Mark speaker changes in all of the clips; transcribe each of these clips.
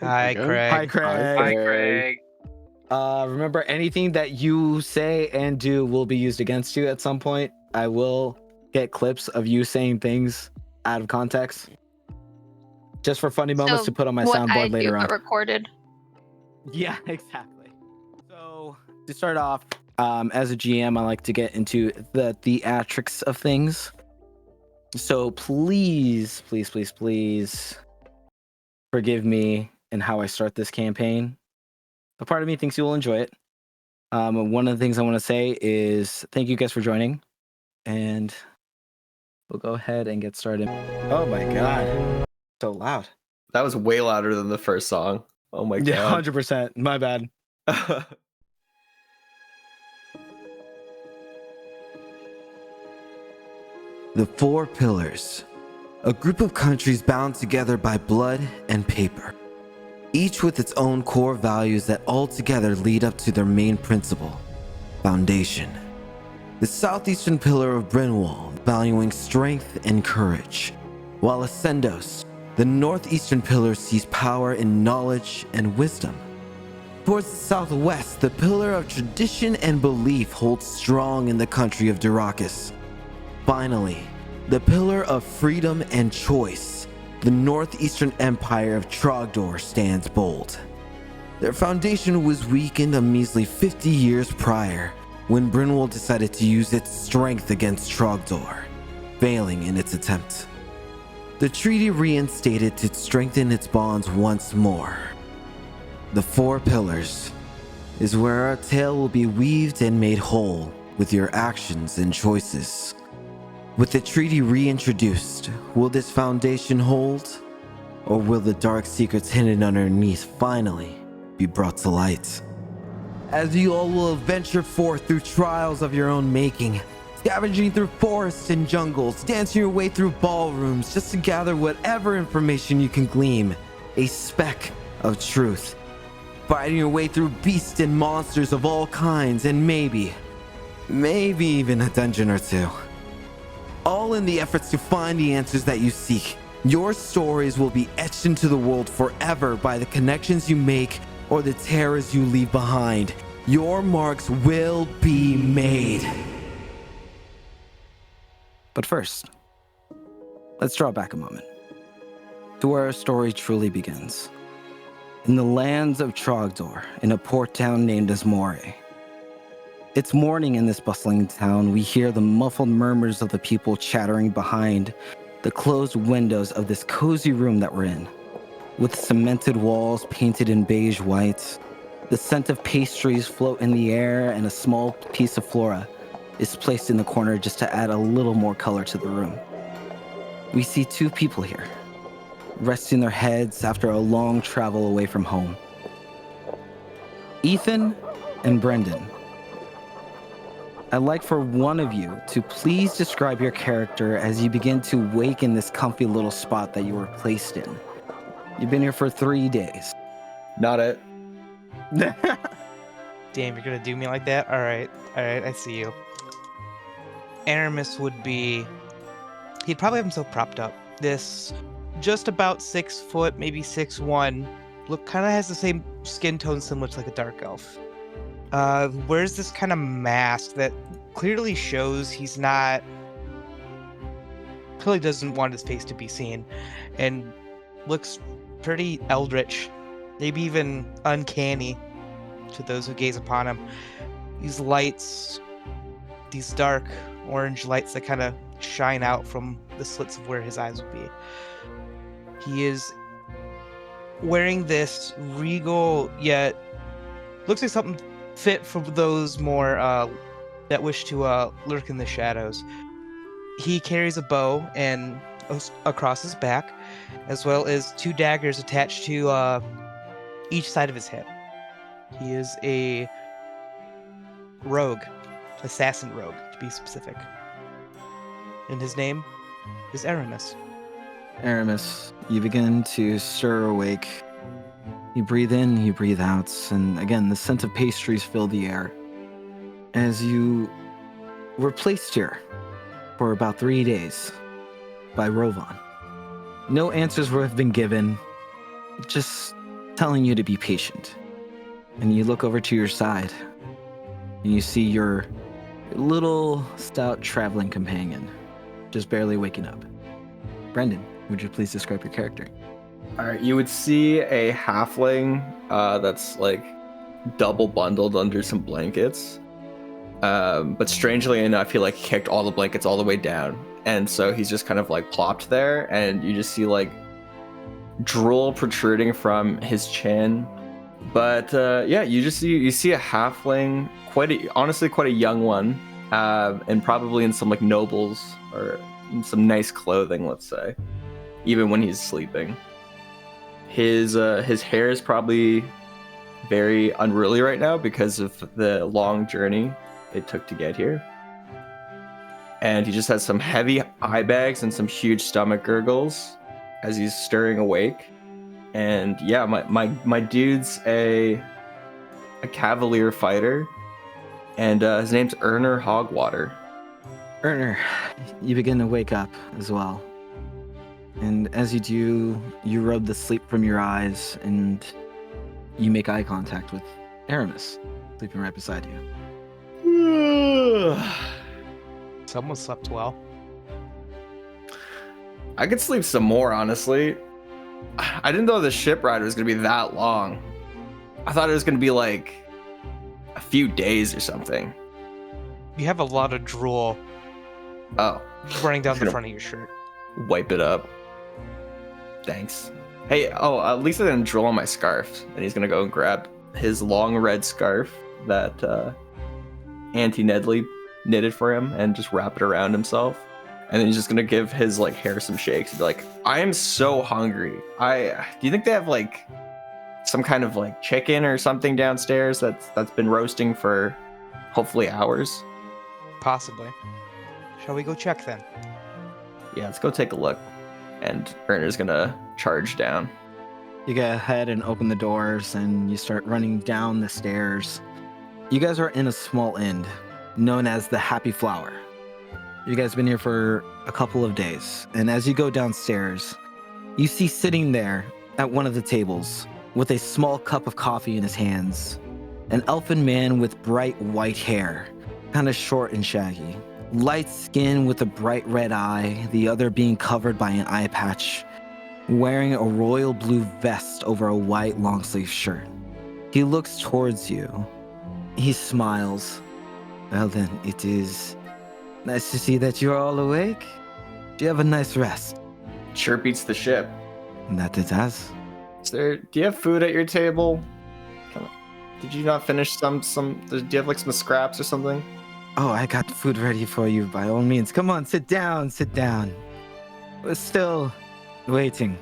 Speaker 1: Hi, Craig.
Speaker 2: Hi, Craig.
Speaker 3: Hi, Craig.
Speaker 2: Remember, anything that you say and do will be used against you at some point. I will get clips of you saying things out of context, just for funny moments to put on my
Speaker 4: what I
Speaker 2: soundboard later
Speaker 4: do,
Speaker 2: on.
Speaker 4: but recorded.
Speaker 2: Yeah, exactly. So to start off, as a GM, I like to get into the theatrics of things. So please, please, please, please forgive me in how I start this campaign. A part of me thinks you will enjoy it. One of the things I want to say is thank you guys for joining, and we'll go ahead and get started. Oh my god, so loud.
Speaker 3: That was way louder than the first song. Oh my
Speaker 2: Yeah,
Speaker 3: god.
Speaker 2: 100%. My bad.
Speaker 5: The Four Pillars, a group of countries bound together by blood and paper, each with its own core values that all together lead up to their main principle, foundation. The southeastern pillar of Brynwald, valuing strength and courage, while Ascendos, the northeastern pillar, sees power in knowledge and wisdom. Towards the southwest, the pillar of tradition and belief holds strong in the country of Durakis. Finally, the pillar of freedom and choice, the northeastern empire of Trogdor, stands bold. Their foundation was weakened a measly 50 years prior, when Brynwald decided to use its strength against Trogdor, failing in its attempt. The treaty reinstated to strengthen its bonds once more. The Four Pillars is where our tale will be weaved and made whole with your actions and choices. With the treaty reintroduced, will this foundation hold? Or will the dark secrets hidden underneath finally be brought to light? As you all will venture forth through trials of your own making, scavenging through forests and jungles, dancing your way through ballrooms just to gather whatever information you can glean, a speck of truth. Fighting your way through beasts and monsters of all kinds, and maybe even a dungeon or two. All in the efforts to find the answers that you seek. Your stories will be etched into the world forever by the connections you make or the terrors you leave behind. Your marks will be made.
Speaker 2: But first, let's draw back a moment to where our story truly begins. In the lands of Trogdor, in a port town named Asmore. It's morning in this bustling town. We hear the muffled murmurs of the people chattering behind the closed windows of this cozy room that we're in. With cemented walls painted in beige white, the scent of pastries float in the air, and a small piece of flora is placed in the corner just to add a little more color to the room. We see two people here, resting their heads after a long travel away from home. Ethan and Brendan. I'd like for one of you to please describe your character as you begin to wake in this comfy little spot that you were placed in. You've been here for 3 days.
Speaker 3: Not it.
Speaker 1: Damn, you're gonna do me like that? Alright, I see you. Aramis would be... He'd probably have himself propped up. This just about 6 foot, maybe 6'1", look kind of has the same skin tone similar to like a dark elf. Wears this kind of mask that clearly shows he's not... Clearly doesn't want his face to be seen. And looks pretty eldritch. Maybe even uncanny to those who gaze upon him. These lights, these dark orange lights that kind of shine out from the slits of where his eyes would be. He is wearing this regal, yet looks like something fit for those more that wish to lurk in the shadows. He carries a bow and across his back, as well as 2 daggers attached to each side of his hip. He is a rogue, assassin rogue to be specific. And his name is Aramis.
Speaker 2: Aramis, you begin to stir awake. You breathe in, you breathe out, and again, the scent of pastries fill the air. As you were placed here for about 3 days by Rovan. No answers have been given, just telling you to be patient. And you look over to your side, and you see your little stout traveling companion, just barely waking up. Brendan, would you please describe your character?
Speaker 3: All right, you would see a halfling that's like double bundled under some blankets. But strangely enough, he like kicked all the blankets all the way down. And so he's just kind of like plopped there, and you just see like drool protruding from his chin. But yeah, you see a halfling, honestly quite a young one, and probably in some like nobles or in some nice clothing, let's say, even when he's sleeping. His hair is probably very unruly right now because of the long journey it took to get here. And he just has some heavy eye bags and some huge stomach gurgles as he's stirring awake. And yeah, my dude's a cavalier fighter, and his name's Erner Hogwater.
Speaker 2: Erner, you begin to wake up as well. And as you do, you rub the sleep from your eyes, and you make eye contact with Aramis, sleeping right beside you.
Speaker 1: Someone slept well.
Speaker 3: I could sleep some more, honestly. I didn't know the ship ride was going to be that long. I thought it was going to be like a few days or something.
Speaker 1: You have a lot of drool
Speaker 3: Oh,
Speaker 1: running down the front of your shirt.
Speaker 3: wipe it up. Thanks. Hey, at least I didn't drool on my scarf. And he's going to go and grab his long red scarf that Auntie Nedley knitted for him and just wrap it around himself. And then he's just gonna give his like hair some shakes and be like, I am so hungry. Do you think they have like some kind of like chicken or something downstairs that's been roasting for hopefully hours?
Speaker 1: Possibly. Shall we go check then?
Speaker 3: Yeah, let's go take a look. And Erner's gonna charge down.
Speaker 2: You go ahead and open the doors, and you start running down the stairs. You guys are in a small inn known as the Happy Flower. You guys have been here for a couple of days, and as you go downstairs, you see sitting there at one of the tables with a small cup of coffee in his hands, an elfin man with bright white hair, kind of short and shaggy, light skin with a bright red eye, the other being covered by an eye patch, wearing a royal blue vest over a white long-sleeve shirt. He looks towards you. He smiles. Well then, it is nice to see that you're all awake. Do you have a nice rest?
Speaker 3: Sure beats the ship.
Speaker 2: That it has.
Speaker 3: Do you have food at your table? Did you not finish do you have like some scraps or something?
Speaker 2: Oh, I got food ready for you by all means. Come on, sit down, sit down. We're still waiting.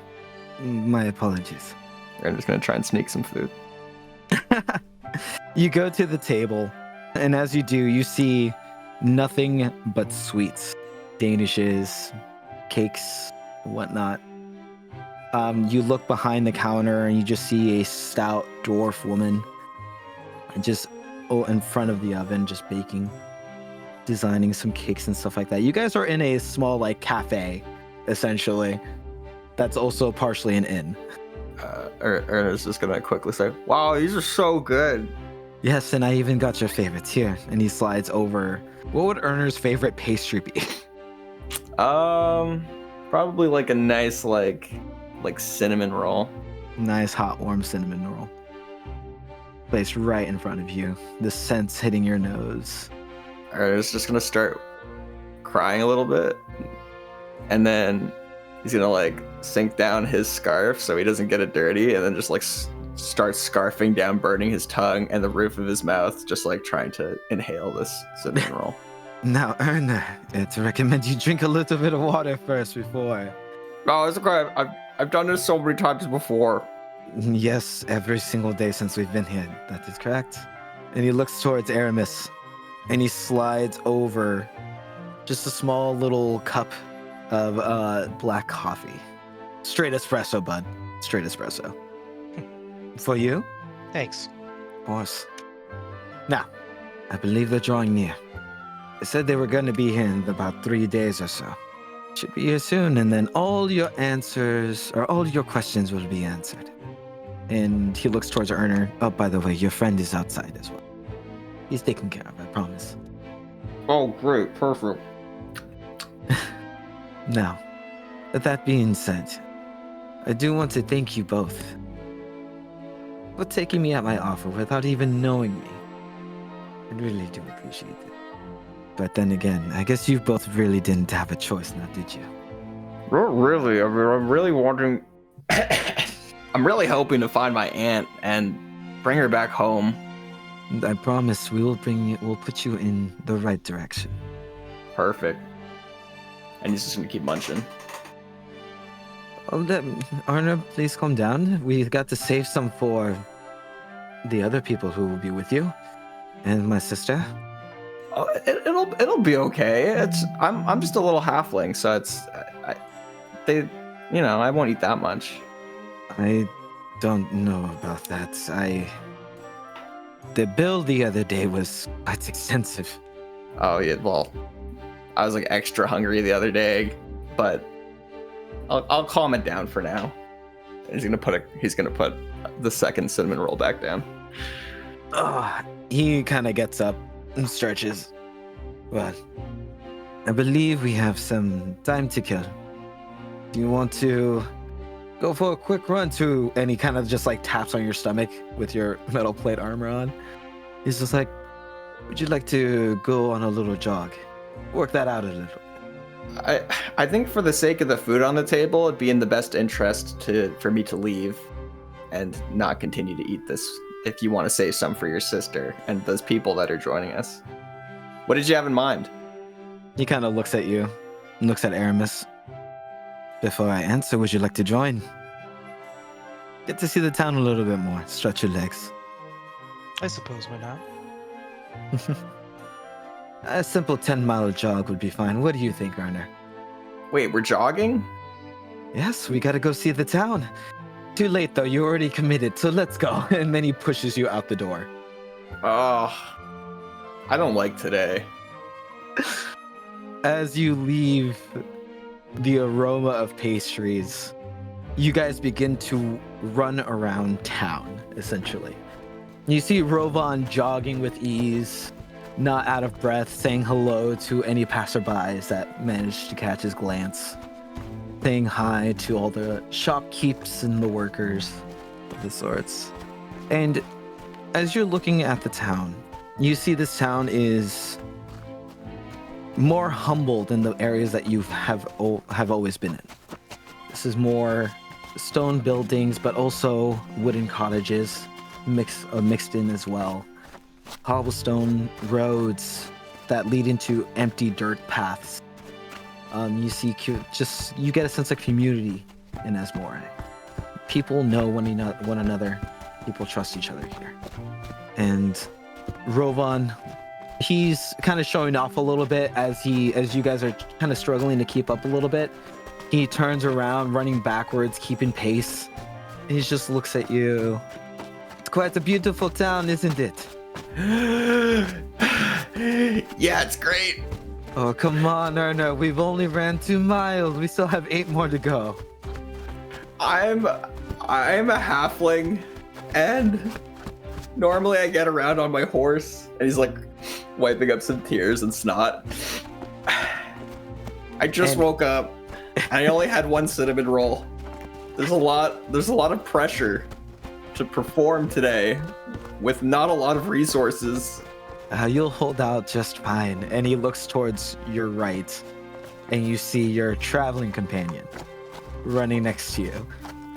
Speaker 2: My apologies.
Speaker 3: I'm just gonna try and sneak some food.
Speaker 2: You go to the table, and as you do, you see nothing but sweets, danishes, cakes, whatnot. You look behind the counter, and you just see a stout dwarf woman just in front of the oven, just baking, designing some cakes and stuff like that. You guys are in a small like cafe, essentially. That's also partially an inn.
Speaker 3: Erna's just gonna quickly say, wow, these are so good.
Speaker 2: Yes, and I even got your favorites here. And he slides over. What would Erner's favorite pastry be?
Speaker 3: Probably like a nice like cinnamon roll.
Speaker 2: Nice hot warm cinnamon roll. Placed right in front of you. The scent's hitting your nose.
Speaker 3: Erna's just gonna start crying a little bit. And then he's gonna like sink down his scarf so he doesn't get it dirty, and then just like starts scarfing down, burning his tongue and the roof of his mouth, just like trying to inhale this cinnamon roll.
Speaker 2: Now, Erna, it's recommend you drink a little bit of water first before.
Speaker 3: Oh, it's okay. I've done this so many times before.
Speaker 2: Yes, every single day since we've been here. That is correct. And he looks towards Aramis, and he slides over just a small little cup of black coffee. Straight espresso, bud. Straight espresso. For you?
Speaker 1: Thanks.
Speaker 2: Of course. Now, I believe they're drawing near. They said they were going to be here in about 3 days or so. Should be here soon, and then all your questions will be answered. And he looks towards Erner. Oh, by the way, your friend is outside as well. He's taken care of, I promise.
Speaker 3: Oh, great. Perfect.
Speaker 2: Now, with that being said, I do want to thank you both for taking me at my offer without even knowing me. I really do appreciate it. But then again, I guess you both really didn't have a choice now, did you?
Speaker 3: Not really. I mean, I'm really wondering. I'm really hoping to find my aunt and bring her back home.
Speaker 2: And I promise we'll put you in the right direction.
Speaker 3: Perfect. And he's just gonna keep munching.
Speaker 2: Oh, Arna, please calm down. We got to save some for the other people who will be with you, and my sister.
Speaker 3: Oh, it'll be okay. I'm just a little halfling, so I won't eat that much.
Speaker 2: I don't know about that. The bill the other day was quite extensive.
Speaker 3: Oh yeah, well, I was like extra hungry the other day, but I'll calm it down for now. He's gonna put the second cinnamon roll back down.
Speaker 2: He kind of gets up and stretches. Well, I believe we have some time to kill. Do you want to go for a quick run to? And he kind of just like taps on your stomach with your metal plate armor on. He's just like, would you like to go on a little jog? Work that out a little.
Speaker 3: I think for the sake of the food on the table, it'd be in the best interest for me to leave and not continue to eat this if you want to save some for your sister and those people that are joining us. What did you have in mind?
Speaker 2: He kind of looks at you, looks at Aramis. Before I answer, would you like to join? Get to see the town a little bit more. Stretch your legs.
Speaker 1: I suppose why not?
Speaker 2: A simple 10-mile jog would be fine. What do you think, Arner?
Speaker 3: Wait, we're jogging?
Speaker 2: Yes, we gotta go see the town. Too late, though. You already committed, so let's go. And then he pushes you out the door.
Speaker 3: Oh, I don't like today.
Speaker 2: As you leave the aroma of pastries, you guys begin to run around town, essentially. You see Rovan jogging with ease, not out of breath, saying hello to any passerbys that managed to catch his glance, saying hi to all the shopkeepers and the workers of the sorts. And as you're looking at the town, you see this town is more humble than the areas that you have always been in. This is more stone buildings, but also wooden cottages mixed in as well. Cobblestone roads that lead into empty dirt paths. You see, you get a sense of community in Asmore. People know one another. People trust each other here. And Rovan, he's kind of showing off a little bit as you guys are kind of struggling to keep up a little bit. He turns around, running backwards, keeping pace. And he just looks at you. It's quite a beautiful town, isn't it?
Speaker 3: Yeah, it's great.
Speaker 2: Oh, come on, Erna. We've only ran 2 miles. We still have 8 more to go.
Speaker 3: I'm a halfling, and normally I get around on my horse, and he's like wiping up some tears and snot. I just woke up. I only had 1 cinnamon roll. There's a lot of pressure to perform today with not a lot of resources.
Speaker 2: You'll hold out just fine. And he looks towards your right, and you see your traveling companion running next to you,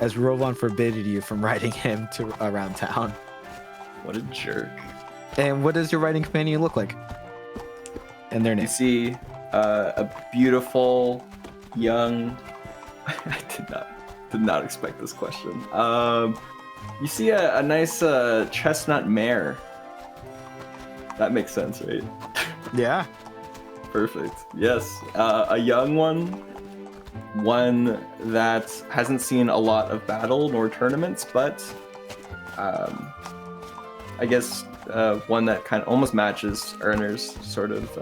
Speaker 2: as Rovan forbidden you from riding him around town.
Speaker 3: What a jerk.
Speaker 2: And what does your riding companion look like? And their name?
Speaker 3: You see a beautiful young... I did not expect this question. You see a nice chestnut mare. That makes sense, right?
Speaker 2: Yeah.
Speaker 3: Perfect. Yes. A young one that hasn't seen a lot of battle nor tournaments, but I guess one that kind of almost matches Erner's sort of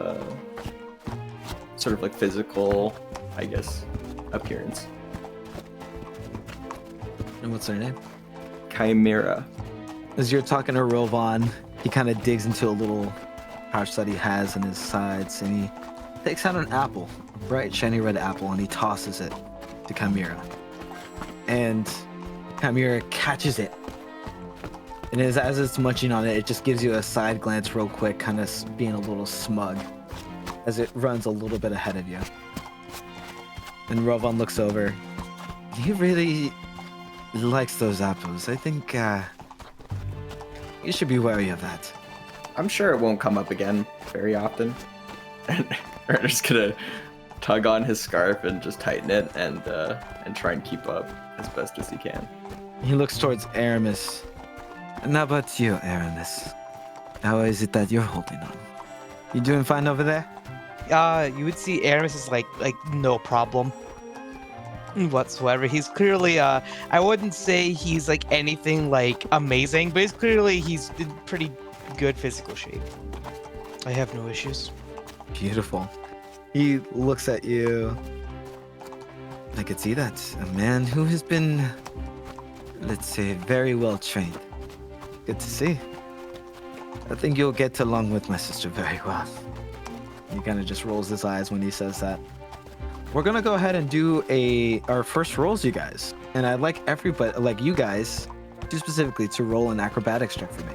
Speaker 3: like physical, I guess, appearance.
Speaker 2: And what's their name?
Speaker 3: chimera.
Speaker 2: As you're talking to Rovan, he kind of digs into a little pouch that he has in his sides, and he takes out an apple, a bright, shiny red apple, and he tosses it to Chimera. And Chimera catches it. And as it's munching on it, it just gives you a side glance real quick, kind of being a little smug, as it runs a little bit ahead of you. And Rovan looks over. He really likes those apples. I think you should be wary of that.
Speaker 3: I'm sure it won't come up again very often. And Erner's gonna tug on his scarf and just tighten it and try and keep up as best as he can.
Speaker 2: He looks towards Aramis. And how about you, Aramis? How is it that you're holding on? You doing fine over there?
Speaker 1: You would see Aramis is like no problem whatsoever. He's clearly I wouldn't say he's like anything like amazing, but he's in pretty good physical shape. I have no issues.
Speaker 2: Beautiful. He looks at you. I could see that. A man who has been, let's say, very well trained. Good to see. I think you'll get along with my sister very well. He kind of just rolls his eyes when he says that. We're gonna go ahead and do our first rolls, you guys. And I'd like everybody, like you guys, specifically to roll an acrobatics check for me.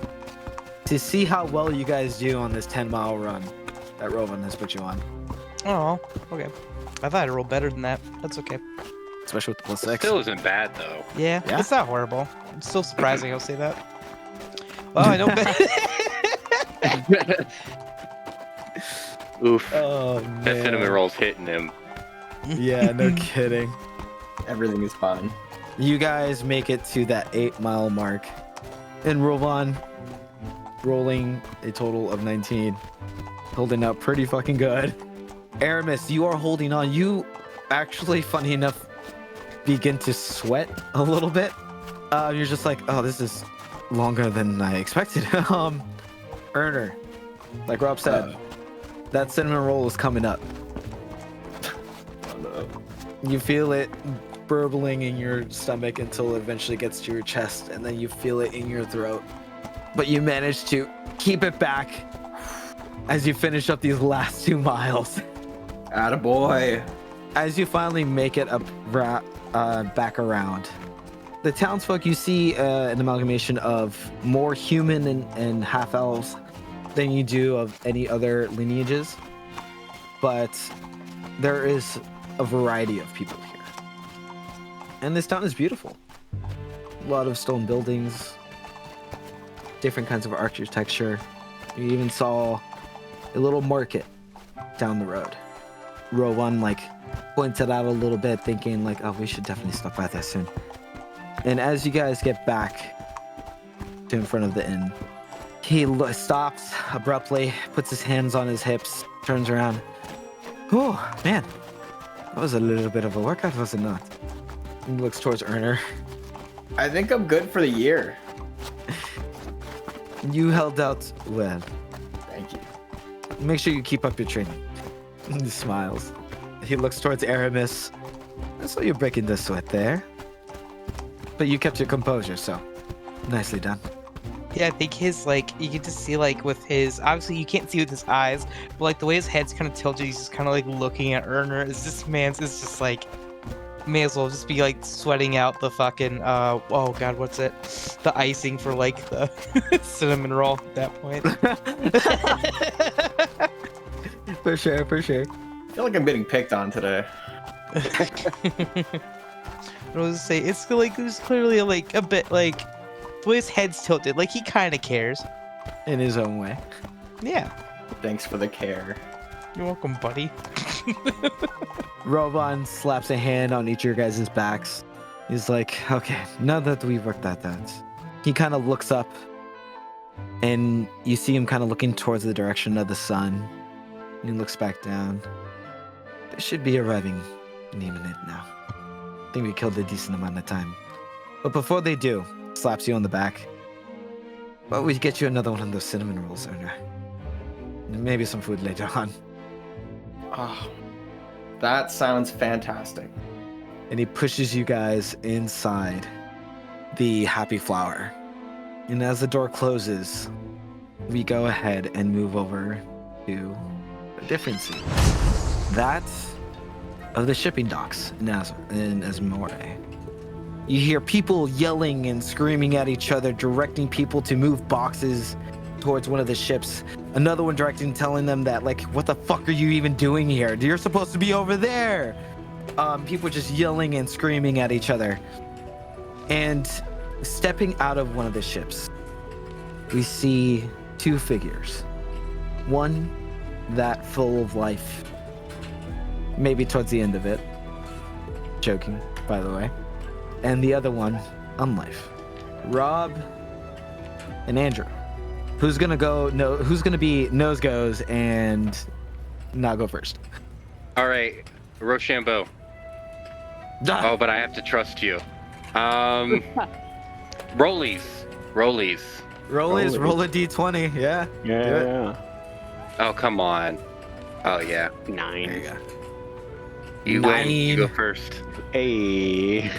Speaker 2: To see how well you guys do on this 10-mile run that Rovan has put you on.
Speaker 1: Oh, okay. I thought I rolled better than that. That's okay.
Speaker 2: Especially with the plus
Speaker 4: It
Speaker 2: 6.
Speaker 4: still isn't bad though.
Speaker 1: Yeah,
Speaker 2: Yeah?
Speaker 1: it's not horrible. It's still surprising, I'll say that. Well, I know better.
Speaker 4: Oof.
Speaker 2: Oh,
Speaker 4: That cinnamon
Speaker 2: man.
Speaker 4: roll's hitting him.
Speaker 2: Yeah, no kidding.
Speaker 3: Everything is fine.
Speaker 2: You guys make it to that 8-mile mark. And Rovan rolling a total of 19. Holding up pretty fucking good. Aramis, you are holding on. You actually, funny enough, begin to sweat a little bit. You're just like, oh, this is longer than I expected. Erner, like Rob said, that cinnamon roll is coming up.
Speaker 3: Oh no.
Speaker 2: You feel it burbling in your stomach until it eventually gets to your chest, and then you feel it in your throat. But you manage to keep it back as you finish up these last 2 miles.
Speaker 3: Attaboy.
Speaker 2: As you finally make it up back around, the townsfolk, you see an amalgamation of more human and half-elves than you do of any other lineages. But there is a variety of people here. And this town is beautiful. A lot of stone buildings, different kinds of architecture. You even saw a little market down the road. Rowan pointed out a little bit, thinking oh, we should definitely stop by there soon. And as you guys get back to in front of the inn, he stops abruptly, puts his hands on his hips, turns around. Oh, man. That was a little bit of a workout, was it not? And looks towards Erner.
Speaker 3: I think I'm good for the year.
Speaker 2: You held out well.
Speaker 3: Thank you.
Speaker 2: Make sure you keep up your training. He smiles. He looks towards Aramis. I saw you breaking the sweat there. But you kept your composure, so nicely done.
Speaker 1: Yeah, I think his you get to see with his, obviously you can't see with his eyes, but the way his head's kind of tilted, he's just kind of looking at Erner. This man's is just may as well just be sweating out the fucking oh god, what's it? The icing for the cinnamon roll at that point.
Speaker 2: For sure, for sure.
Speaker 3: I feel like I'm getting picked on today.
Speaker 1: I was say it's there's clearly a bit the way his head's tilted, he kind of cares.
Speaker 2: In his own way.
Speaker 1: Yeah,
Speaker 3: Thanks for the care.
Speaker 1: you're welcome, buddy.
Speaker 2: Rovan slaps a hand on each of your guys' backs. He's like, okay, now that we've worked that out. He kind of looks up, and you see him kind of looking towards the direction of the sun. And he looks back down. They should be arriving any minute now. I think we killed a decent amount of time. But before they do, slaps you on the back. Well, we get you another one of those cinnamon rolls, Erner. And maybe some food later on.
Speaker 3: Oh, that sounds fantastic.
Speaker 2: And he pushes you guys inside the happy flower. And as the door closes, we go ahead and move over to a different scene. That of the shipping docks in Asmore. You hear people yelling and screaming at each other, directing people to move boxes towards one of the ships. Another one directing, telling them that, like, what the fuck are you even doing here? You're supposed to be over there. People just yelling and screaming at each other. And stepping out of one of the ships, we see two figures. One that full of life, maybe towards the end of it. Joking, by the way. And the other one on life. Rob and Andrew. Who's gonna go? No, who's gonna be nose goes and not go first?
Speaker 6: All right, Rochambeau. Oh, but I have to trust you. Rollies.
Speaker 2: Roll a d20. Yeah.
Speaker 7: Yeah.
Speaker 6: Oh, come on. Oh, yeah.
Speaker 7: 9.
Speaker 2: There you go.
Speaker 6: You win.
Speaker 2: 9.
Speaker 6: You go first.
Speaker 7: Hey.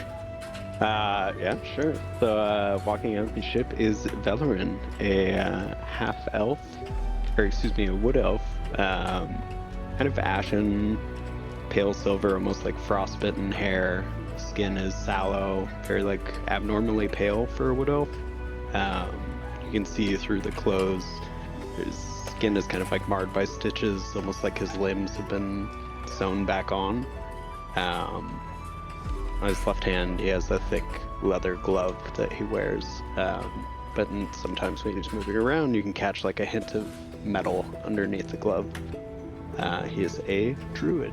Speaker 7: Yeah, sure. So, walking out the ship is Velerin, a half elf, or excuse me, a wood elf, kind of ashen, pale silver, almost like frostbitten hair. Skin is sallow, very like abnormally pale for a wood elf. You can see through the clothes. His skin is kind of like marred by stitches, almost like his limbs have been sewn back on. On his left hand, he has a thick leather glove that he wears. But sometimes when he's moving around, you can catch like a hint of metal underneath the glove. He is a druid.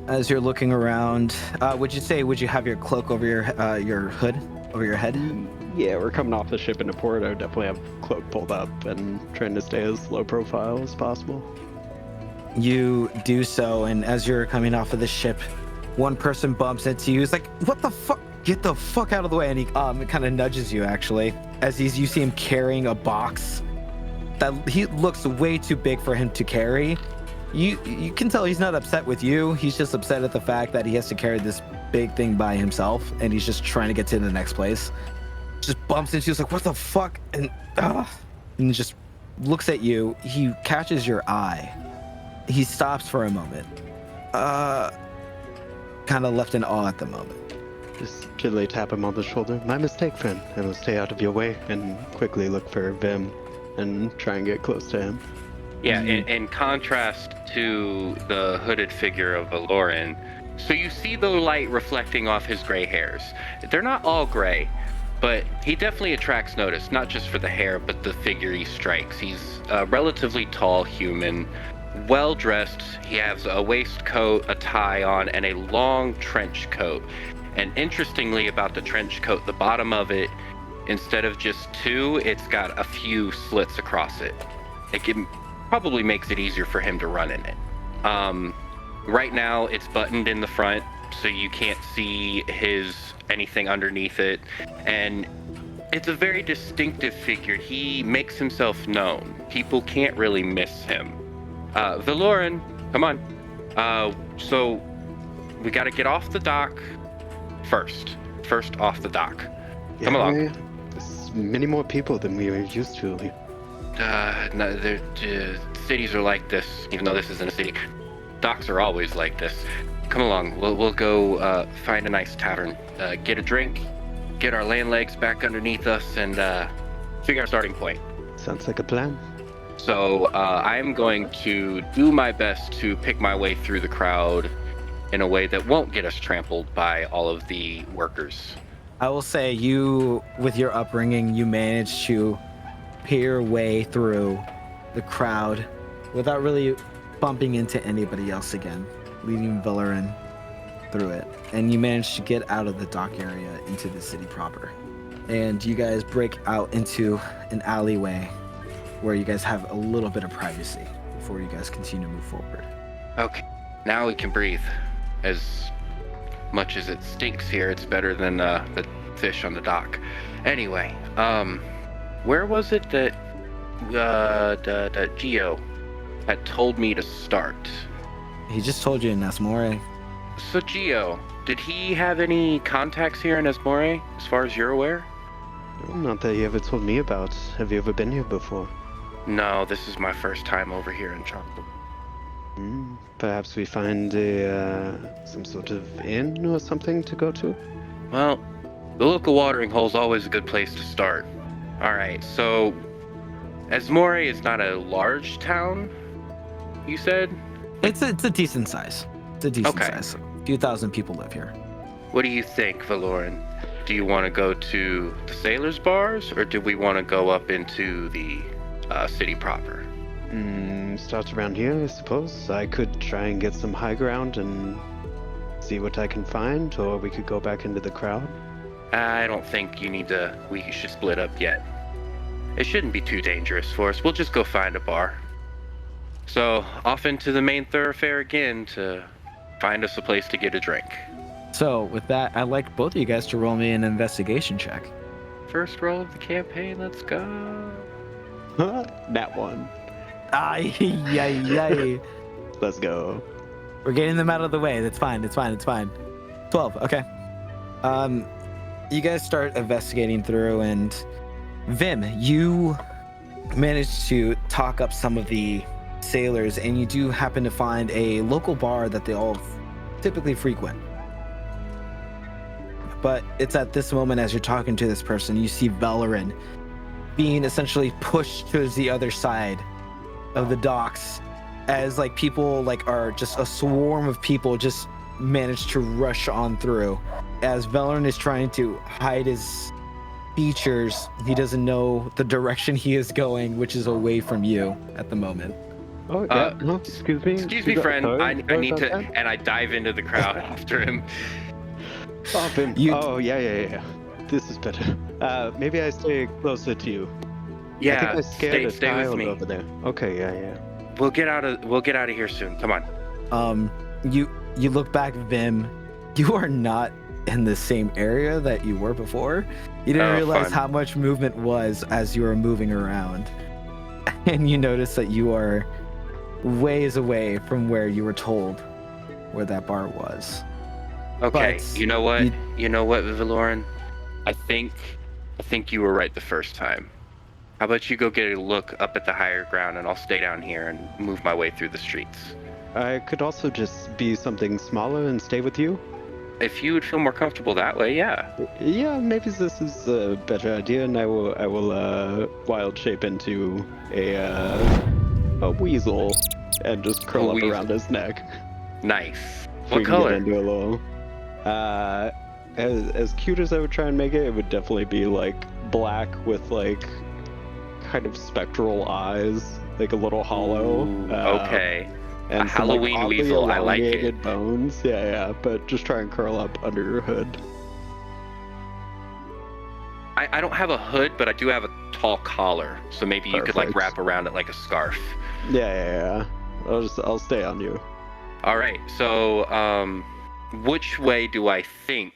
Speaker 2: As you're looking around, would you have your cloak over your hood over your head?
Speaker 7: Yeah, we're coming off the ship into port. I would definitely have cloak pulled up and trying to stay as low profile as possible.
Speaker 2: You do so, and as you're coming off of the ship, one person bumps into you. He's like, "What the fuck? Get the fuck out of the way!" And he kind of nudges you actually, as you see him carrying a box that he looks way too big for him to carry. You can tell he's not upset with you. He's just upset at the fact that he has to carry this big thing by himself, and he's just trying to get to the next place. Just bumps into you. He's like, "What the fuck?" And just looks at you. He catches your eye. He stops for a moment. Kind of left in awe at the moment.
Speaker 7: Just gently tap him on the shoulder. "My mistake, friend. I will stay out of your way," and quickly look for Vim and try and get close to him.
Speaker 6: Yeah, in contrast to the hooded figure of Valoran, so you see the light reflecting off his gray hairs. They're not all gray, but he definitely attracts notice, not just for the hair, but the figure he strikes. He's a relatively tall human, well dressed. He has a waistcoat, a tie on, and a long trench coat. And interestingly about the trench coat, the bottom of it, instead of just two, it's got a few slits across it. Probably makes it easier for him to run in it. Right now it's buttoned in the front, so you can't see anything underneath it. And it's a very distinctive figure. He makes himself known. People can't really miss him. Valoran, come on. So we got to get off the dock first. First off the dock. Come along.
Speaker 7: There's many more people than we were used to.
Speaker 6: No, cities are like this, even though this isn't a city. Docks are always like this. Come along. We'll go find a nice tavern, get a drink, get our land legs back underneath us, and figure our starting point.
Speaker 7: Sounds like a plan.
Speaker 6: So I'm going to do my best to pick my way through the crowd in a way that won't get us trampled by all of the workers.
Speaker 2: I will say you, with your upbringing, you managed to peer way through the crowd without really bumping into anybody else again, leading Velerin through it. And you managed to get out of the dock area into the city proper. And you guys break out into an alleyway where you guys have a little bit of privacy before you guys continue to move forward.
Speaker 6: Okay, now we can breathe. As much as it stinks here, it's better than the fish on the dock. Anyway, where was it that Geo had told me to start?
Speaker 2: He just told you in Asmore.
Speaker 6: So Geo, Did he have any contacts here in Asmore, as far as you're aware?
Speaker 7: Not that he ever told me about. Have you ever been here before?
Speaker 6: No, this is my first time over here in Chocolate.
Speaker 7: Perhaps we find some sort of inn or something to go to?
Speaker 6: Well, the local watering hole is always a good place to start. Alright, so Asmore is not a large town, you said?
Speaker 2: It's a decent size. It's a decent
Speaker 6: Okay.
Speaker 2: size. A few thousand people live here.
Speaker 6: What do you think, Valoran? Do you want to go to the sailors' bars, or do we want to go up into the city proper?
Speaker 7: Start around here, I suppose. I could try and get some high ground and see what I can find, or we could go back into the crowd.
Speaker 6: I don't think we should split up yet. It shouldn't be too dangerous for us. We'll just go find a bar. So, off into the main thoroughfare again to find us a place to get a drink.
Speaker 2: So with that, I'd like both of you guys to roll me an investigation check.
Speaker 6: First roll of the campaign, let's go.
Speaker 7: That one.
Speaker 2: Ay, yay.
Speaker 7: Let's go.
Speaker 2: We're getting them out of the way. That's fine. It's fine. 12. Okay. You guys start investigating through, and Vim, you managed to talk up some of the sailors, and you do happen to find a local bar that they all typically frequent. But it's at this moment, as you're talking to this person, you see Valoran being essentially pushed to the other side of the docks, as like people are just a swarm of people just manage to rush on through. As Valoran is trying to hide his features, he doesn't know the direction he is going, which is away from you at the moment.
Speaker 7: Oh, yeah. No, excuse me.
Speaker 6: Excuse
Speaker 7: You
Speaker 6: me,
Speaker 7: got-
Speaker 6: friend.
Speaker 7: sorry,
Speaker 6: I
Speaker 7: sorry
Speaker 6: need
Speaker 7: about
Speaker 6: to,
Speaker 7: that?
Speaker 6: and I dive into the crowd after him.
Speaker 7: Oh, Vim.
Speaker 2: You-
Speaker 7: Oh, yeah. This is better. Maybe I stay closer to you. I think
Speaker 6: Yeah,
Speaker 7: I scared a
Speaker 6: stay
Speaker 7: child
Speaker 6: with me.
Speaker 7: over there. Okay, yeah.
Speaker 6: We'll get out of here soon. Come on.
Speaker 2: You look back, Vim. You are not in the same area that you were before. You didn't
Speaker 6: Oh,
Speaker 2: realize
Speaker 6: fun.
Speaker 2: how much movement was as you were moving around. And you notice that you are ways away from where you were told where that bar was.
Speaker 6: Okay.
Speaker 2: But
Speaker 6: You know what?
Speaker 2: you-
Speaker 6: You know what, Valoran? I think you were right the first time. How about you go get a look up at the higher ground, and I'll stay down here and move my way through the streets.
Speaker 7: I could also just be something smaller and stay with you.
Speaker 6: If you would feel more comfortable that way, yeah.
Speaker 7: Yeah, maybe this is a better idea, and I will wild shape into a weasel and just curl up
Speaker 6: weasel.
Speaker 7: around his neck.
Speaker 6: Nice.
Speaker 7: We
Speaker 6: What
Speaker 7: can get
Speaker 6: color?
Speaker 7: into a little. As cute as I would try and make it, it would definitely be like black with like kind of spectral eyes, like a little hollow.
Speaker 6: Ooh, okay.
Speaker 7: And
Speaker 6: A
Speaker 7: some, like,
Speaker 6: Halloween
Speaker 7: oddly
Speaker 6: weasel, I like it.
Speaker 7: elongated bones. Yeah. But just try and curl up under your hood.
Speaker 6: I don't have a hood, but I do have a tall collar, so maybe you could like
Speaker 7: Perfect.
Speaker 6: wrap around it like a scarf.
Speaker 7: Yeah. I'll stay on you.
Speaker 6: All right. So, which way do I think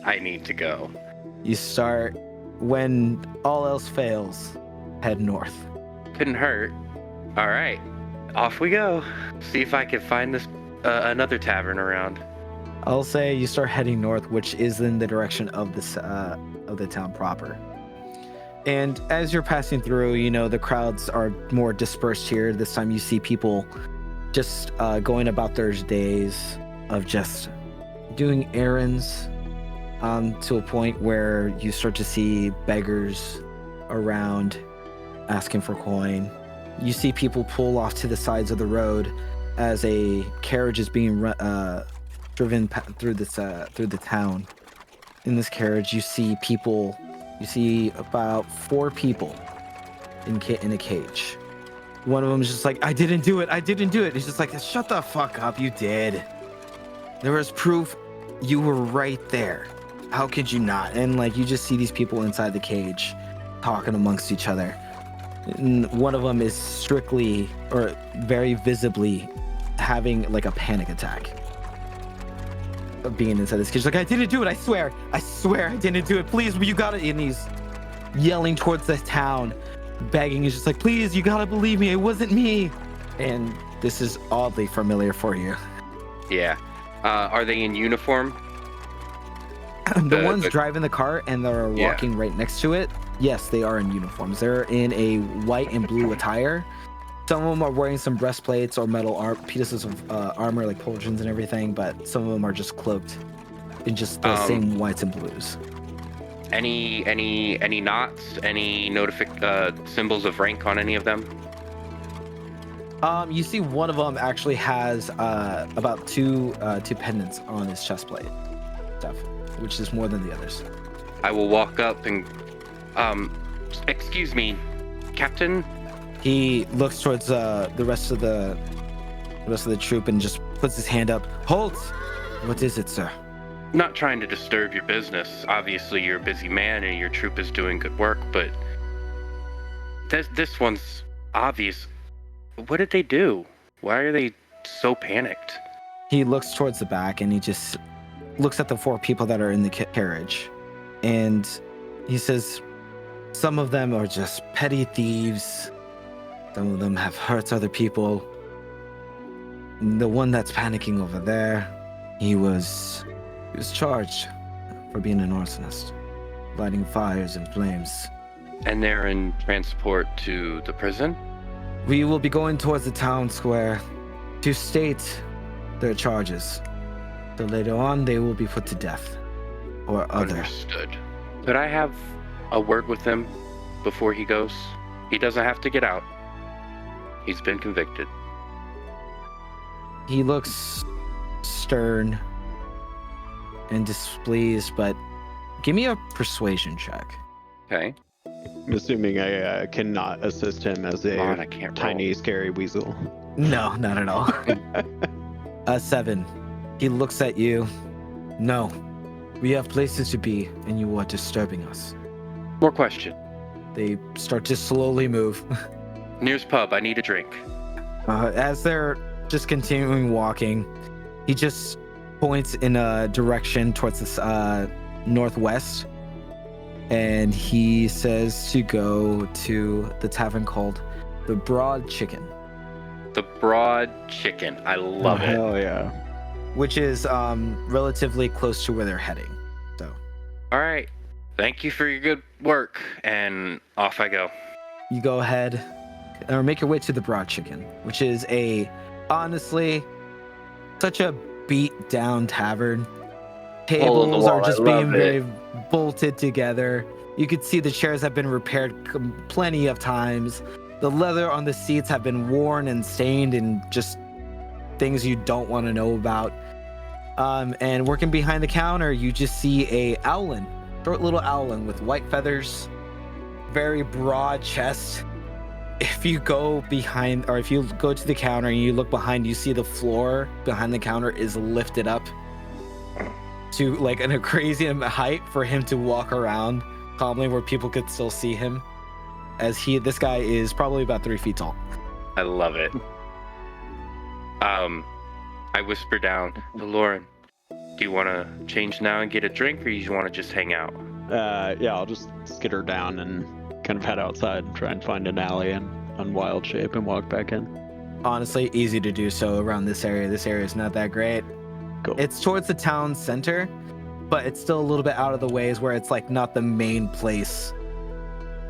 Speaker 6: I need to go?
Speaker 2: You start, when all else fails, head north.
Speaker 6: Couldn't hurt. All right. Off we go. See if I can find this another tavern around.
Speaker 2: I'll say you start heading north, which is in the direction of this of the town proper. And as you're passing through, you know the crowds are more dispersed here. This time you see people just going about their days of just doing errands, to a point where you start to see beggars around asking for coin. You see people pull off to the sides of the road as a carriage is being driven through the town. In this carriage, you see people. You see about 4 people in a cage. One of them is just like, I didn't do it. He's just like, shut the fuck up. You did. There was proof. You were right there. How could you not? And like, you just see these people inside the cage talking amongst each other. And one of them is strictly or very visibly having like a panic attack of being inside this cage. Like, I didn't do it. I swear I didn't do it. Please, you gotta. And he's yelling towards the town, begging. He's just like, please, you gotta believe me. It wasn't me. And this is oddly familiar for you.
Speaker 6: Yeah. Are they in uniform?
Speaker 2: The ones driving the cart and they're
Speaker 6: Yeah.
Speaker 2: walking right next to it, yes, they are in uniforms. They're in a white and blue attire. Some of them are wearing some breastplates or metal pieces of armor, like pauldrons and everything, but some of them are just cloaked in just the same whites and blues.
Speaker 6: Any knots? Any symbols of rank on any of them?
Speaker 2: You see one of them actually has about two pendants on his chest plate, stuff, which is more than the others.
Speaker 6: I will walk up and, excuse me, Captain.
Speaker 2: He looks towards the rest of the troop and just puts his hand up. Halt! What is it, sir?
Speaker 6: Not trying to disturb your business. Obviously, you're a busy man and your troop is doing good work, but this one's obvious. What did they do? Why are they so panicked?
Speaker 2: He looks towards the back and he just looks at the 4 people that are in the carriage, and he says, some of them are just petty thieves. Some of them have hurt other people. The one that's panicking over there, he was charged for being an arsonist, lighting fires and flames.
Speaker 6: And they're in transport to the prison?
Speaker 2: We will be going towards the town square to state their charges. So later on, they will be put to death or other.
Speaker 6: Understood. Could I have a word with him before he goes? He doesn't have to get out. He's been convicted.
Speaker 2: He looks stern and displeased, but give me a persuasion check.
Speaker 6: Okay.
Speaker 7: I'm assuming I cannot assist him as a
Speaker 6: God, I can't
Speaker 7: tiny,
Speaker 6: roll.
Speaker 7: scary weasel.
Speaker 2: No, not at all. 7. He looks at you. No, we have places to be, and you are disturbing us.
Speaker 6: More question.
Speaker 2: They start to slowly move.
Speaker 6: Nearest pub, I need a drink.
Speaker 2: As they're just continuing walking, he just points in a direction towards the northwest, and he says to go to the tavern called the Broad Chicken.
Speaker 6: The Broad Chicken. I love it.
Speaker 7: Hell yeah.
Speaker 2: Which is relatively close to where they're heading. So,
Speaker 6: All right. Thank you for your good work, and off I go.
Speaker 2: you go ahead or make your way to the Broad Chicken, which is honestly such a beat down tavern.
Speaker 3: Hole in the
Speaker 2: Tables are
Speaker 3: wall,
Speaker 2: just
Speaker 3: I
Speaker 2: being
Speaker 3: love it.
Speaker 2: very bolted together. You could see the chairs have been repaired plenty of times. The leather on the seats have been worn and stained and just things you don't want to know about. And working behind the counter, you just see a owlin, short little owlin with white feathers, very broad chest. If you go behind, or if you go to the counter and you look behind, you see the floor behind the counter is lifted up to like a crazy height for him to walk around calmly, where people could still see him. As this guy is probably about 3 feet tall.
Speaker 6: I love it. I whisper down to Lauren, do you want to change now and get a drink, or you want to just hang out?
Speaker 7: Yeah, I'll just skitter down and kind of head outside and try and find an alley on Wild Shape and walk back in.
Speaker 2: Honestly, easy to do so around this area. This area is not that great.
Speaker 7: Cool.
Speaker 2: It's towards the town center, but it's still a little bit out of the ways where it's like not the main place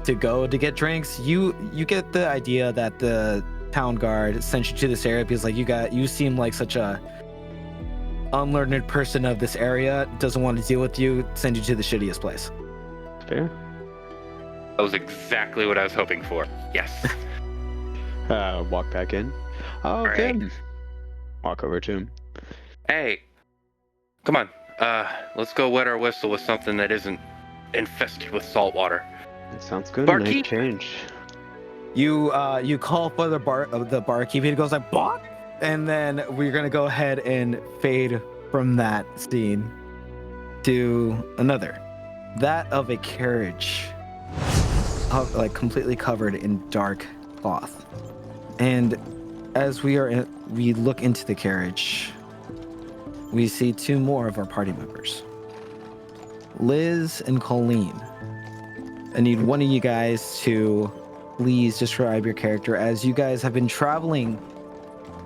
Speaker 2: to go to get drinks. You get the idea that the town guard sent you to this area because like you seem like such a unlearned person of this area, doesn't want to deal with you, send you to the shittiest place.
Speaker 7: Fair.
Speaker 6: That was exactly what I was hoping for. Yes.
Speaker 7: Walk back in. Oh,
Speaker 6: Right.
Speaker 7: good. Walk over to him.
Speaker 6: Hey, come on. Let's go wet our whistle with something that isn't infested with salt water.
Speaker 7: That sounds good.
Speaker 6: Barkeep?
Speaker 7: Nice change.
Speaker 2: You call for the barkeep. He goes like "Bark," and then we're gonna go ahead and fade from that scene to another, that of a carriage, like completely covered in dark cloth. And as we look into the carriage, we see 2 more of our party members, Liz and Colleen. I need one of you guys to please describe your character, as you guys have been traveling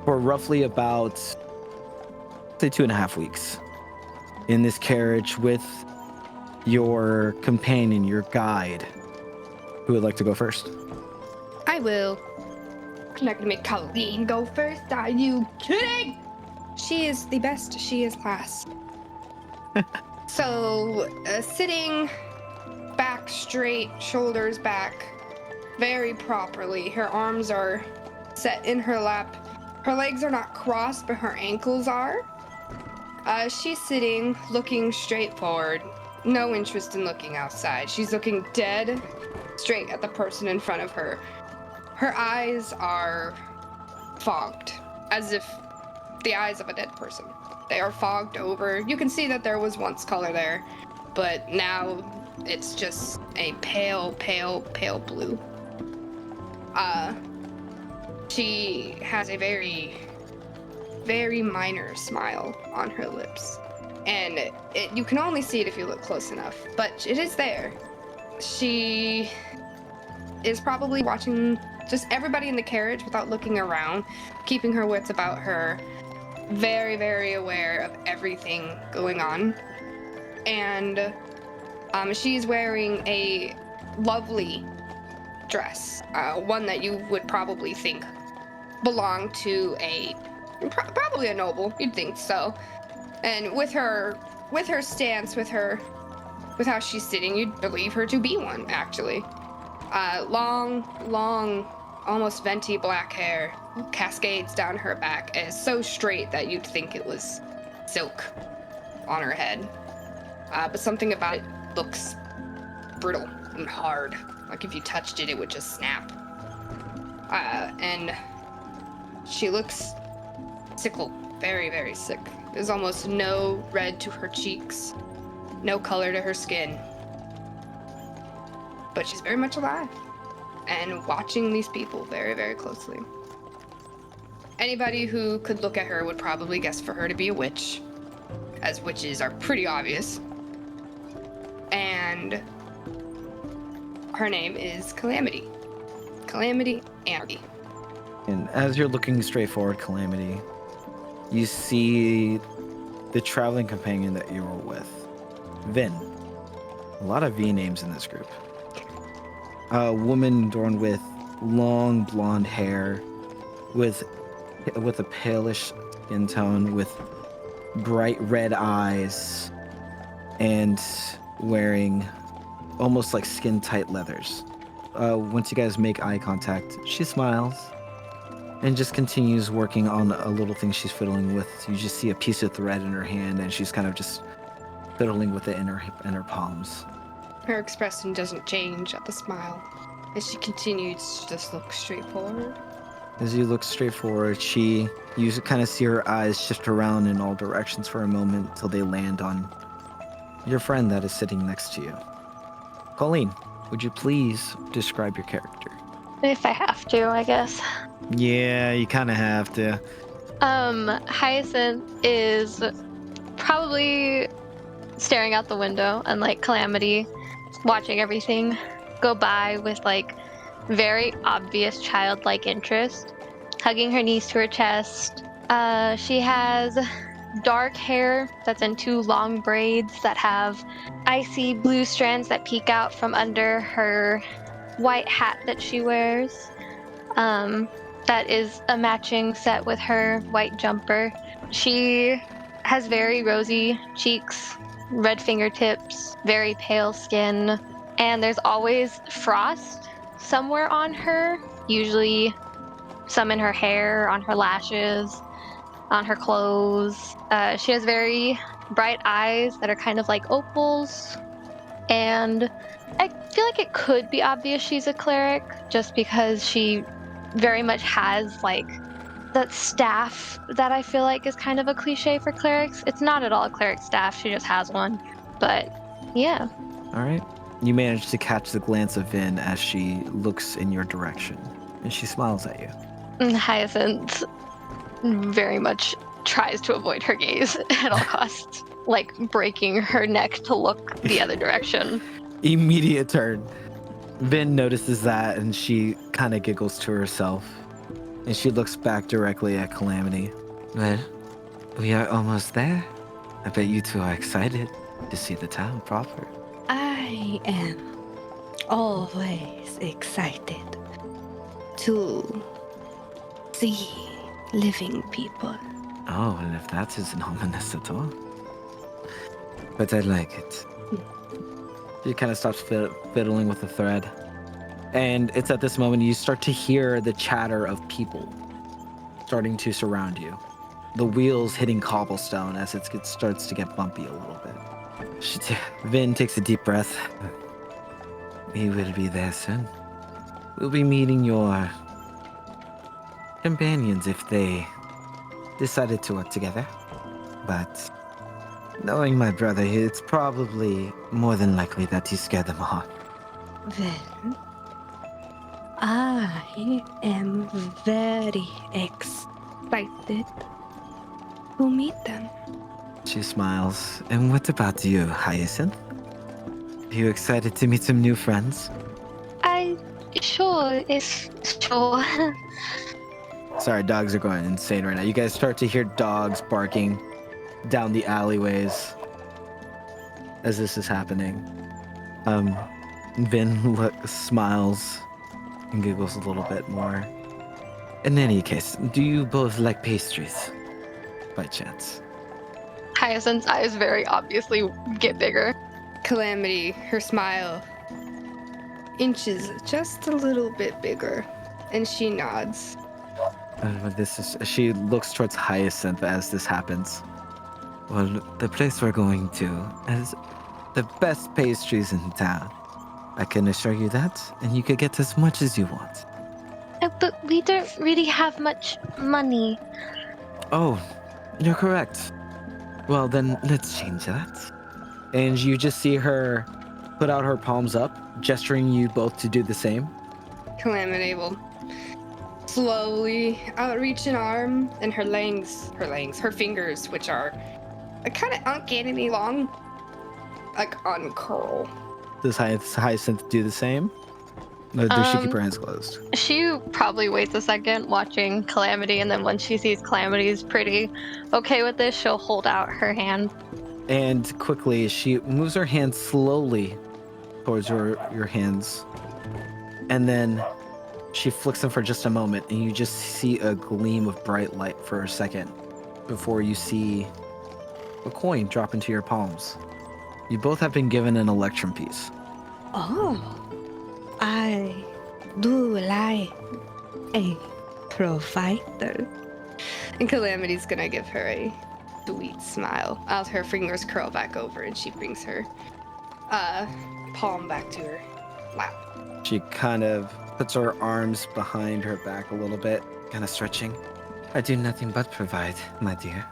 Speaker 2: for roughly about, say, 2.5 weeks in this carriage with your companion, your guide. Who would like to go first?
Speaker 8: I will. I'm not gonna make Colleen go first. Are you kidding? She is the best. She is last. So, sitting back straight, shoulders back, very properly. Her arms are set in her lap. Her legs are not crossed, but her ankles are. She's sitting, looking straight forward. No interest in looking outside. She's looking dead straight at the person in front of her. Her eyes are fogged, as if the eyes of a dead person. They are fogged over. You can see that there was once color there, but now it's just a pale, pale, pale blue. She has a very, very minor smile on her lips. And you can only see it if you look close enough, but it is there. She is probably watching just everybody in the carriage without looking around, keeping her wits about her, very, very aware of everything going on. And she's wearing a lovely dress, one that you would probably think belonged to probably a noble, you'd think so. And with her stance, with how she's sitting, you'd believe her to be one, actually. Long, almost venti black hair cascades down her back and is so straight that you'd think it was silk on her head. But something about it looks brittle and hard. Like if you touched it, it would just snap. And she looks sickle, very, very sick. There's almost no red to her cheeks, no color to her skin. But she's very much alive and watching these people very, very closely. Anybody who could look at her would probably guess for her to be a witch, as witches are pretty obvious. And her name is Calamity. Calamity Anarchy.
Speaker 2: And as you're looking straight forward, Calamity, you see the traveling companion that you were with, Vin. A lot of V names in this group. A woman adorned with long blonde hair, with a palish skin tone, with bright red eyes, and wearing almost like skin-tight leathers. Once you guys make eye contact, she smiles and just continues working on a little thing she's fiddling with. You just see a piece of thread in her hand, and she's kind of just fiddling with it in her palms.
Speaker 8: Her expression doesn't change at the smile as she continues to just look straight forward.
Speaker 2: As you look straight forward, you kind of see her eyes shift around in all directions for a moment till they land on your friend that is sitting next to you. Colleen, would you please describe your character?
Speaker 9: If I have to, I guess.
Speaker 2: Yeah, you kind of have to.
Speaker 9: Hyacinth is probably staring out the window and like Calamity watching everything go by with like very obvious childlike interest, hugging her knees to her chest. She has dark hair that's in 2 long braids that have icy blue strands that peek out from under her white hat that she wears. That is a matching set with her white jumper. She has very rosy cheeks, red fingertips, very pale skin, and there's always frost somewhere on her, usually some in her hair, on her lashes, on her clothes. She has very bright eyes that are kind of like opals, and I feel like it could be obvious she's a cleric just because she very much has like that staff that I feel like is kind of a cliche for clerics. It's not at all a cleric staff, she just has one. But yeah.
Speaker 2: All right. You manage to catch the glance of Vin as she looks in your direction, and she smiles at you.
Speaker 9: Hyacinth very much tries to avoid her gaze at all costs, like breaking her neck to look the other direction.
Speaker 2: Immediate turn. Vin notices that, and she kind of giggles to herself, and she looks back directly at Calamity.
Speaker 5: Well, we are almost there. I bet you two are excited to see the town proper.
Speaker 8: I am always excited to see living people.
Speaker 5: Oh, well, if that isn't ominous at all. But I like it.
Speaker 2: She kind of stops fiddling with the thread. And it's at this moment you start to hear the chatter of people starting to surround you. The wheels hitting cobblestone as it starts to get bumpy a little bit. Vin takes a deep breath.
Speaker 5: We will be there soon. We'll be meeting your companions if they decided to work together. But knowing my brother, it's probably more than likely that he scared them off.
Speaker 8: Then I am very excited to meet them.
Speaker 5: She smiles. And what about you, Hyacinth? Are you excited to meet some new friends?
Speaker 9: Sure.
Speaker 2: Sorry, dogs are going insane right now. You guys start to hear dogs barking down the alleyways as this is happening. Vin smiles and giggles a little bit more.
Speaker 5: In any case, do you both like pastries? By chance.
Speaker 9: Hyacinth's eyes very obviously get bigger.
Speaker 8: Calamity, her smile inches just a little bit bigger, and she nods.
Speaker 2: She looks towards Hyacinth as this happens.
Speaker 5: Well, the place we're going to has the best pastries in town. I can assure you that, and you could get as much as you want.
Speaker 9: But we don't really have much money.
Speaker 5: Oh, you're correct. Well, then let's change that.
Speaker 2: And you just see her put out her palms up, gesturing you both to do the same.
Speaker 8: Calamity will slowly outreach an arm, and her fingers, which are kind of uncannily long, like uncurl.
Speaker 2: Does Hyacinth do the same? Or does she keep her hands closed?
Speaker 9: She probably waits a second watching Calamity, and then when she sees Calamity's pretty okay with this, she'll hold out her hand.
Speaker 2: And quickly, she moves her hand slowly towards your hands. And then she flicks them for just a moment, and you just see a gleam of bright light for a second before you see a coin drop into your palms. You both have been given an electrum piece.
Speaker 8: Oh, I do like a provider. And Calamity's gonna give her a sweet smile as her fingers curl back over and she brings her palm back to her lap.
Speaker 2: She kind of puts her arms behind her back a little bit, kind of stretching.
Speaker 5: I do nothing but provide, my dear.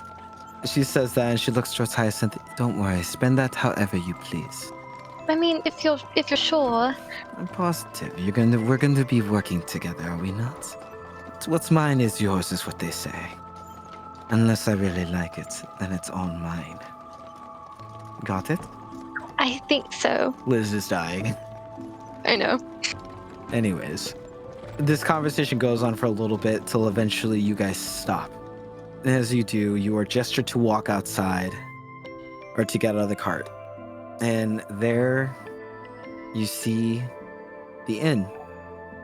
Speaker 2: She says that and she looks towards Hyacinth.
Speaker 5: Don't worry, spend that however you please.
Speaker 9: I mean, if you're sure.
Speaker 5: I'm positive. We're going to be working together, are we not? What's mine is yours, is what they say. Unless I really like it, then it's all mine. Got it?
Speaker 9: I think so.
Speaker 2: Liz is dying.
Speaker 9: I know.
Speaker 2: Anyways, this conversation goes on for a little bit till eventually you guys stop. As you do, you are gestured to walk outside or to get out of the cart. And there you see the inn,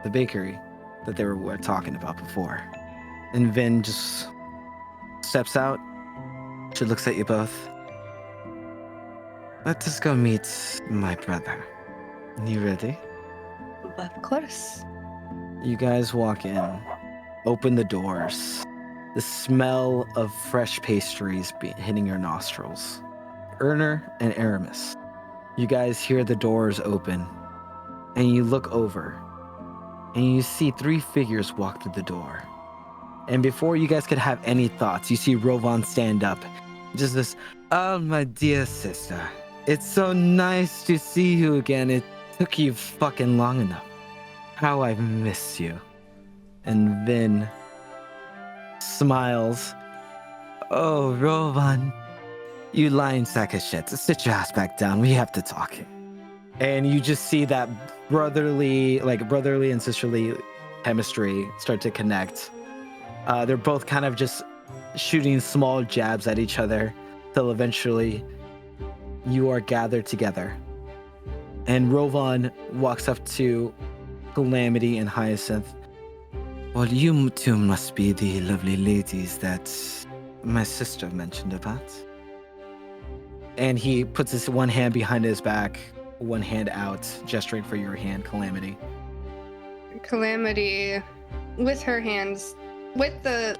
Speaker 2: the bakery that they were talking about before. And Vin just steps out. She looks at you both.
Speaker 5: Let us go meet my brother. You ready?
Speaker 8: Of course.
Speaker 2: You guys walk in, open the doors. The smell of fresh pastries hitting your nostrils. Erner and Aramis, you guys hear the doors open, and you look over, and you see 3 figures walk through the door. And before you guys could have any thoughts, you see Rovan stand up. Just this,
Speaker 5: Oh, my dear sister. It's so nice to see you again. It took you fucking long enough. How I miss you.
Speaker 2: and Vin smiles.
Speaker 5: Oh, Rovan. You lying sack of shit. Sit your ass back down. We have to talk.
Speaker 2: And you just see that brotherly and sisterly chemistry start to connect. They're both kind of just shooting small jabs at each other till eventually you are gathered together And Rovan walks up to Calamity and Hyacinth.
Speaker 5: Well, you two must be the lovely ladies that my sister mentioned about.
Speaker 2: And he puts his one hand behind his back, one hand out, gesturing for your hand, Calamity.
Speaker 8: Calamity, with her hands, with the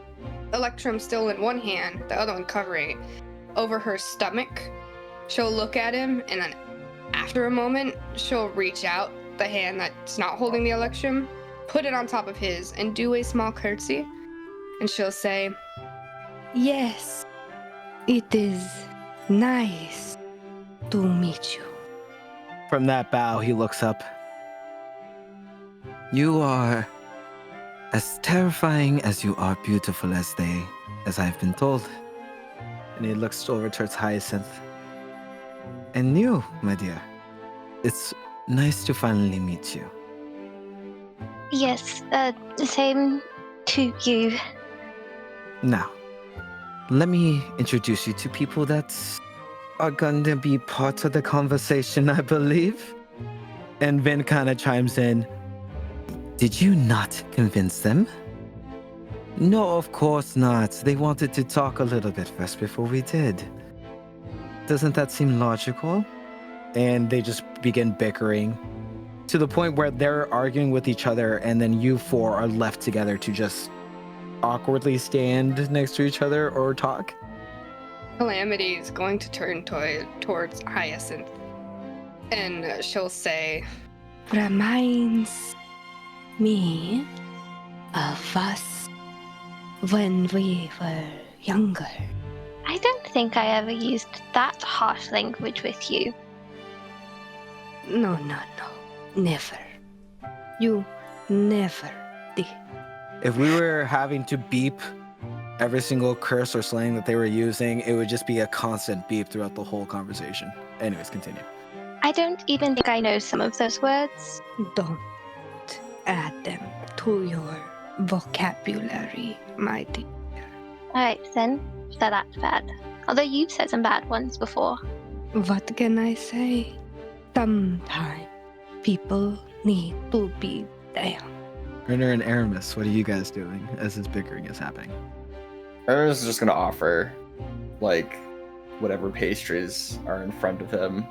Speaker 8: electrum still in one hand, the other one covering over her stomach, she'll look at him, and then after a moment, she'll reach out the hand that's not holding the electrum, put it on top of his, and do a small curtsy. And she'll say, "Yes, it is nice to meet you."
Speaker 2: From that bow, he looks up.
Speaker 5: You are as terrifying as you are beautiful as I've been told.
Speaker 2: And he looks over towards Hyacinth.
Speaker 5: And you, my dear, it's nice to finally meet you.
Speaker 9: Yes, same to you.
Speaker 5: Now, let me introduce you to people that are going to be part of the conversation, I believe.
Speaker 2: And Vin kind of chimes in.
Speaker 5: Did you not convince them? No, of course not. They wanted to talk a little bit first before we did. Doesn't that seem logical?
Speaker 2: And they just begin bickering to the point where they're arguing with each other, and then you four are left together to just awkwardly stand next to each other or talk.
Speaker 8: Calamity is going to turn towards Hyacinth, and she'll say, "Reminds me of us when we were younger."
Speaker 9: I don't think I ever used that harsh language with you.
Speaker 8: No, never. You never did.
Speaker 2: If we were having to beep every single curse or slang that they were using, it would just be a constant beep throughout the whole conversation. Anyways, continue.
Speaker 9: I don't even think I know some of those words.
Speaker 8: Don't add them to your vocabulary, my dear.
Speaker 9: Alright then, so that's bad. Although you've said some bad ones before.
Speaker 8: What can I say? Sometimes people need to be damned.
Speaker 2: Renner and Aramis, what are you guys doing as this bickering is happening?
Speaker 3: Ernest is just gonna offer, like, whatever pastries are in front of him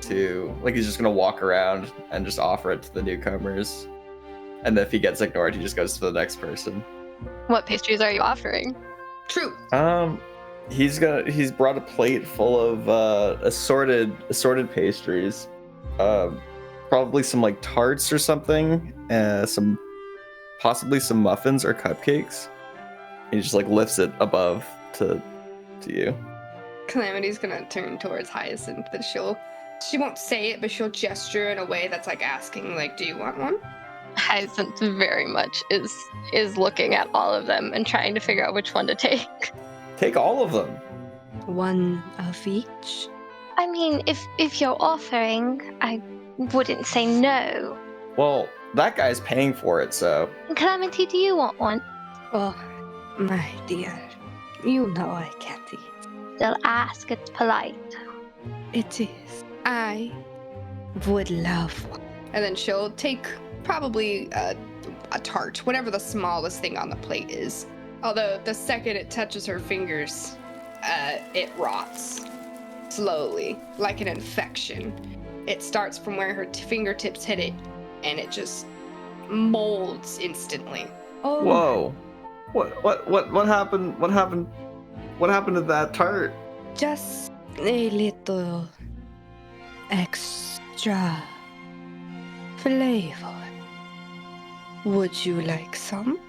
Speaker 3: to, like, he's just gonna walk around and just offer it to the newcomers. And if he gets ignored, he just goes to the next person.
Speaker 9: What pastries are you offering?
Speaker 8: True.
Speaker 3: He's brought a plate full of assorted pastries. Probably some like tarts or something. Possibly some muffins or cupcakes. He just like lifts it above to you.
Speaker 8: Calamity's gonna turn towards Hyacinth, but she won't say it, but she'll gesture in a way that's like asking, like, "Do you want one?"
Speaker 9: Hyacinth very much is looking at all of them and trying to figure out which one to take.
Speaker 3: Take all of them.
Speaker 8: One of each.
Speaker 9: I mean, if you're offering, I wouldn't say no.
Speaker 3: Well, that guy's paying for it, so.
Speaker 9: Calamity, do you want one?
Speaker 8: Oh, my dear, you know I can't eat.
Speaker 9: They'll ask, it's polite.
Speaker 8: It is. I would love one. And then she'll take probably a tart, whatever the smallest thing on the plate is. Although the second it touches her fingers, it rots slowly, like an infection. It starts from where her fingertips hit it, and it just molds instantly. Oh.
Speaker 3: Whoa! What happened? What happened to that tart?
Speaker 8: Just a little extra flavor. Would you like some?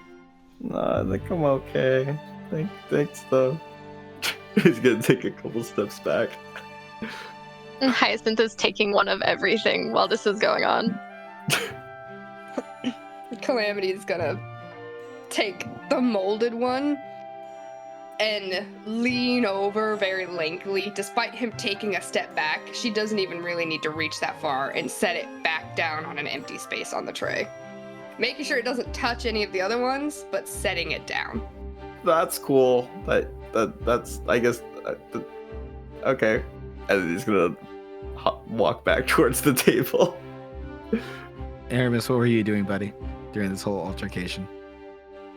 Speaker 3: Nah, I think I'm okay. Thanks though. He's gonna take a couple steps back.
Speaker 9: Hyacinth is taking one of everything while this is going on.
Speaker 8: Calamity's gonna take the molded one and lean over very lengthily. Despite him taking a step back, she doesn't even really need to reach that far, and set it back down on an empty space on the tray. Making sure it doesn't touch any of the other ones, but setting it down.
Speaker 3: That's cool. That's I guess. Okay. And he's gonna walk back towards the table.
Speaker 2: Aramis, what were you doing, buddy, during this whole altercation?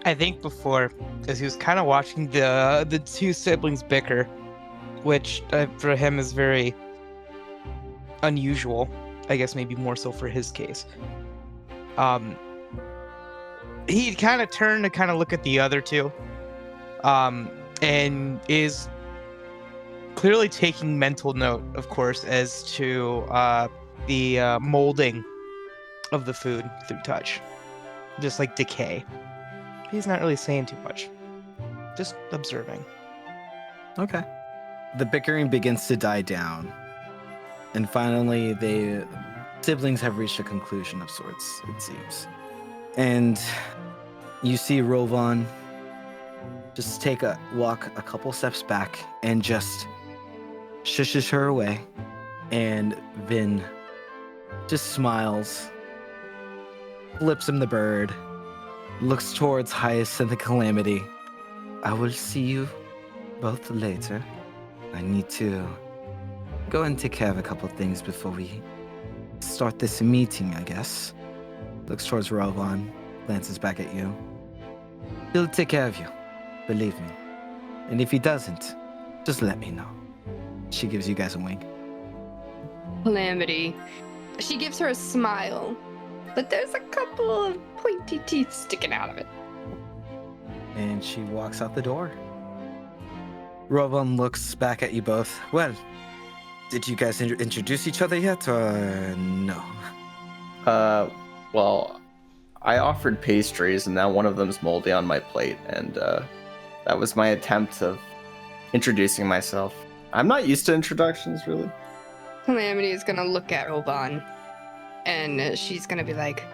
Speaker 1: I think before, as he was kind of watching the two siblings bicker, which for him is very unusual. I guess maybe more so for his case. He kind of turned to kind of look at the other two, and is clearly taking mental note, of course, as to the molding of the food through touch, just like decay. He's not really saying too much, just observing.
Speaker 2: Okay. The bickering begins to die down, and finally, the siblings have reached a conclusion of sorts, it seems. And you see Rovan just walk a couple steps back and just shushes her away, and Vin just smiles, flips him the bird, looks towards Hyacinth and Calamity. I will see you both later. I need to go and take care of a couple things before we start this meeting, I guess. Looks towards Rovan, glances back at you. He'll take care of you, believe me. And if he doesn't, just let me know. She gives you guys a wink.
Speaker 8: Calamity. She gives her a smile, but there's a couple of pointy teeth sticking out of it.
Speaker 2: And she walks out the door. Rovan looks back at you both. Well, did you guys introduce each other yet, or no?
Speaker 3: Well, I offered pastries, and now one of them's moldy on my plate, and that was my attempt of introducing myself. I'm not used to introductions, really.
Speaker 8: Calamity is gonna look at Rovan, and she's gonna be like,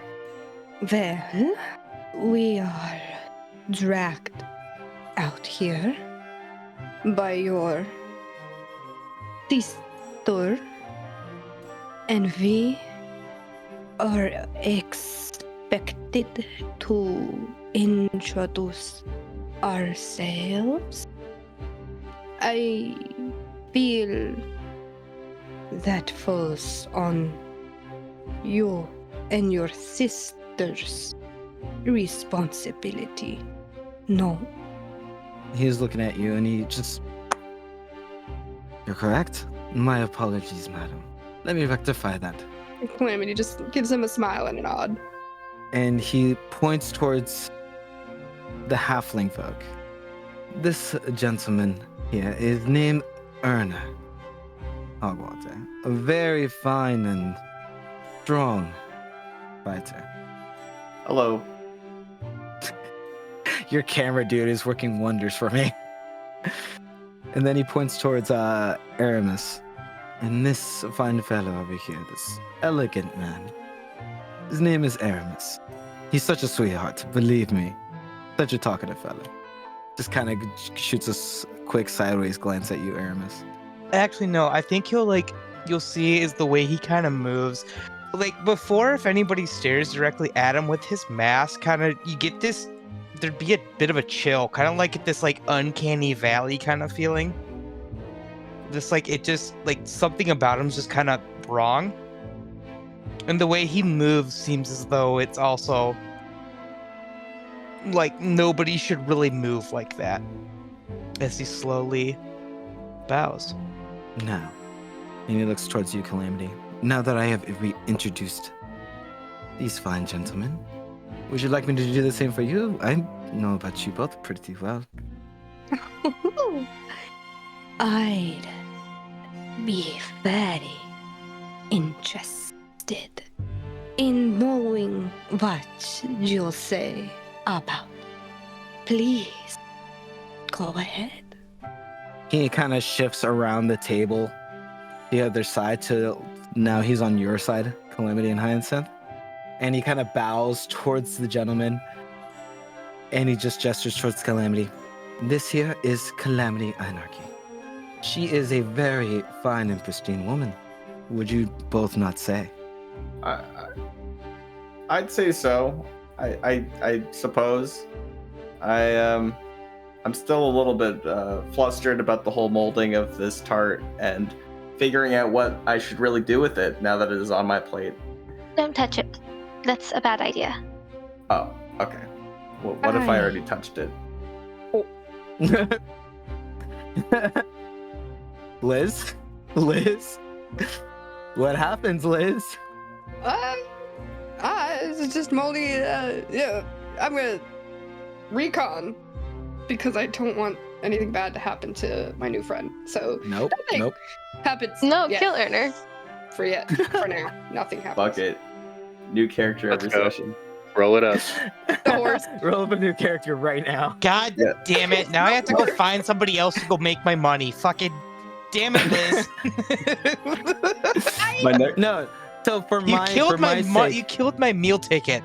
Speaker 8: well, we are dragged out here by your sister, and we are expected to introduce ourselves. I feel that falls on you and your sister's responsibility. No.
Speaker 2: He's looking at you and he just... You're correct. My apologies, madam. Let me rectify that.
Speaker 8: Calamity just gives him a smile and a nod.
Speaker 2: And he points towards the halfling folk. This gentleman here is named Erna Hogwater. A very fine and strong fighter.
Speaker 3: Hello.
Speaker 2: Your camera dude is working wonders for me. And then he points towards Aramis. And this fine fellow over here, this elegant man. His name is Aramis. He's such a sweetheart, believe me. Such a talkative fellow. Just kind of shoots a quick sideways glance at you, Aramis.
Speaker 1: Actually, no. I think you'll see is the way he kind of moves. Like before, if anybody stares directly at him with his mask, kind of you get this. There'd be a bit of a chill, kind of like this like uncanny valley kind of feeling. Just like it just like something about him's just kind of wrong. And the way he moves seems as though it's also like nobody should really move like that. As he slowly bows.
Speaker 2: Now, and he looks towards you, Calamity. Now that I have reintroduced these fine gentlemen, would you like me to do the same for you? I know about you both pretty well.
Speaker 8: I'd be very interested in knowing what you'll say about. Please, go ahead.
Speaker 2: He kind of shifts around the table, the other side to now he's on your side, Calamity and Hyacinth. And he kind of bows towards the gentleman and he just gestures towards Calamity. This here is Calamity Anarchy. She is a very fine and pristine woman. Would you both not say?
Speaker 3: I'd say so. I suppose. I'm still a little bit flustered about the whole molding of this tart, and figuring out what I should really do with it now that it is on my plate.
Speaker 9: Don't touch it. That's a bad idea.
Speaker 3: Oh, okay. Well, what if I already touched it?
Speaker 2: Liz? What happens, Liz?
Speaker 8: It's just Moldy. Yeah, I'm gonna recon because I don't want anything bad to happen to my new friend. So
Speaker 2: Nope.
Speaker 8: happens.
Speaker 9: No,
Speaker 8: yet.
Speaker 9: kill Erner.
Speaker 8: For now, nothing happens.
Speaker 3: Fuck it. New character
Speaker 4: Let's
Speaker 3: every
Speaker 4: go.
Speaker 3: session.
Speaker 4: Roll it up.
Speaker 8: The horse.
Speaker 2: Roll up a new character right now.
Speaker 1: God damn it! Now I have to go find somebody else to go make my money. Fucking damn it, Liz!
Speaker 2: No. So for
Speaker 1: You
Speaker 2: my
Speaker 1: killed my
Speaker 2: sake,
Speaker 1: you killed my meal ticket.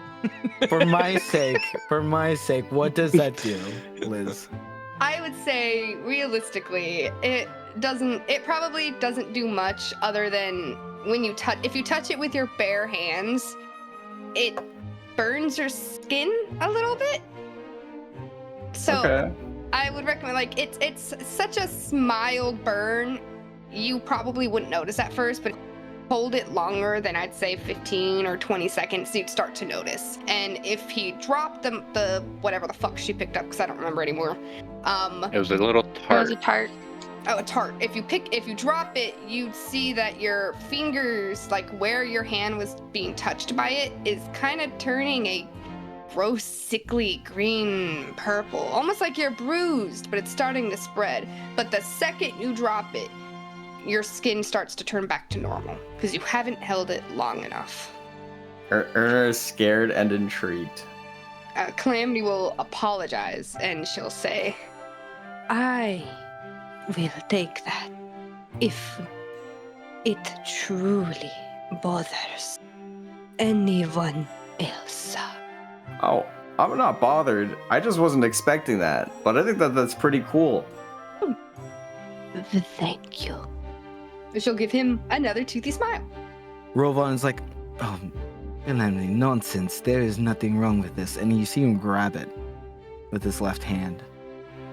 Speaker 2: for my sake, what does that do, Liz?
Speaker 8: I would say realistically, it probably doesn't do much other than when you if you touch it with your bare hands, it burns your skin a little bit. So
Speaker 3: Okay.
Speaker 8: I would recommend, like, it's such a mild burn, you probably wouldn't notice at first, but hold it longer than I'd say 15 or 20 seconds, you'd start to notice. And if he dropped the whatever the fuck she picked up, because I don't remember anymore.
Speaker 6: It was a little
Speaker 9: It was
Speaker 6: tart.
Speaker 9: a tart.
Speaker 8: Oh, a tart. If you drop it, you'd see that your fingers, like where your hand was being touched by it, is kind of turning a gross, sickly green purple. Almost like you're bruised, but it's starting to spread. But the second you drop it, your skin starts to turn back to normal because you haven't held it long enough.
Speaker 3: Erna is scared and intrigued.
Speaker 8: Calamity will apologize and she'll say, I will take that if it truly bothers anyone else.
Speaker 3: Oh, I'm not bothered. I just wasn't expecting that. But I think that's pretty cool.
Speaker 8: Thank you. She'll give him another toothy smile.
Speaker 2: Rovon's like, oh, Calamity, nonsense. There is nothing wrong with this. And you see him grab it with his left hand,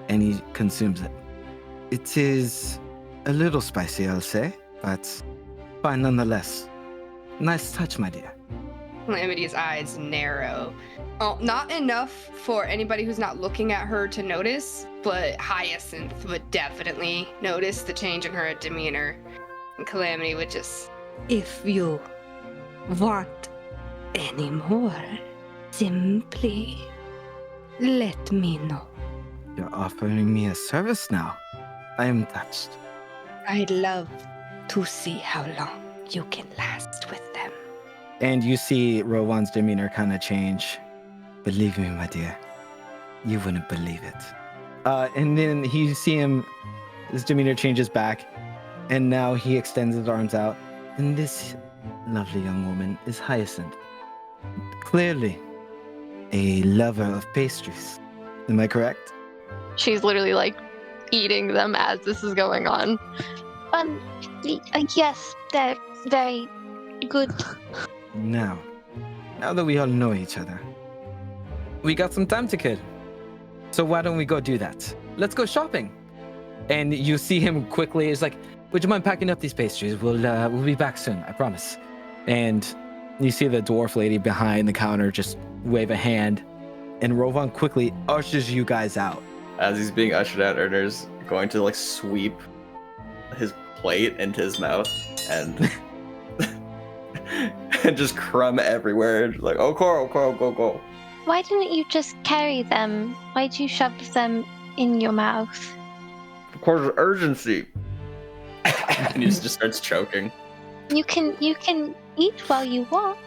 Speaker 2: and he consumes it. It is a little spicy, I'll say, but fine nonetheless. Nice touch, my dear.
Speaker 8: Calamity's eyes narrow. Oh, not enough for anybody who's not looking at her to notice, but Hyacinth would definitely notice the change in her demeanor. And Calamity would just, if you want any more, simply let me know.
Speaker 2: You're offering me a service now. I am touched.
Speaker 8: I'd love to see how long you can last with them.
Speaker 2: And you see Rovon's demeanor kind of change. Believe me, my dear, you wouldn't believe it. And then you see his demeanor changes back, and now he extends his arms out. And this lovely young woman is Hyacinth. Clearly a lover of pastries. Am I correct?
Speaker 9: She's literally like eating them as this is going on.
Speaker 10: Yes, they're very good.
Speaker 2: Now that we all know each other, we got some time to kill. So why don't we go do that? Let's go shopping. And you see him quickly. He's like, would you mind packing up these pastries? We'll be back soon, I promise. And you see the dwarf lady behind the counter just wave a hand. And Rovon quickly ushers you guys out.
Speaker 3: As he's being ushered out, Erner's going to like sweep his plate into his mouth and and just crumb everywhere. Like, oh, Coral, go.
Speaker 10: Why didn't you just carry them? Why'd you shove them in your mouth?
Speaker 3: Of course, urgency. And he just starts choking.
Speaker 10: You can eat while you walk.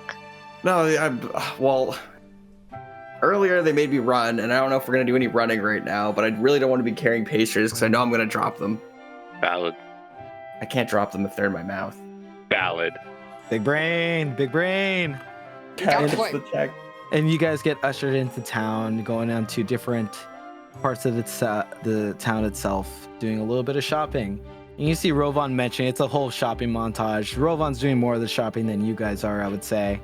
Speaker 3: No, well, earlier they made me run, and I don't know if we're gonna do any running right now, but I really don't want to be carrying pastries because I know I'm gonna drop them.
Speaker 6: Valid.
Speaker 3: I can't drop them if they're in my mouth.
Speaker 6: Valid.
Speaker 2: Big brain.
Speaker 8: Got the point.
Speaker 3: the check.
Speaker 2: And you guys get ushered into town, going down to different parts of the town itself, doing a little bit of shopping. And you see Rovon mentioning it's a whole shopping montage. Rovon's doing more of the shopping than you guys are, I would say.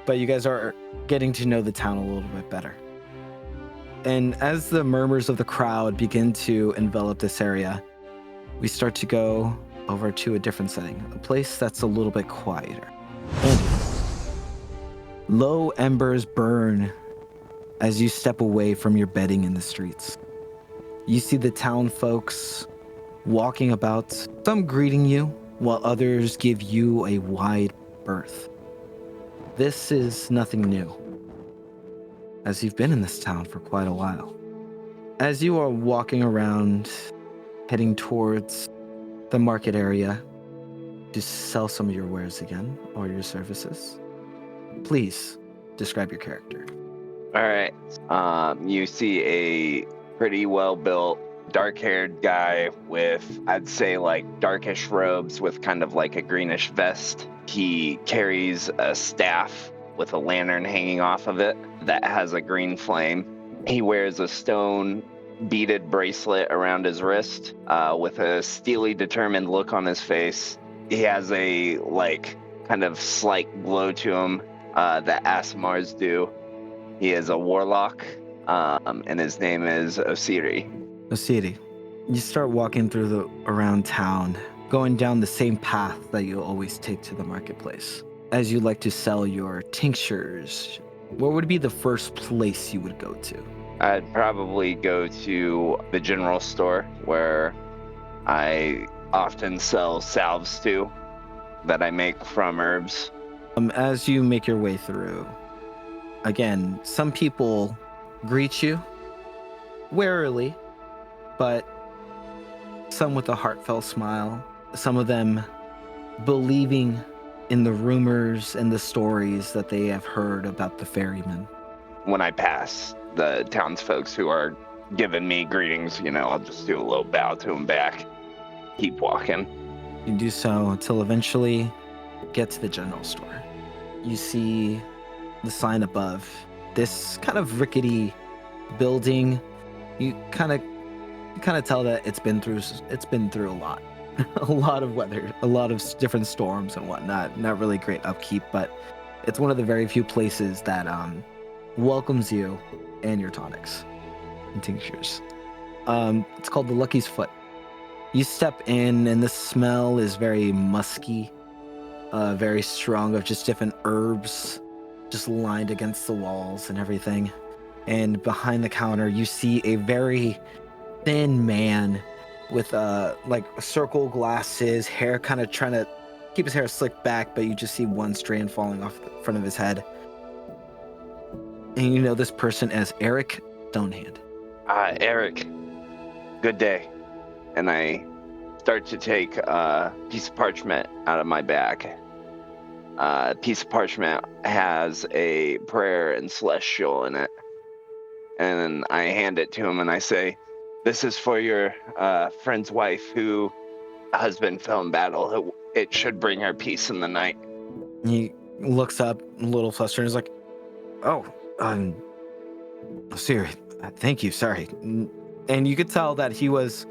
Speaker 2: But you guys are getting to know the town a little bit better. And as the murmurs of the crowd begin to envelop this area, we start to go over to a different setting, a place that's a little bit quieter. Andy, low embers burn as you step away from your bedding in the streets. You see the town folks walking about, some greeting you, while others give you a wide berth. This is nothing new, as you've been in this town for quite a while. As you are walking around, heading towards the market area to sell some of your wares again, or your services, please describe your character.
Speaker 11: All right. You see a pretty well-built, dark-haired guy with, I'd say, like darkish robes with kind of like a greenish vest. He carries a staff with a lantern hanging off of it that has a green flame. He wears a stone beaded bracelet around his wrist with a steely, determined look on his face. He has a like kind of slight glow to him that Asmores do. He is a warlock, and his name is Osiri.
Speaker 2: Osiri, you start walking around town, going down the same path that you always take to the marketplace. As you like to sell your tinctures, what would be the first place you would go to?
Speaker 11: I'd probably go to the general store where I often sell salves to that I make from herbs.
Speaker 2: As you make your way through, again, some people greet you warily, but some with a heartfelt smile, some of them believing in the rumors and the stories that they have heard about the ferryman.
Speaker 11: When I pass the townsfolk who are giving me greetings, I'll just do a little bow to them back. Keep walking.
Speaker 2: You do so until eventually you get to the general store. You see the sign above. This kind of rickety building, you kind of tell that it's been through a lot. A lot of weather, a lot of different storms and whatnot. Not really great upkeep, but it's one of the very few places that welcomes you and your tonics and tinctures. It's called the Lucky's Foot. You step in and the smell is very musky, very strong, of just different herbs just lined against the walls and everything. And behind the counter, you see a very thin man with like circle glasses, hair kind of trying to keep his hair slicked back, but you just see one strand falling off the front of his head. And you know this person as Eric Stonehand.
Speaker 11: Eric, good day. And I start to take a piece of parchment out of my bag. A piece of parchment has a prayer in Celestial in it. And then I hand it to him and I say, "This is for your friend's wife who husband fell in battle. It should bring her peace in the night."
Speaker 2: He looks up a little flustered and is like, "Oh, Siri, thank you, sorry." And you could tell that he was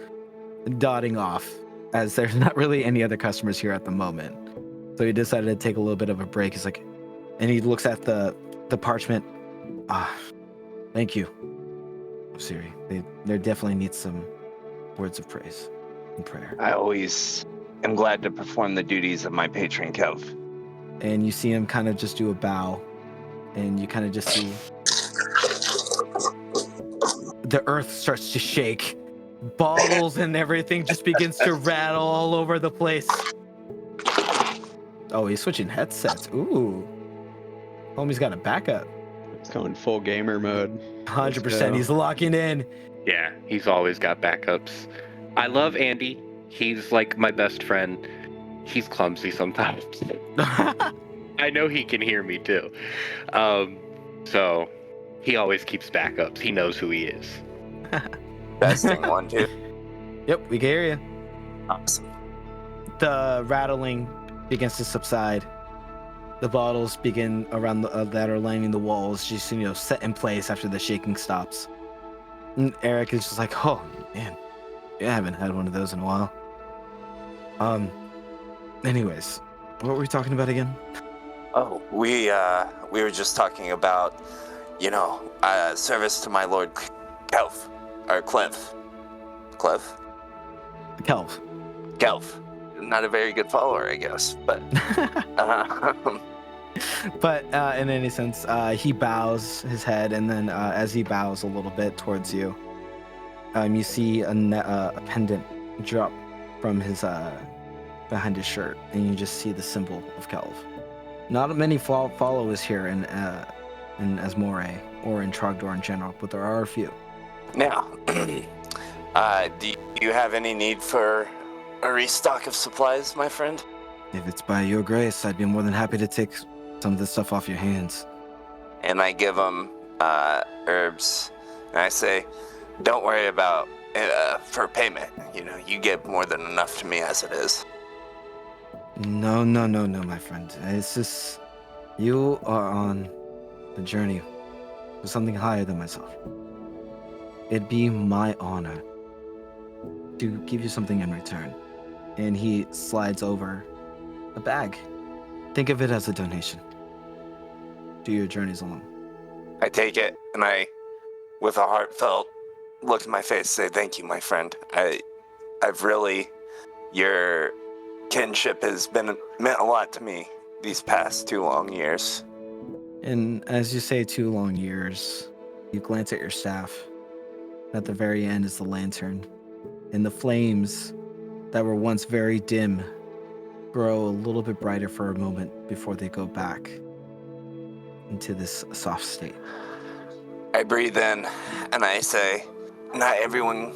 Speaker 2: dotting off, as there's not really any other customers here at the moment. So he decided to take a little bit of a break. He's like, and he looks at the parchment. Thank you, Siri. There definitely needs some words of praise and prayer.
Speaker 11: I always am glad to perform the duties of my patron Kelv.
Speaker 2: And you see him kind of just do a bow, and you kind of just see the earth starts to shake. Bottles and everything just begins to rattle all over the place. Oh, he's switching headsets. Ooh. Homie's got a backup.
Speaker 7: It's going full gamer mode.
Speaker 2: 100%. He's locking in.
Speaker 6: Yeah, he's always got backups. I love Andy. He's like my best friend. He's clumsy sometimes. I know he can hear me too. So he always keeps backups. He knows who he is.
Speaker 11: Testing 1, 2.
Speaker 2: Yep, we can hear you.
Speaker 11: Awesome.
Speaker 2: The rattling begins to subside. The bottles begin around that are lining the walls, just set in place after the shaking stops. And Eric is just like, "Oh man, I haven't had one of those in a while." Anyways, what were we talking about again?
Speaker 12: Oh, we were just talking about, service to my lord Kelv, or Clev.
Speaker 2: Kelv.
Speaker 12: not a very good follower, I guess. But
Speaker 2: But in any sense, he bows his head, and then as he bows a little bit towards you, you see a pendant drop from his behind his shirt, and you just see the symbol of Kelv. Not many followers here in Asmore or in Trogdor in general, but there are a few.
Speaker 12: now, do you have any need for a restock of supplies, my friend?
Speaker 2: If it's by your grace, I'd be more than happy to take some of this stuff off your hands.
Speaker 12: And I give him herbs, and I say, don't worry about for payment. You know, you give more than enough to me as it is.
Speaker 2: No, my friend. It's just you are on the journey to something higher than myself. It'd be my honor to give you something in return. And he slides over a bag. Think of it as a donation to your journeys along.
Speaker 12: I take it, and I, with a heartfelt look in my face, say, thank you, my friend. I've really, your kinship has meant a lot to me these past 2 long years.
Speaker 2: And as you say 2 long years, you glance at your staff. At the very end is the lantern. And the flames that were once very dim grow a little bit brighter for a moment before they go back into this soft state.
Speaker 12: I breathe in, and I say, not everyone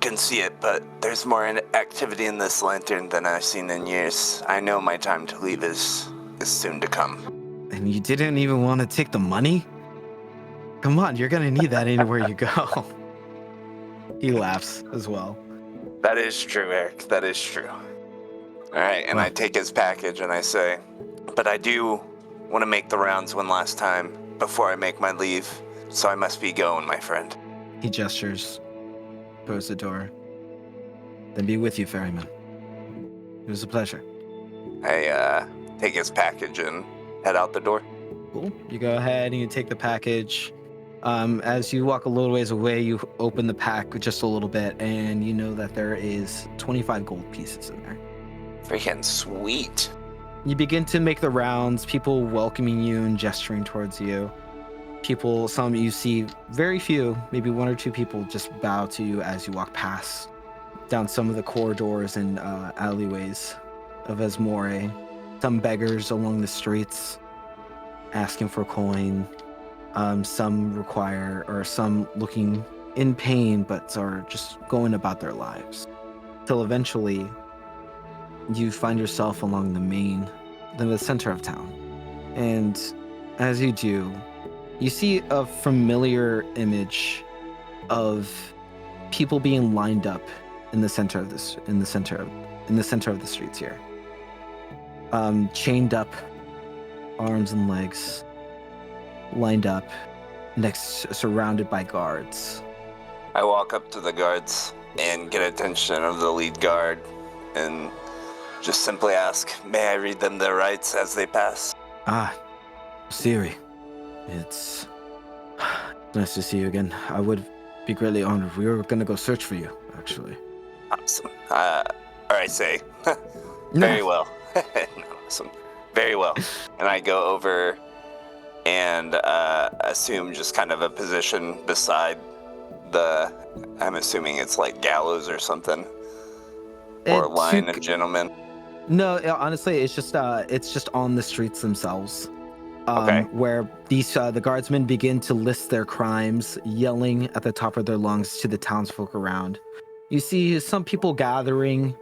Speaker 12: can see it, but there's more activity in this lantern than I've seen in years. I know my time to leave is soon to come.
Speaker 2: And you didn't even want to take the money? Come on, you're gonna need that anywhere you go. He laughs as well.
Speaker 12: That is true, Eric. That is true. All right, and I take his package and I say, but I do want to make the rounds one last time before I make my leave, so I must be going, my friend.
Speaker 2: He gestures towards the door. Then be with you, ferryman. It was a pleasure.
Speaker 12: I take his package and head out the door.
Speaker 2: Cool. You go ahead and you take the package. As you walk a little ways away, you open the pack just a little bit, and you know that there is 25 gold pieces in there.
Speaker 12: Freaking sweet.
Speaker 2: You begin to make the rounds, people welcoming you and gesturing towards you. People, some you see, very few, maybe 1 or 2 people just bow to you as you walk past down some of the corridors and alleyways of Asmore. Some beggars along the streets asking for coin. Some require, or some looking in pain, but are just going about their lives. Till eventually, you find yourself along the center of town. And as you do, you see a familiar image of people being lined up in the center of the streets here. Chained up, arms and legs, lined up, surrounded by guards.
Speaker 12: I walk up to the guards and get attention of the lead guard and just simply ask, may I read them their rights as they pass?
Speaker 2: Ah, Siri. It's nice to see you again. I would be greatly honored. We were going to go search for you, actually.
Speaker 12: Awesome. Or I say, very well. Awesome. Very well. And I go over and assume just kind of a position beside I'm assuming it's like gallows or something. Or a line of gentlemen.
Speaker 2: No, honestly, it's just on the streets themselves.
Speaker 12: Okay.
Speaker 2: Where the guardsmen begin to list their crimes, yelling at the top of their lungs to the townsfolk around. You see some people gathering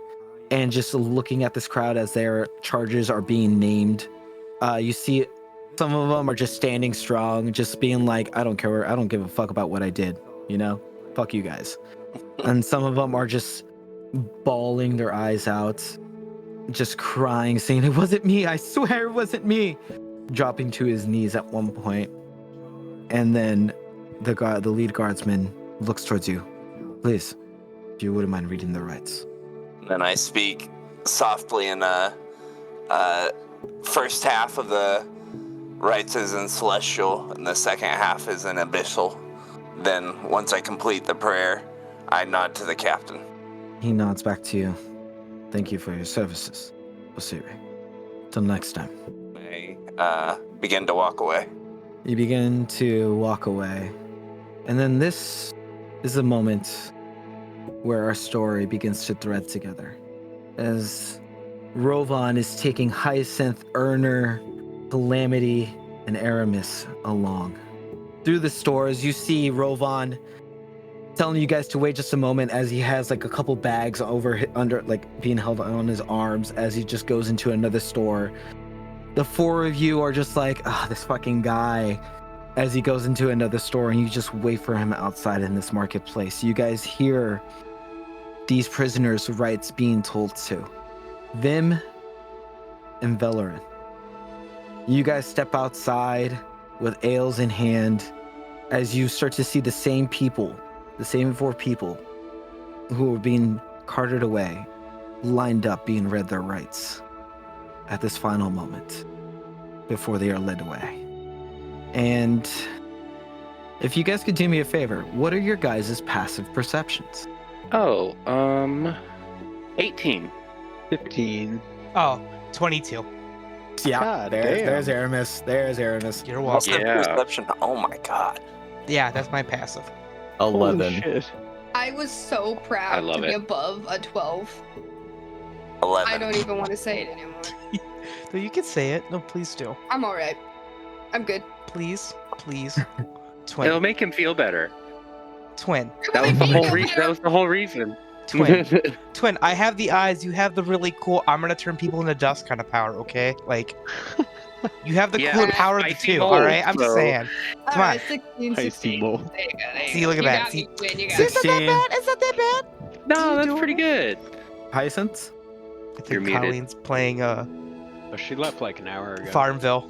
Speaker 2: and just looking at this crowd as their charges are being named. You see some of them are just standing strong, just being like, I don't care, I don't give a fuck about what I did, you know? Fuck you guys. And some of them are just bawling their eyes out, just crying, saying, it wasn't me, I swear it wasn't me. Dropping to his knees at one point. And then the lead guardsman looks towards you. Please, if you wouldn't mind reading the rights.
Speaker 12: Then I speak softly in first half of the rights is in celestial and the second half is in abyssal. Then once I complete the prayer, I nod to the captain.
Speaker 2: He nods back to you. Thank you for your services, Osiri. Till next time.
Speaker 12: I begin to walk away.
Speaker 2: You begin to walk away. And then this is the moment where our story begins to thread together. As Rovan is taking Hyacinth, Erner, Calamity, and Aramis along. Through the stores, you see Rovan telling you guys to wait just a moment as he has like a couple bags under like being held on his arms as he just goes into another store. The four of you are just like, this fucking guy, as he goes into another store, and you just wait for him outside in this marketplace. You guys hear these prisoners' rights being told to. Vim and Velerin. You guys step outside with ales in hand as you start to see the same people, the same four people who are being carted away, lined up, being read their rights at this final moment before they are led away. And if you guys could do me a favor, what are your guys' passive perceptions?
Speaker 6: 18.
Speaker 7: 15.
Speaker 1: Oh, 22.
Speaker 2: Yeah,
Speaker 7: God
Speaker 2: there's
Speaker 7: damn.
Speaker 2: Aramis. There's Aramis.
Speaker 1: You're welcome.
Speaker 12: Passive
Speaker 6: Yeah.
Speaker 12: perception. Oh my god.
Speaker 1: Yeah, that's my passive.
Speaker 3: 11.
Speaker 7: Holy shit.
Speaker 8: I was so
Speaker 6: I
Speaker 8: proud
Speaker 6: love
Speaker 8: to be
Speaker 6: it.
Speaker 8: above a 12.
Speaker 12: 11.
Speaker 8: I don't even want to say it anymore.
Speaker 1: No, you can say it. No, please do.
Speaker 8: I'm alright. I'm good.
Speaker 1: Please, please.
Speaker 6: It'll
Speaker 1: Twin.
Speaker 6: make him feel better.
Speaker 1: Twin.
Speaker 6: That was the whole that was the whole reason.
Speaker 1: Twin. Twin, I have the eyes, you have the really cool I'm gonna turn people into dust kind of power, okay? Like you have the
Speaker 6: Yeah,
Speaker 1: cooler power of the
Speaker 6: spicy
Speaker 1: two,
Speaker 6: mold,
Speaker 1: alright? I'm just
Speaker 6: so-
Speaker 1: saying. Come on.
Speaker 8: Alright, 16,
Speaker 7: Icy
Speaker 8: 16.
Speaker 7: mo.
Speaker 8: There you go, there you
Speaker 1: See,
Speaker 8: go.
Speaker 1: look at
Speaker 8: You
Speaker 1: that.
Speaker 8: got
Speaker 1: See-
Speaker 8: me, Quinn, you got
Speaker 1: See,
Speaker 8: me.
Speaker 1: it's not that bad. It's not that bad.
Speaker 6: No, that's
Speaker 8: doing
Speaker 6: pretty good.
Speaker 2: Hyacinth?
Speaker 1: I
Speaker 6: You're
Speaker 1: think
Speaker 6: muted.
Speaker 1: Colleen's playing
Speaker 7: Oh, she left like an hour ago.
Speaker 1: Farmville.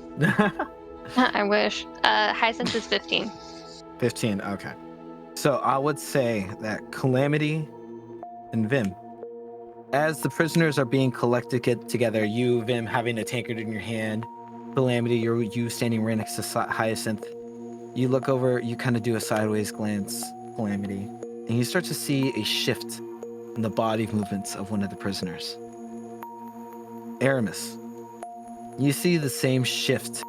Speaker 9: I wish. Hyacinth is 15.
Speaker 2: 15, okay. So I would say that Calamity and Vim, as the prisoners are being collected together, you, Vim, having a tankard in your hand, Calamity, you standing right next to Hyacinth, you look over, you kind of do a sideways glance, Calamity, and you start to see a shift in the body movements of one of the prisoners. Aramis, you see the same shift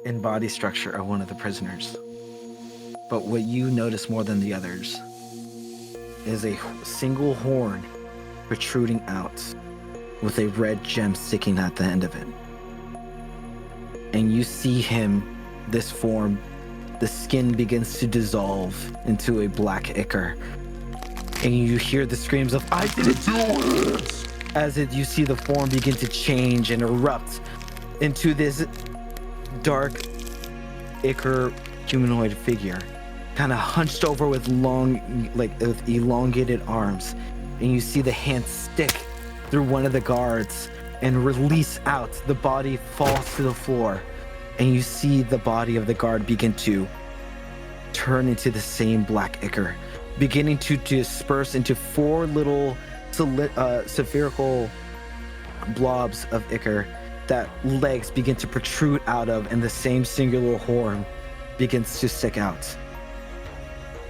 Speaker 2: in body structure of one of the prisoners. But what you notice more than the others is a single horn protruding out with a red gem sticking at the end of it. And you see him, this form, the skin begins to dissolve into a black ichor. And you hear the screams of, "I didn't do it!" As you see the form begin to change and erupt into this dark ichor humanoid figure, kind of hunched over with with elongated arms. And you see the hand stick through one of the guards and release out. The body falls to the floor, and you see the body of the guard begin to turn into the same black ichor, beginning to disperse into four little spherical blobs of ichor that legs begin to protrude out of, and the same singular horn begins to stick out.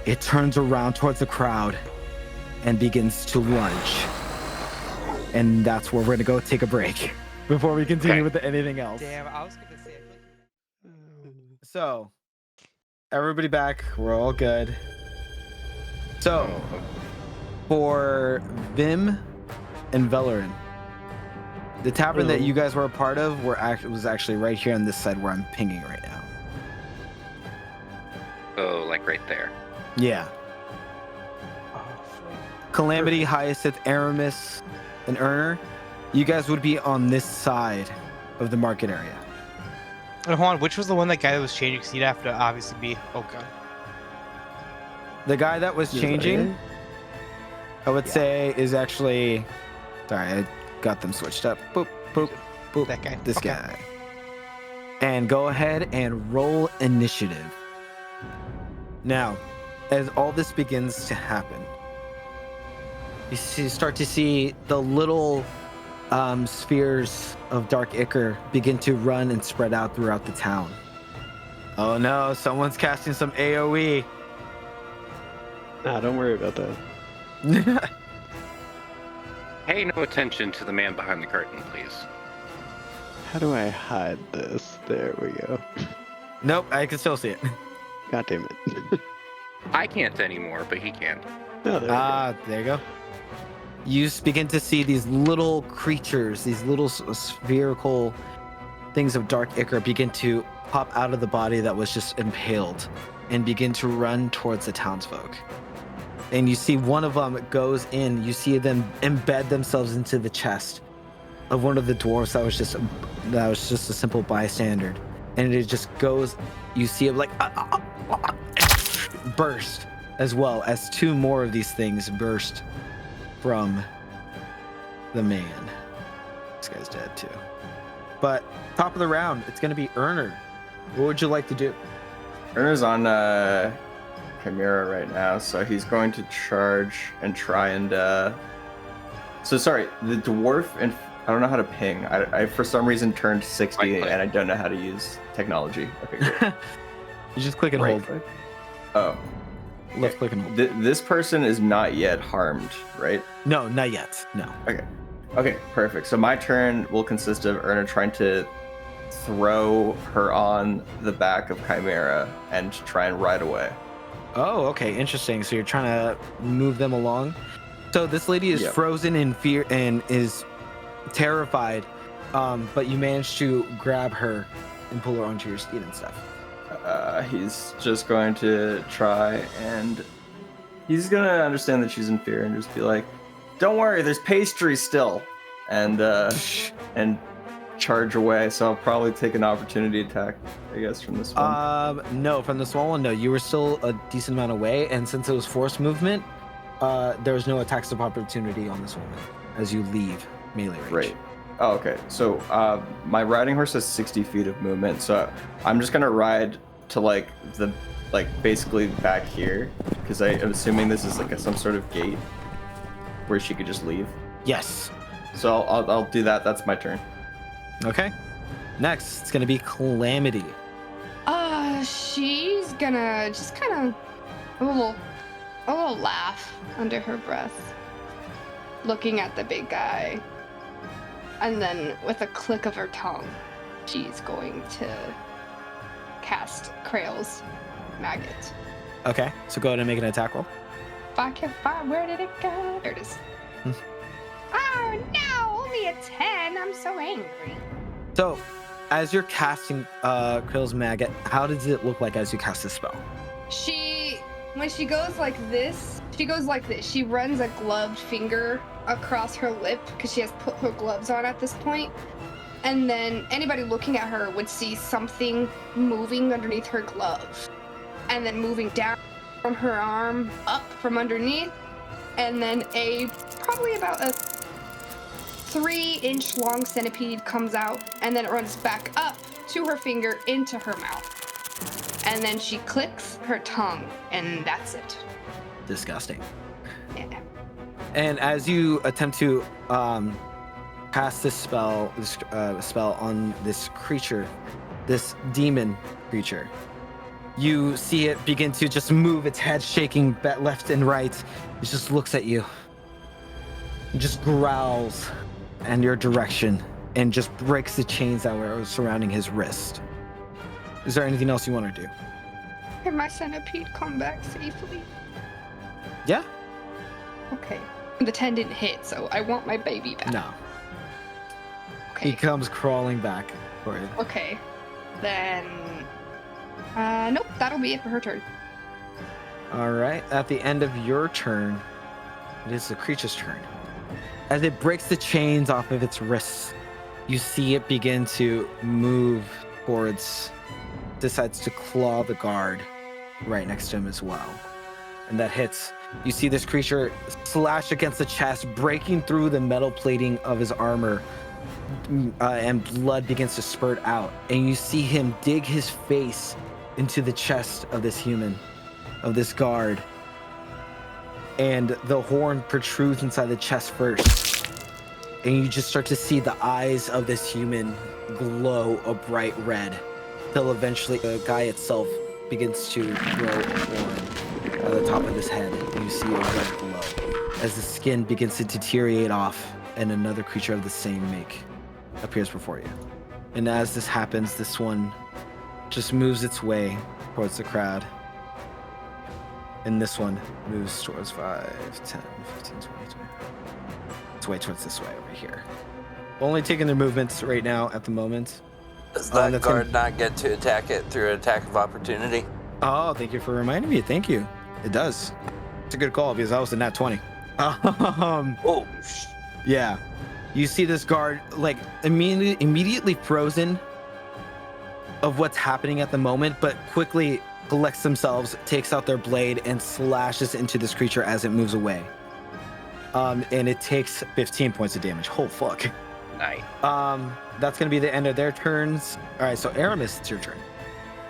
Speaker 2: It turns around towards the crowd and begins to lunge. And that's where we're gonna go take a break before we continue with anything else.
Speaker 1: Damn, I was gonna say
Speaker 2: So, everybody back. We're all good. So, for Vim and Velerin, the tavern that you guys were a part of was actually right here on this side where I'm pinging right now.
Speaker 6: Oh, like right there.
Speaker 2: Yeah. Calamity, Hyacinth, Aramis, and Erner, you guys would be on this side of the market area.
Speaker 1: And hold on, which was the one that guy that was changing? Because he'd have to obviously be. Oh god.
Speaker 2: The guy that was changing, I would say, is actually. Sorry, I got them switched up. Boop, boop, boop.
Speaker 1: That guy.
Speaker 2: This
Speaker 1: Okay.
Speaker 2: guy. And go ahead and roll initiative. Now, as all this begins to happen, you start to see the little spheres of dark ichor begin to run and spread out throughout the town. Oh no, someone's casting some AoE.
Speaker 7: Nah, don't worry about that.
Speaker 6: Pay no attention to the man behind the curtain, please.
Speaker 7: How do I hide this? There we go.
Speaker 2: Nope, I can still see it.
Speaker 7: God damn it.
Speaker 6: I can't anymore, but he can.
Speaker 7: Oh, there we go.
Speaker 2: There you go. You begin to see these little creatures, these little spherical things of dark ichor begin to pop out of the body that was just impaled and begin to run towards the townsfolk. And you see one of them goes in, you see them embed themselves into the chest of one of the dwarves that was just a simple bystander. And it just goes, you see it like burst, as well as two more of these things burst from the man. This guy's dead too. But top of the round, it's going to be Erner. What would you like to do?
Speaker 3: Erner's on Chimera right now, so he's going to charge and try and. So sorry, the dwarf, and I don't know how to ping. I for some reason turned 60 and I don't know how to use technology. Okay, great.
Speaker 2: You just click and hold.
Speaker 3: Click. Oh.
Speaker 2: Left click and hold.
Speaker 3: This person is not yet harmed, right?
Speaker 2: No, not yet. No.
Speaker 3: Okay, perfect. So my turn will consist of Erna trying to throw her on the back of Chimera and try and ride away.
Speaker 2: Oh, okay, interesting. So you're trying to move them along. So this lady is frozen in fear and is terrified, but you managed to grab her and pull her onto your steed and stuff.
Speaker 3: He's just going to try and he's going to understand that she's in fear and just be like, "Don't worry, there's pastry still," and charge away. So I'll probably take an opportunity attack, I guess, from this one.
Speaker 2: No, from the small one, no. You were still a decent amount away, and since it was forced movement, there was no attacks of opportunity on this woman as you leave melee range.
Speaker 3: Right. Oh, okay. So my riding horse has 60 feet of movement, so I'm just gonna ride to basically back here, because I'm assuming this is like some sort of gate where she could just leave.
Speaker 2: Yes.
Speaker 3: So I'll do that. That's my turn.
Speaker 2: Okay. Next, it's gonna be Calamity.
Speaker 8: She's gonna just kind of a little laugh under her breath, looking at the big guy, and then with a click of her tongue, she's going to cast Krail's maggot.
Speaker 2: Okay, so go ahead and make an attack roll.
Speaker 8: Where did it go? There it is. Oh no, only a 10. I'm so angry.
Speaker 2: So, as you're casting Krill's maggot, how does it look like as you cast this spell?
Speaker 8: When she goes like this, she runs a gloved finger across her lip because she has put her gloves on at this point. And then anybody looking at her would see something moving underneath her glove and then moving down from her arm up from underneath. And then probably about a 3-inch long centipede comes out, and then it runs back up to her finger into her mouth. And then she clicks her tongue, and that's it.
Speaker 2: Disgusting.
Speaker 8: Yeah.
Speaker 2: And as you attempt to cast this spell on this creature, this demon creature, you see it begin to just move its head, shaking left and right. It just looks at you. It just growls in your direction and just breaks the chains that were surrounding his wrist. Is there anything else you want to do?
Speaker 8: Can my centipede come back safely?
Speaker 2: Yeah.
Speaker 8: Okay. The 10 didn't hit, so I want my baby back.
Speaker 2: No.
Speaker 8: Okay.
Speaker 2: He comes crawling back for you.
Speaker 8: Okay. Then... nope, that'll be it for her turn.
Speaker 2: All right. At the end of your turn, it is the creature's turn. As it breaks the chains off of its wrists, you see it begin to move towards, decides to claw the guard right next to him as well. And that hits. You see this creature slash against the chest, breaking through the metal plating of his armor, and blood begins to spurt out. And you see him dig his face into the chest of this human, of this guard. And the horn protrudes inside the chest first. And you just start to see the eyes of this human glow a bright red, till eventually the guy itself begins to grow a horn at the top of his head. And you see a red glow. as the skin begins to deteriorate off and another creature of the same make appears before you. And as this happens, this one just moves its way towards the crowd. And this one moves towards 5, 10, 15, 20, 20. Its way towards this way over here. Only taking their movements right now at the moment.
Speaker 12: Does that
Speaker 2: that's
Speaker 12: guard not get to attack it through an attack of opportunity?
Speaker 2: Oh, thank you for reminding me. Thank you. It does. It's a good call because I was in nat 20.
Speaker 12: Oh,
Speaker 2: Yeah. You see this guard like immediately frozen of what's happening at the moment, but quickly collects themselves, takes out their blade, and slashes into this creature as it moves away. And it takes 15 points of damage. Oh, fuck.
Speaker 6: Nice.
Speaker 2: That's going to be the end of their turns. All right, so Aramis, it's your turn.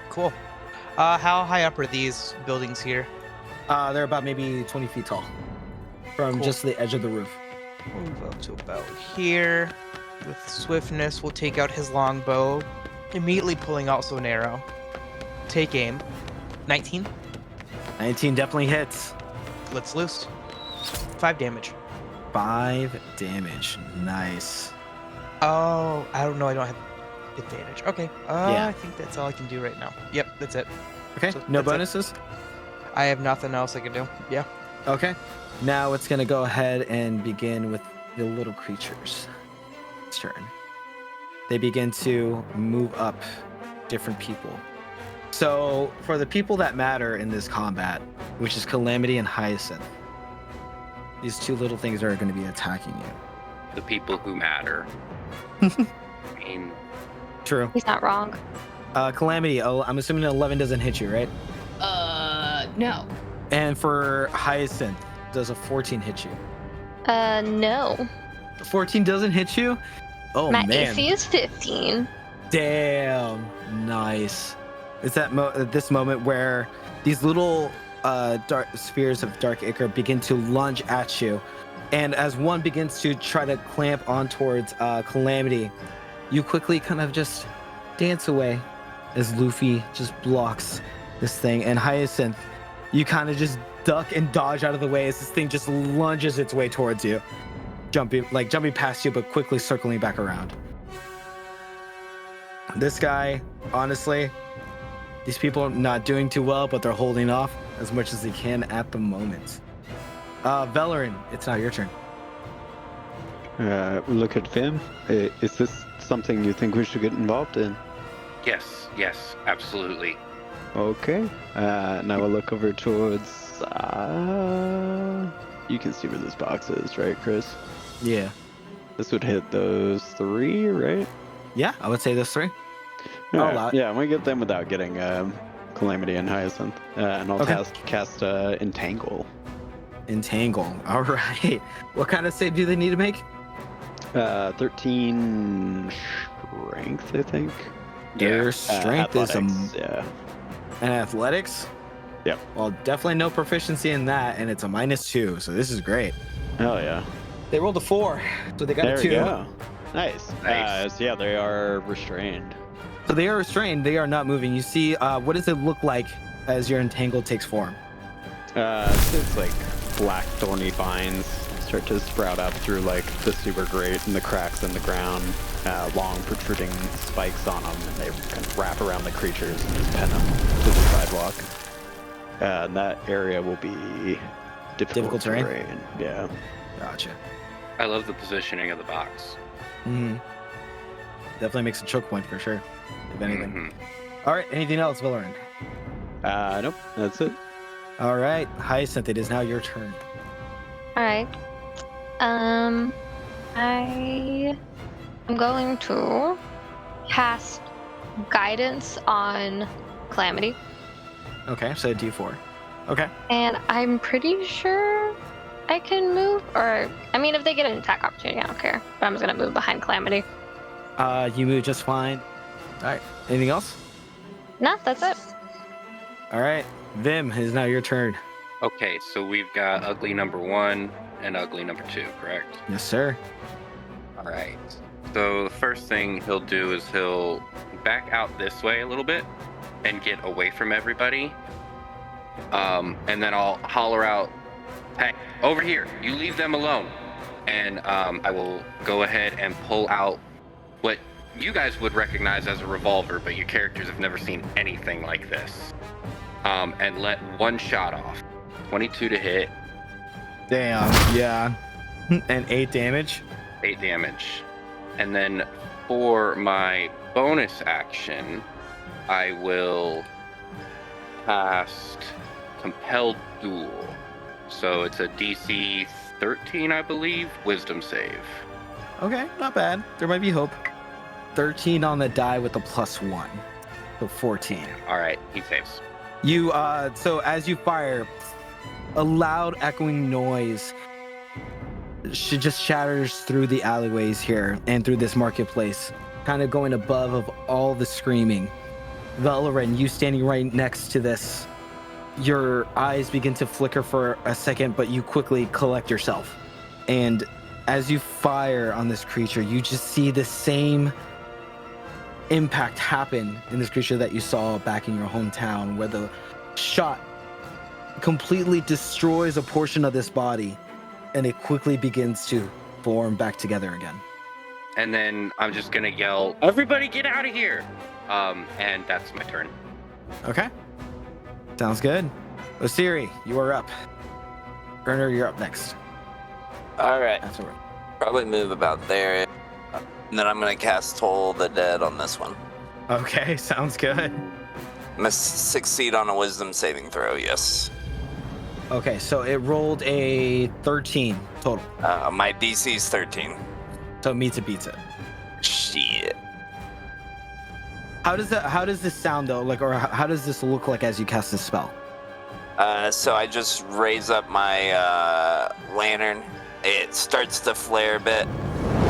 Speaker 1: Cool. How high up are these buildings here?
Speaker 2: They're about maybe 20 feet tall from
Speaker 1: Cool.
Speaker 2: just the edge of the roof.
Speaker 1: Move up to about here. With swiftness, we'll take out his longbow, immediately pulling out an arrow. Take aim. 19.
Speaker 2: 19 definitely hits.
Speaker 1: Let's loose. 5 damage.
Speaker 2: 5 damage. Nice.
Speaker 1: Oh, I don't know. I don't have advantage. Okay.
Speaker 2: Yeah.
Speaker 1: I think that's all I can do right now. Yep, that's it.
Speaker 2: Okay,
Speaker 1: So
Speaker 2: no
Speaker 1: that's it.
Speaker 2: bonuses?
Speaker 1: I have nothing else I can do. Yeah.
Speaker 2: Okay. Now it's going to go ahead and begin with the little creatures. It's turn. They begin to move up different people. So for the people that matter in this combat, which is Calamity and Hyacinth, these two little things are going to be attacking you.
Speaker 6: The people who matter. I mean,
Speaker 2: True.
Speaker 9: He's not wrong.
Speaker 2: Calamity, I'm assuming 11 doesn't hit you, right?
Speaker 8: No.
Speaker 2: And for Hyacinth, does a 14 hit you?
Speaker 9: No.
Speaker 2: 14 doesn't hit you? Oh,
Speaker 9: My
Speaker 2: man.
Speaker 9: AC is 15.
Speaker 2: Damn. Nice. It's that this moment where these little dark spheres of dark ichor begin to lunge at you. And as one begins to try to clamp on towards Calamity, you quickly kind of just dance away as Luffy just blocks this thing. And Hyacinth, you kind of just duck and dodge out of the way as this thing just lunges its way towards you. Jumping past you, but quickly circling back around. This guy, honestly, these people are not doing too well, but they're holding off as much as they can at the moment. Velerin, it's now your turn.
Speaker 7: Look at Vim. Is this something you think we should get involved in?
Speaker 6: yes, absolutely.
Speaker 7: Okay. Now we'll look over towards. You can see where this box is, right, Chris?
Speaker 2: Yeah.
Speaker 7: This would hit those 3, right?
Speaker 2: Yeah, I would say those 3. I'll allow it.
Speaker 7: Yeah, we get them without getting Calamity and Hyacinth. And I'll
Speaker 2: Okay.
Speaker 7: cast Entangle.
Speaker 2: Entangle. All right. What kind of save do they need to make?
Speaker 7: 13 strength, I think.
Speaker 2: Their strength is
Speaker 7: athletics, yeah.
Speaker 2: an athletics.
Speaker 7: Yep.
Speaker 2: Well, definitely no proficiency in that, and it's a -2, so this is great.
Speaker 7: Oh yeah.
Speaker 2: They rolled a 4, so they got
Speaker 7: There
Speaker 2: a
Speaker 7: we
Speaker 2: 2.
Speaker 7: go. Nice.
Speaker 6: Nice.
Speaker 7: So yeah, they are restrained.
Speaker 2: So they are restrained. They are not moving. You see, what does it look like as your entangle takes form?
Speaker 7: It's like black thorny vines start to sprout up through like the sewer grate and the cracks in the ground. Long protruding spikes on them, and they kind of wrap around the creatures and just pin them to the sidewalk. And that area will be difficult terrain. Yeah.
Speaker 2: Gotcha.
Speaker 6: I love the positioning of the box.
Speaker 2: Mm-hmm. Definitely makes a choke point for sure, if anything.
Speaker 6: Mhm.
Speaker 2: All right. Anything else, Valoran?
Speaker 7: Nope. That's it.
Speaker 2: All right. Hyacinth, it is now your turn.
Speaker 9: Alright. I am going to cast guidance on Calamity.
Speaker 2: Okay, so D4. Okay.
Speaker 9: And I'm pretty sure I can move, or, I mean, if they get an attack opportunity, I don't care. But I'm just gonna move behind Calamity.
Speaker 2: You move just fine. All right. Anything else?
Speaker 9: No, that's it.
Speaker 2: All right. Vim, it is now your turn.
Speaker 6: Okay, so we've got ugly number 1 and ugly number 2, correct?
Speaker 2: Yes, sir.
Speaker 6: All right. So the first thing he'll do is he'll back out this way a little bit and get away from everybody. And then I'll holler out, Hey, over here. You leave them alone. And I will go ahead and pull out what you guys would recognize as a revolver, but your characters have never seen anything like this. And let one shot off. 22 to hit.
Speaker 2: Damn, yeah. And 8 damage.
Speaker 6: 8 damage. And then for my bonus action, I will cast Compelled Duel. So it's a DC 13, I believe, Wisdom save.
Speaker 2: Okay, not bad. There might be hope. 13 on the die with a +1. So 14.
Speaker 6: All right, he saves.
Speaker 2: You, so as you fire, a loud echoing noise just shatters through the alleyways here and through this marketplace, kind of going above of all the screaming. Valoran, you standing right next to this, your eyes begin to flicker for a second, but you quickly collect yourself. And as you fire on this creature, you just see the same impact happen in this creature that you saw back in your hometown, where the shot completely destroys a portion of this body and it quickly begins to form back together again.
Speaker 6: And then I'm just gonna yell, "Everybody get out of here!" And that's my turn.
Speaker 2: Okay. Sounds good. Osiri, you are up. Erner, you're up next.
Speaker 12: All right.
Speaker 2: Afterward.
Speaker 12: Probably move about there. And then I'm going to cast Toll the Dead on this one.
Speaker 2: Okay, sounds good.
Speaker 12: Must succeed on a wisdom saving throw, yes.
Speaker 2: Okay, so it rolled a 13 total.
Speaker 12: My DC is 13.
Speaker 2: So it meets it, beats it.
Speaker 12: Shit.
Speaker 2: How does this sound though? Like, or how does this look like as you cast this spell?
Speaker 12: So I just raise up my lantern. It starts to flare a bit,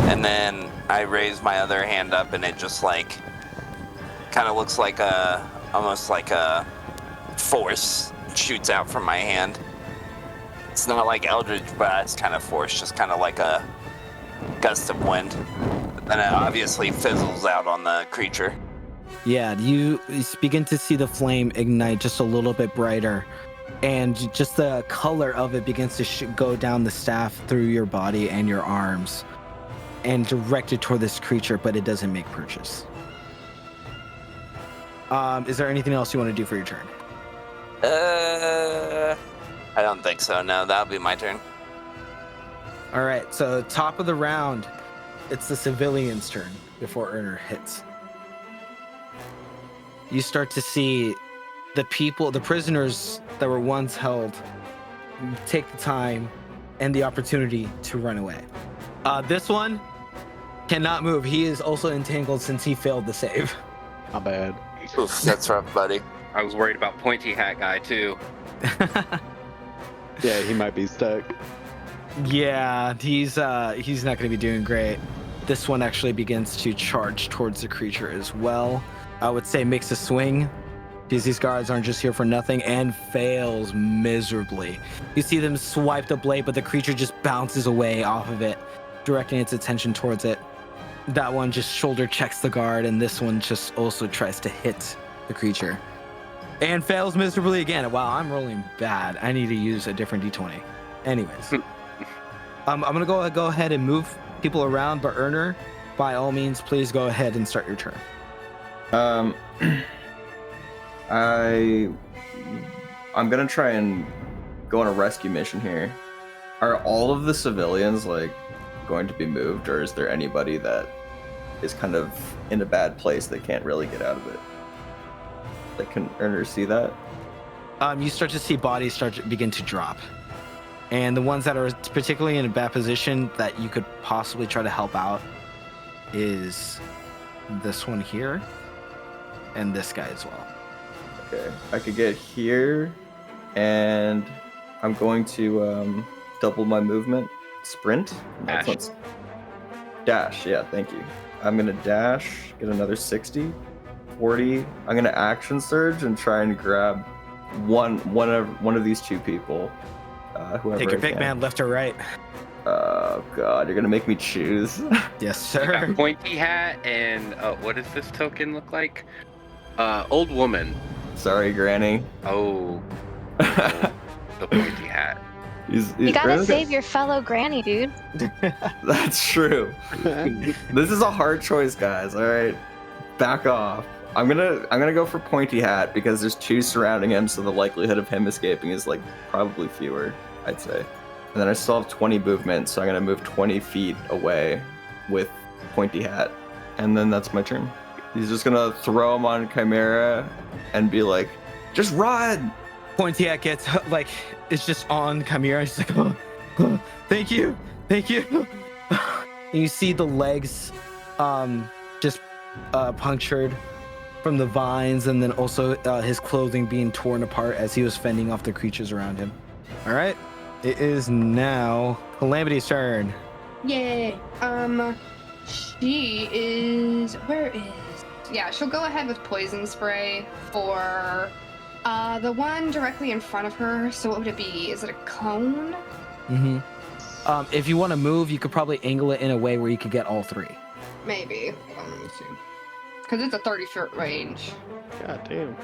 Speaker 12: and then I raise my other hand up, and it just like kind of looks like almost like a force shoots out from my hand. It's not like Eldritch Blast kind of force, just kind of like a gust of wind. And it obviously fizzles out on the creature.
Speaker 2: Yeah, you begin to see the flame ignite just a little bit brighter, and just the color of it begins to go down the staff through your body and your arms and directed toward this creature, but it doesn't make purchase. Is there anything else you want to do for your turn?
Speaker 12: I don't think so. No, that'll be my turn.
Speaker 2: All right, so top of the round, it's the civilian's turn before Erner hits. You start to see the prisoners that were once held, take the time and the opportunity to run away. This one cannot move. He is also entangled since he failed the save.
Speaker 7: Not bad.
Speaker 12: Oof, that's rough, buddy.
Speaker 6: I was worried about Pointy Hat Guy too.
Speaker 7: Yeah, he might be stuck.
Speaker 2: Yeah, he's not going to be doing great. This one actually begins to charge towards the creature as well. I would say makes a swing, because these guards aren't just here for nothing, and fails miserably. You see them swipe the blade, but the creature just bounces away off of it, directing its attention towards it. That one just shoulder checks the guard, and this one just also tries to hit the creature. And fails miserably again. Wow, I'm rolling bad. I need to use a different d20. Anyways. I'm going to go ahead and move people around, but Erner, by all means, please go ahead and start your turn.
Speaker 3: I'm gonna try and go on a rescue mission here. Are all of the civilians like going to be moved, or is there anybody that is kind of in a bad place that can't really get out of it? Like, can Erner see that?
Speaker 2: You start to see bodies begin to drop. And the ones that are particularly in a bad position that you could possibly try to help out is this one here and this guy as well.
Speaker 3: Okay, I could get here, and I'm going to double my movement. Sprint?
Speaker 6: Dash.
Speaker 3: Dash, yeah, thank you. I'm going to dash, get another 60, 40. I'm going to action surge and try and grab one of these two people. Whoever
Speaker 2: Take your
Speaker 3: I
Speaker 2: pick,
Speaker 3: can.
Speaker 2: man, left or right.
Speaker 3: Oh, God, you're going to make me choose.
Speaker 2: Yes,
Speaker 6: You got
Speaker 2: sir.
Speaker 6: Pointy Hat and what does this token look like? Old woman.
Speaker 3: Sorry, Granny.
Speaker 6: Oh, the Pointy Hat.
Speaker 9: You gotta save your fellow granny, dude.
Speaker 3: That's true. This is a hard choice, guys. All right, back off. I'm gonna go for Pointy Hat because there's 2 surrounding him, so the likelihood of him escaping is like probably fewer, I'd say. And then I still have 20 movement, so I'm gonna move 20 feet away with Pointy Hat, and then that's my turn. He's just gonna throw him on Chimera and be like, "Just run!"
Speaker 2: Pointy Hat gets like it's just on Chimera. She's like, oh, thank you. And you see the legs, just punctured from the vines, and then also his clothing being torn apart as he was fending off the creatures around him. All right, it is now Calamity's turn.
Speaker 8: Yay. She is. Where is? Yeah, she'll go ahead with poison spray for the one directly in front of her. So what would it be? Is it a cone?
Speaker 2: Mm-hmm. If you want to move, you could probably angle it in a way where you could get all 3.
Speaker 8: Maybe. Let me see. Because it's a 30-foot range.
Speaker 7: God damn.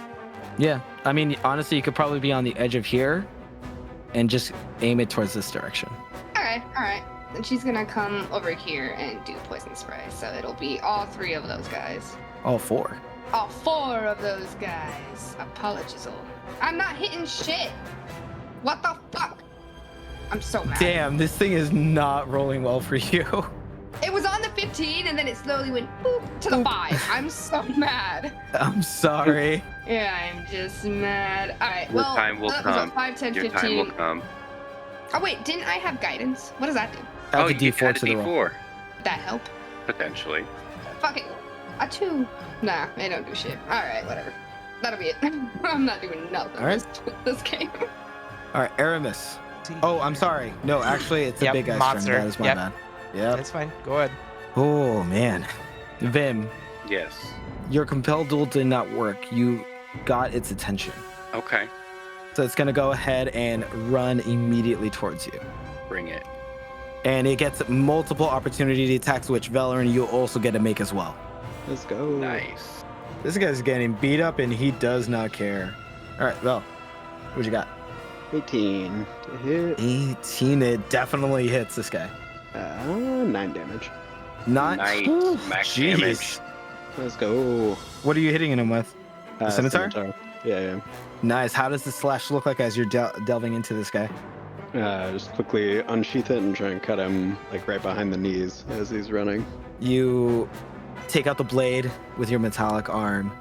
Speaker 2: Yeah, I mean, honestly, you could probably be on the edge of here and just aim it towards this direction.
Speaker 8: All right. Then she's gonna come over here and do poison spray. So it'll be all 3 of those guys.
Speaker 2: All 4.
Speaker 8: All 4 of those guys. Apologies. I'm not hitting shit. What the fuck? I'm so mad.
Speaker 2: Damn, this thing is not rolling well for you.
Speaker 8: It was on the 15 and then it slowly went boop to the 5. I'm so mad.
Speaker 2: I'm sorry.
Speaker 8: Yeah, I'm just mad. All right,
Speaker 6: Your time will come.
Speaker 8: 5, 10,
Speaker 6: Your
Speaker 8: 15.
Speaker 6: time will come.
Speaker 8: Oh wait, didn't I have guidance? What does that do?
Speaker 6: Oh,
Speaker 2: Add the
Speaker 6: you
Speaker 2: D4
Speaker 6: get
Speaker 2: to the roll.
Speaker 6: D4.
Speaker 8: That help?
Speaker 6: Potentially.
Speaker 8: Fuck it. A 2. Nah, they don't do shit. All right, whatever. That'll be it. I'm not doing nothing.
Speaker 2: All right.
Speaker 8: This game.
Speaker 2: All right, Aramis. Oh, I'm sorry. No, actually, it's the
Speaker 1: Yep,
Speaker 2: big guy's
Speaker 1: monster.
Speaker 2: turn. That is my
Speaker 1: Yep.
Speaker 2: bad. Yeah.
Speaker 1: That's fine. Go ahead.
Speaker 2: Oh, man. Vim,
Speaker 6: Yes.
Speaker 2: your compel duel did not work. You got its attention.
Speaker 6: Okay.
Speaker 2: So it's going to go ahead and run immediately towards you.
Speaker 6: Bring it.
Speaker 2: And it gets multiple opportunity attacks, which Valoran, you'll also get to make as well.
Speaker 7: Let's go.
Speaker 6: Nice.
Speaker 2: This guy's getting beat up, and he does not care. All right, Vel, what you got?
Speaker 7: 18 to hit.
Speaker 2: 18, it definitely hits this guy.
Speaker 7: 9 damage.
Speaker 2: Not
Speaker 6: Nice.
Speaker 2: Ooh,
Speaker 6: Max
Speaker 2: jeez.
Speaker 6: damage.
Speaker 7: Let's go.
Speaker 2: What are you hitting him with? The scimitar?
Speaker 7: Yeah.
Speaker 2: Nice. How does the slash look like as you're delving into this guy?
Speaker 7: Just quickly unsheath it and try and cut him like right behind the knees as he's running.
Speaker 2: You take out the blade with your metallic arm,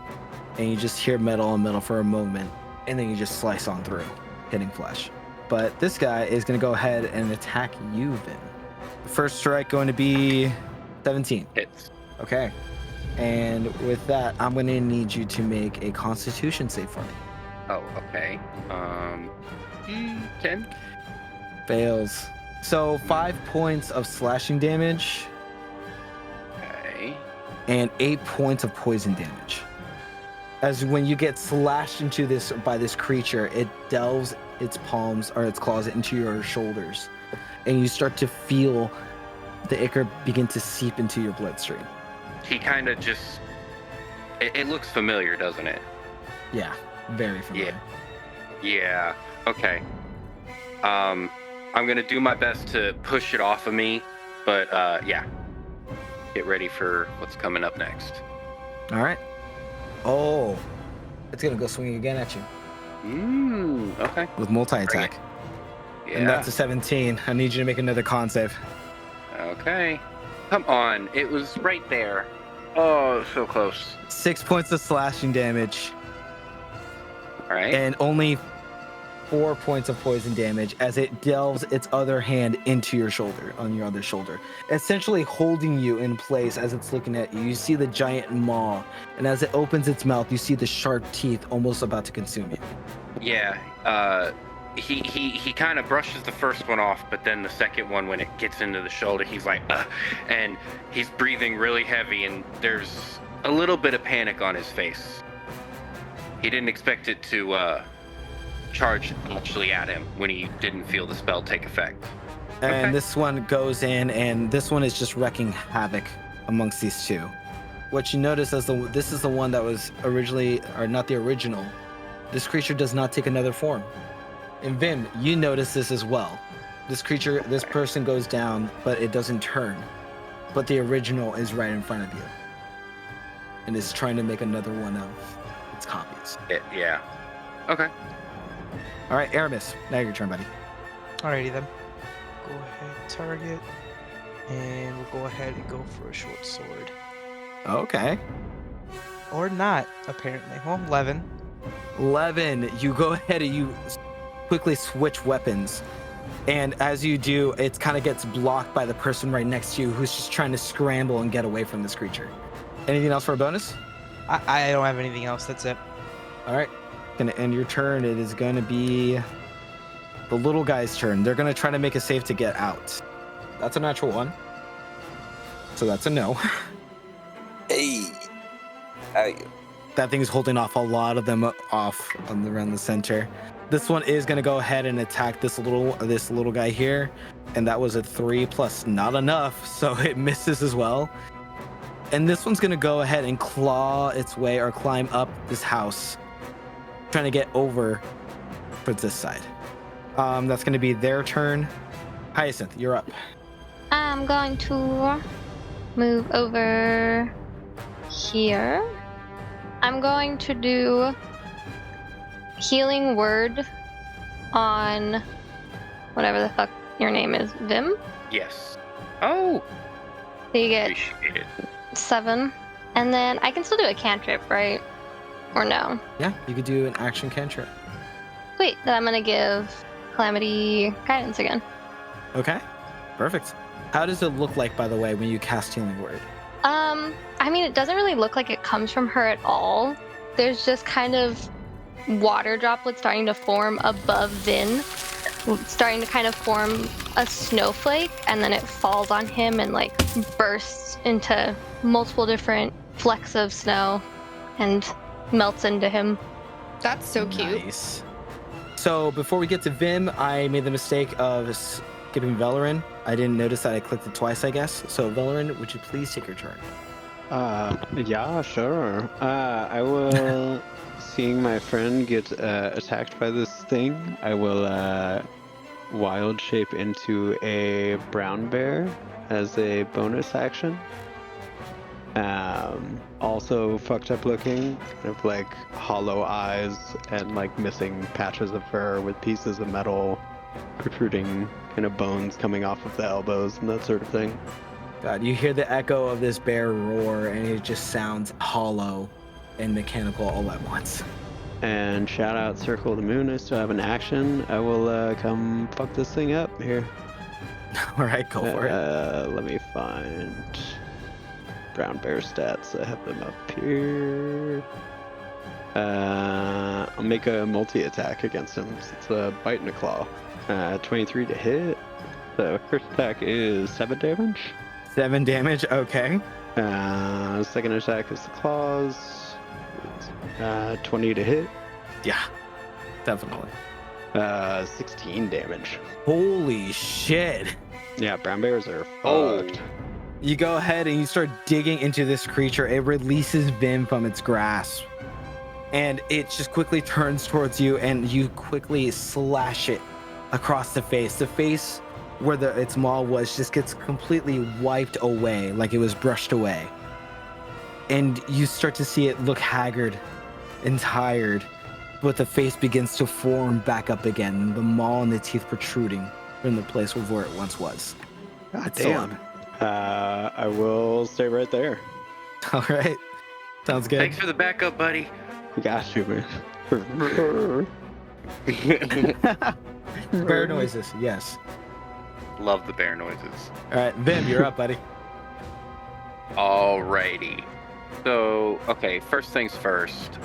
Speaker 2: and you just hear metal on metal for a moment, and then you just slice on through, hitting flesh. But this guy is going to go ahead and attack you, Vin. The first strike going to be 17.
Speaker 6: Hits.
Speaker 2: Okay. And with that, I'm going to need you to make a Constitution save for me.
Speaker 6: Oh, okay. 10?
Speaker 2: Fails. So 5 points of slashing damage
Speaker 6: Okay.
Speaker 2: and 8 points of poison damage. As when you get slashed into this by this creature, it delves its palms or its claws into your shoulders, and you start to feel the ichor begin to seep into your bloodstream.
Speaker 6: He kind of just... It looks familiar, doesn't it?
Speaker 2: Yeah, very familiar.
Speaker 6: Yeah. Okay. I'm gonna do my best to push it off of me, but yeah. Get ready for what's coming up next.
Speaker 2: All right. Oh, it's gonna go swing again at you
Speaker 6: Okay.
Speaker 2: with multi-attack,
Speaker 6: Yeah.
Speaker 2: and that's a 17. I need you to make another con save.
Speaker 6: Okay. Come on. It was right there. Oh, so close.
Speaker 2: 6 points of slashing damage
Speaker 6: All right.
Speaker 2: and only 4 points of poison damage as it delves its other hand into your shoulder, on your other shoulder, essentially holding you in place as it's looking at you. You see the giant maw, and as it opens its mouth, you see the sharp teeth almost about to consume you.
Speaker 6: Yeah. He kind of brushes the first one off, but then the second one, when it gets into the shoulder, he's like, and he's breathing really heavy, and there's a little bit of panic on his face. He didn't expect it to charge actually at him when he didn't feel the spell take effect.
Speaker 2: And
Speaker 6: Okay.
Speaker 2: this one goes in, and this one is just wrecking havoc amongst these two. What you notice is this is the one that was originally, or not the original. This creature does not take another form. And Vim, you notice this as well. this person goes down, but it doesn't turn. But the original is right in front of you. And is trying to make another one of its copies.
Speaker 6: Yeah. Okay.
Speaker 2: All right, Aramis, now your turn, buddy.
Speaker 1: Alrighty then. Go ahead, target. And we'll go ahead and go for a short sword.
Speaker 2: Okay.
Speaker 1: Or not, apparently. Well, 11.
Speaker 2: 11. You go ahead and you quickly switch weapons. And as you do, it kind of gets blocked by the person right next to you who's just trying to scramble and get away from this creature. Anything else for a bonus?
Speaker 1: I don't have anything else. That's it.
Speaker 2: All right. Gonna end your turn. It is going to be the little guy's turn. They're going to try to make a save to get out. That's a natural 1. So that's a no.
Speaker 12: Hey.
Speaker 2: That thing's holding off a lot of them off around the center. This one is going to go ahead and attack this little guy here. And that was a 3 plus not enough. So it misses as well. And this one's going to go ahead and claw its way or climb up this house, trying to get over towards this side. That's going to be their turn. Hyacinth, you're up.
Speaker 9: I'm going to move over here. I'm going to do healing word on whatever the fuck your name is, Vim.
Speaker 6: Yes. Oh.
Speaker 9: So you get
Speaker 6: Appreciate it.
Speaker 9: 7, and then I can still do a cantrip, right? Or no?
Speaker 2: Yeah, you could do an action cantrip.
Speaker 9: Wait, then I'm gonna give Calamity guidance again.
Speaker 2: Okay, perfect. How does it look like, by the way, when you cast healing word?
Speaker 9: I mean, it doesn't really look like it comes from her at all. There's just kind of water droplets starting to form above Vin, starting to kind of form a snowflake, and then it falls on him and like bursts into multiple different flecks of snow and melts into him.
Speaker 8: That's so cute.
Speaker 2: Nice. So before we get to Vim, I made the mistake of skipping Valoran. I didn't notice that I clicked it twice, I guess. So Valoran, would you please take your turn?
Speaker 7: Yeah, sure. I will, seeing my friend get attacked by this thing, I will wild shape into a brown bear as a bonus action. Also fucked up looking, kind of like hollow eyes and like missing patches of fur with pieces of metal protruding, kind of bones coming off of the elbows and that sort of thing.
Speaker 2: God, you hear the echo of this bear roar, and it just sounds hollow and mechanical all at once.
Speaker 7: And shout out Circle of the Moon, I still have an action. I will come fuck this thing up here.
Speaker 2: All right, go for it.
Speaker 7: Let me find brown bear stats. I have them up here. I'll make a multi-attack against him. It's a bite and a claw. 23 to hit. The first attack is 7 damage.
Speaker 2: 7 damage, okay.
Speaker 7: Second attack is the claws. 20 to hit.
Speaker 2: Yeah, definitely.
Speaker 7: 16 damage.
Speaker 2: Holy shit.
Speaker 7: Yeah, brown bears are
Speaker 6: Oh.
Speaker 7: fucked.
Speaker 2: You go ahead and you start digging into this creature. It releases Vim from its grasp. And it just quickly turns towards you, and you quickly slash it across the face. The face where its maw was just gets completely wiped away, like it was brushed away. And you start to see it look haggard and tired, but the face begins to form back up again, the maw and the teeth protruding from the place where it once was.
Speaker 7: God
Speaker 2: It's still
Speaker 7: damn. I will stay right there.
Speaker 2: All right. Sounds good.
Speaker 6: Thanks for the backup, buddy.
Speaker 7: Got you, man.
Speaker 2: Bear noises, yes.
Speaker 6: Love the bear noises.
Speaker 2: All right, Vim, you're up, buddy.
Speaker 6: Alrighty. So, okay, first things first.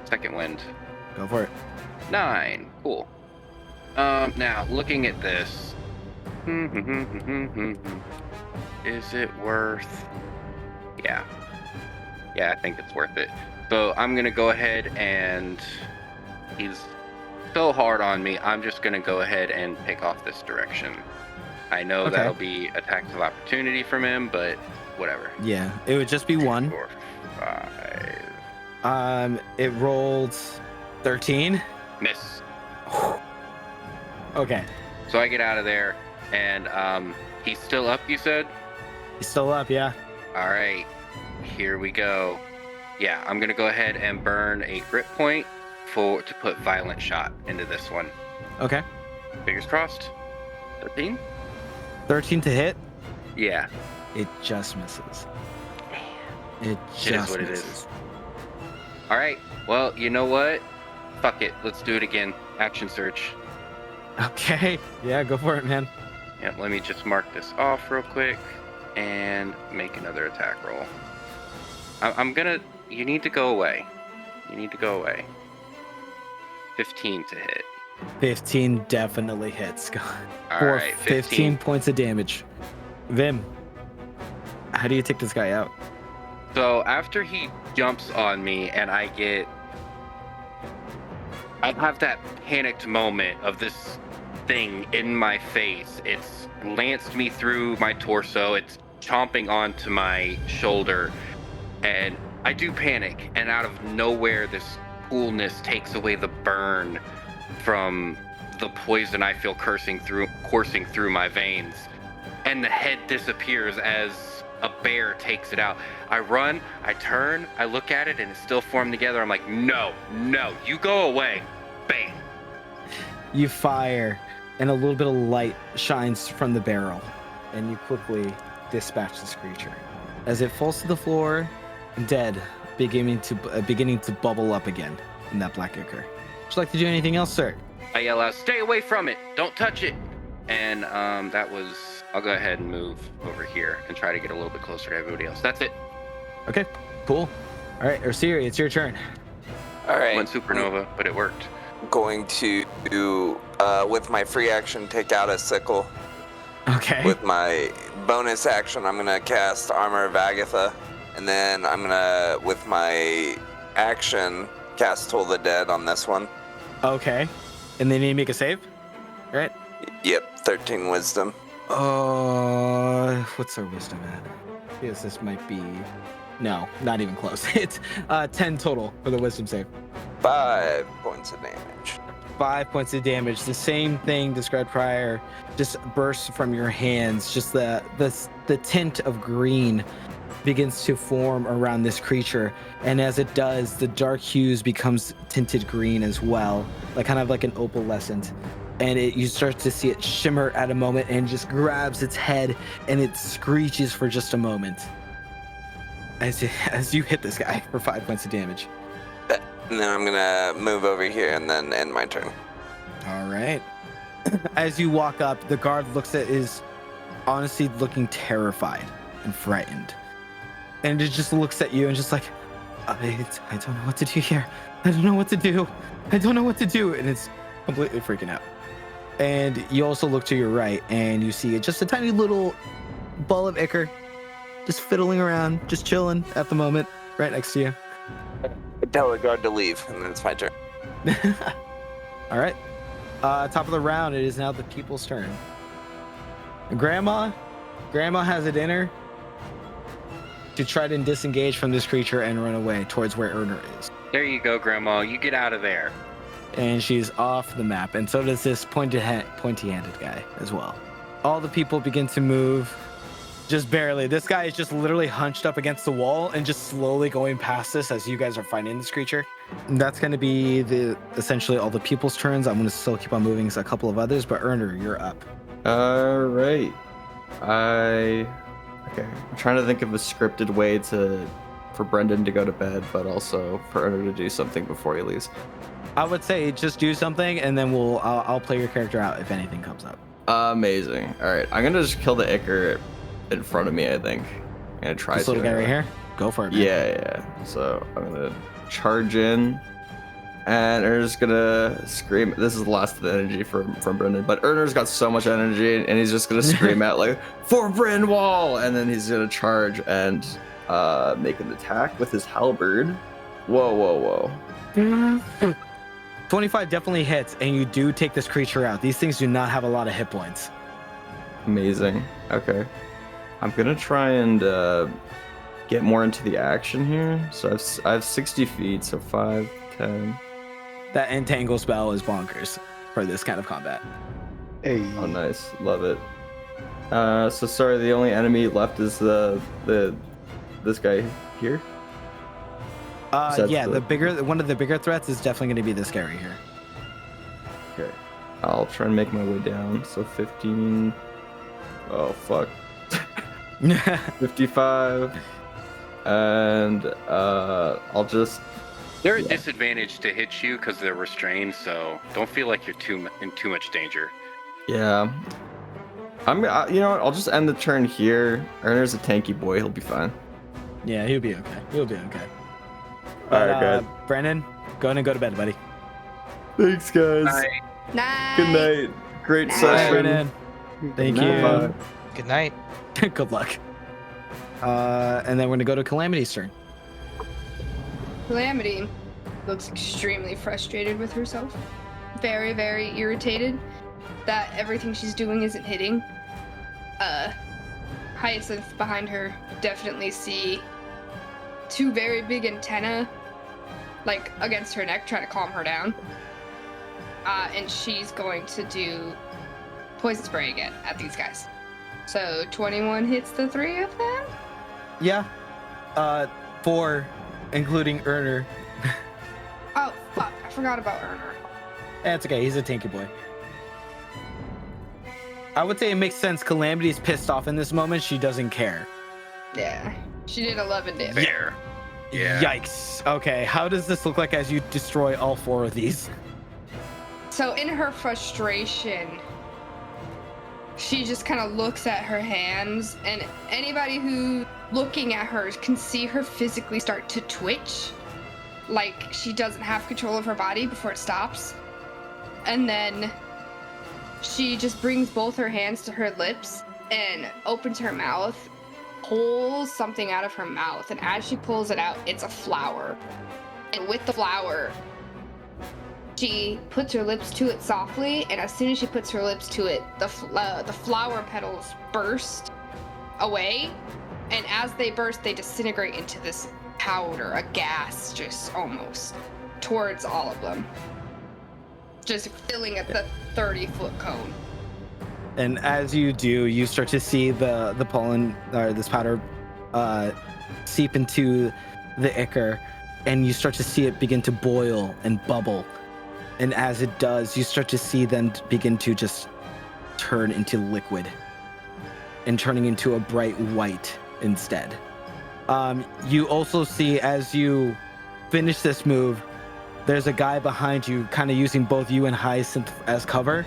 Speaker 6: Second wind.
Speaker 2: Go for it.
Speaker 6: 9. Cool. Now, looking at this. Is it worth... Yeah. Yeah, I think it's worth it. So I'm going to go ahead and... He's so hard on me, I'm just going to go ahead and pick off this direction. I know
Speaker 2: Okay.
Speaker 6: that'll be attacks of opportunity from him, but whatever.
Speaker 2: Yeah, it would just be 1.
Speaker 6: 4, 5.
Speaker 2: It rolled 13.
Speaker 6: Miss.
Speaker 2: Okay.
Speaker 6: So I get out of there, and he's still up, you said?
Speaker 2: He's still up, yeah.
Speaker 6: All right, here we go. Yeah, I'm gonna go ahead and burn a grip point to put violent shot into this one.
Speaker 2: Okay.
Speaker 6: Fingers crossed. 13?
Speaker 2: 13 to hit.
Speaker 6: Yeah.
Speaker 2: It just misses. It just
Speaker 6: It is what
Speaker 2: misses.
Speaker 6: it is. All right. Well, you know what? Fuck it. Let's do it again. Action search.
Speaker 2: Okay. Yeah, go for it, man.
Speaker 6: Yeah, let me just mark this off real quick and make another attack roll. I'm gonna... You need to go away. You need to go away. 15 to hit.
Speaker 2: 15 definitely hits.
Speaker 6: All
Speaker 2: For
Speaker 6: right,
Speaker 2: 15 points of damage. Vim, how do you take this guy out?
Speaker 6: So after he jumps on me and I have that panicked moment of this thing in my face. It's lanced me through my torso. It's chomping onto my shoulder. And I do panic. And out of nowhere, this coolness takes away the burn from the poison I feel coursing through my veins. And the head disappears as a bear takes it out. I run, I turn, I look at it, and it's still formed together. I'm like, no, you go away. Bang.
Speaker 2: You fire, and a little bit of light shines from the barrel, and you quickly dispatch this creature. As it falls to the floor, dead, beginning to bubble up again in that black ichor. Would you like to do anything else, sir?
Speaker 6: I yell out, stay away from it. Don't touch it. And that was... I'll go ahead and move over here and try to get a little bit closer to everybody else. That's it.
Speaker 2: Okay, cool. All right, Ursiri, it's your turn.
Speaker 12: All right.
Speaker 6: Went supernova, but it worked.
Speaker 12: Going to, with my free action, take out a sickle.
Speaker 2: Okay.
Speaker 12: With my bonus action, I'm going to cast Armor of Agatha. And then I'm going to, with my action, cast Toll the Dead on this one.
Speaker 2: Okay. And then you make a save, right?
Speaker 12: Yep, 13 wisdom.
Speaker 2: What's our wisdom at? Yes, this might be... No, not even close. It's 10 total for the wisdom save.
Speaker 12: 5 points of damage.
Speaker 2: 5 points of damage. The same thing described prior just bursts from your hands. Just the tint of green begins to form around this creature, and as it does, the dark hues becomes tinted green as well, kind of like an opalescent. And you start to see it shimmer at a moment and just grabs its head, and it screeches for just a moment as you hit this guy for 5 points of damage.
Speaker 12: And then I'm gonna move over here and then end my turn.
Speaker 2: All right. As you walk up, the guard is honestly looking terrified and frightened. And it just looks at you and just like, I don't know what to do here. I don't know what to do. I don't know what to do. And it's completely freaking out. And you also look to your right and you see just a tiny little ball of ichor just fiddling around, just chilling at the moment, right next to you.
Speaker 12: I tell the guard to leave, and then it's my turn.
Speaker 2: All right. Top of the round, it is now the people's turn. Grandma has it in her to try to disengage from this creature and run away towards where Erner is.
Speaker 6: There you go, Grandma. You get out of there.
Speaker 2: And she's off the map, and so does this pointy-handed guy as well. All the people begin to move, just barely. This guy is just literally hunched up against the wall and just slowly going past this as you guys are fighting this creature. And that's going to be essentially all the people's turns. I'm going to still keep on moving a couple of others, but Erner, you're up.
Speaker 3: All right. Okay. I'm trying to think of a scripted way for Brendan to go to bed, but also for Erner to do something before he leaves.
Speaker 2: I would say just do something, and then I'll play your character out if anything comes up.
Speaker 3: Amazing. All right, I'm gonna just kill the ichor in front of me. I think I'm gonna try.
Speaker 2: This little guy right here. Go for it, man.
Speaker 3: Yeah. So I'm gonna charge in, and Erner's gonna scream. This is the last of the energy from Brendan, but Erner's got so much energy, and he's just gonna scream out like "For Brynwall!" and then he's gonna charge and make an attack with his halberd. Whoa.
Speaker 2: 25 definitely hits, and you do take this creature out. These things do not have a lot of hit points.
Speaker 3: Amazing. Okay. I'm gonna try and get more into the action here. So I have 60 feet, so 5, 10.
Speaker 2: That entangle spell is bonkers for this kind of combat.
Speaker 7: Hey.
Speaker 3: Oh, nice. Love it. So sorry, the only enemy left is this guy here. Besides
Speaker 2: Yeah, one of the bigger threats is definitely going to be this guy right here.
Speaker 3: Okay. I'll try and make my way down. So 15. Oh fuck. 55. And I'll just.
Speaker 6: They're at disadvantage to hit you because they're restrained, so don't feel like you're in too much danger.
Speaker 3: Yeah. You know what? I'll just end the turn here. Erner's a tanky boy. He'll be fine.
Speaker 2: Yeah, he'll be okay. He'll be okay.
Speaker 3: All right, guys.
Speaker 2: Brandon, go ahead and go to bed, buddy.
Speaker 3: Thanks, guys.
Speaker 8: Night.
Speaker 3: Good night. Great
Speaker 8: Night.
Speaker 3: session.
Speaker 2: Brandon. Thank you.
Speaker 3: Bye.
Speaker 1: Good night.
Speaker 2: Good luck. And then we're gonna go to Calamity's turn.
Speaker 8: Calamity looks extremely frustrated with herself. Very, very irritated that everything she's doing isn't hitting. Hyacinth behind her definitely see two very big antennae like against her neck trying to calm her down. And she's going to do poison spray again at these guys. So 21 hits the three of them?
Speaker 2: Yeah. 4, including Erner.
Speaker 8: Oh, fuck. I forgot about Erner.
Speaker 2: That's okay. He's a tanky boy. I would say it makes sense. Calamity's pissed off in this moment. She doesn't care.
Speaker 8: Yeah. She did 11 damage.
Speaker 6: Fair. Yeah.
Speaker 2: Yikes. Okay. How does this look like as you destroy all 4 of these?
Speaker 8: So in her frustration, she just kind of looks at her hands, and anybody who looking at her can see her physically start to twitch, like she doesn't have control of her body before it stops. And then she just brings both her hands to her lips and opens her mouth, pulls something out of her mouth, and as she pulls it out, it's a flower. And with the flower, she puts her lips to it softly, and as soon as she puts her lips to it, the flower petals burst away, and as they burst, they disintegrate into this powder, a gas, just almost towards all of them, just filling up the 30-foot cone.
Speaker 2: And as you do, you start to see the pollen, or this powder, seep into the ichor, and you start to see it begin to boil and bubble. And as it does, you start to see them begin to just turn into liquid and turning into a bright white instead. You also see, as you finish this move, there's a guy behind you kind of using both you and Hyacinth as cover.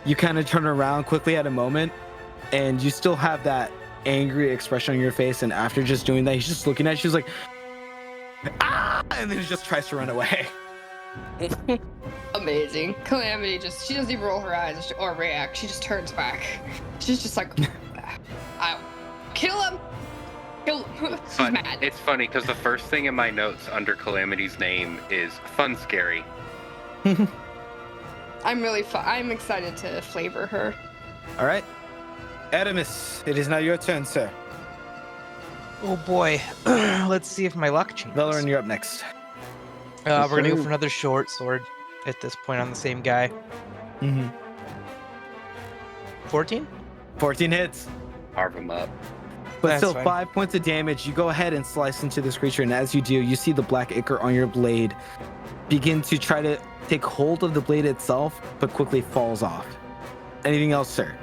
Speaker 2: You kind of turn around quickly at a moment, and you still have that angry expression on your face. And after just doing that, he's just looking at you. He's like, ah! And then he just tries to run away.
Speaker 8: Amazing. Calamity she doesn't even roll her eyes or react. She just turns back. She's just like, I'll kill him. Kill him. She's mad.
Speaker 6: It's funny because the first thing in my notes under Calamity's name is fun scary.
Speaker 8: I'm excited to flavor her.
Speaker 2: All right. Adamus, it is now your turn, sir.
Speaker 1: Oh boy. Let's see if my luck changes.
Speaker 2: Valoran, you're up next.
Speaker 1: We're gonna go for another short sword at this point on the same guy.
Speaker 2: Mm-hmm.
Speaker 1: 14?
Speaker 2: 14 hits.
Speaker 6: Carve him up.
Speaker 2: But
Speaker 1: That's
Speaker 2: still,
Speaker 1: fine.
Speaker 2: 5 points of damage. You go ahead and slice into this creature, and as you do, you see the black ichor on your blade begin to try to take hold of the blade itself, but quickly falls off. Anything else, sir?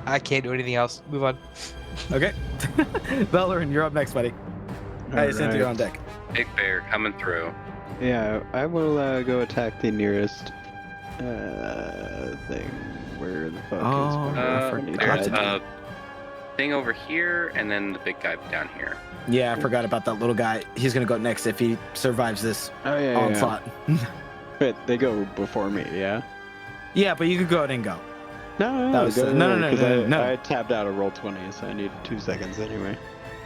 Speaker 1: I can't do anything else. Move on.
Speaker 2: Okay. Valoran, you're up next, buddy. Hyacinth, you're on deck.
Speaker 6: Big bear coming through.
Speaker 7: Yeah, I will go attack the nearest thing. Where the fuck is
Speaker 6: There's a thing over here, and then the big guy down here.
Speaker 2: Yeah, I forgot about that little guy. He's gonna go next if he survives this onslaught.
Speaker 7: But they go before me, yeah?
Speaker 2: Yeah, but you could go ahead and go.
Speaker 7: No,
Speaker 2: No.
Speaker 7: I tapped out a roll 20, so I need 2 seconds anyway.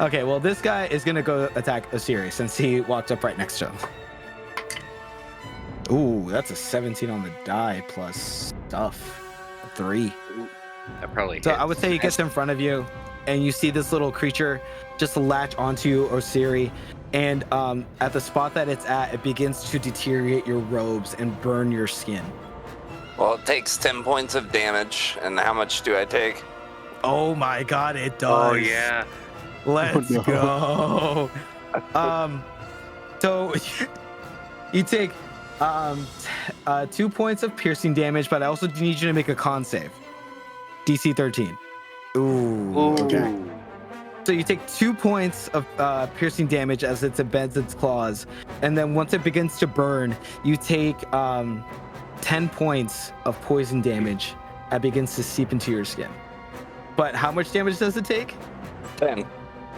Speaker 2: Okay, well, this guy is gonna go attack Osiris since he walked up right next to him. Ooh, that's a 17 on the die plus stuff. 3.
Speaker 6: That probably
Speaker 2: So
Speaker 6: hits.
Speaker 2: I would say he gets in front of you, and you see this little creature just latch onto Osiris, and at the spot that it's at, it begins to deteriorate your robes and burn your skin.
Speaker 12: Well, it takes 10 points of damage, and how much do I take?
Speaker 2: Oh my god, it does.
Speaker 6: Oh yeah.
Speaker 2: Let's
Speaker 7: Oh,
Speaker 2: go. So you take 2 points of piercing damage, but I also need you to make a con save. DC 13. Ooh. Okay. So you take 2 points of piercing damage as it embeds its claws, and then once it begins to burn, you take 10 points of poison damage that begins to seep into your skin. But how much damage does it take?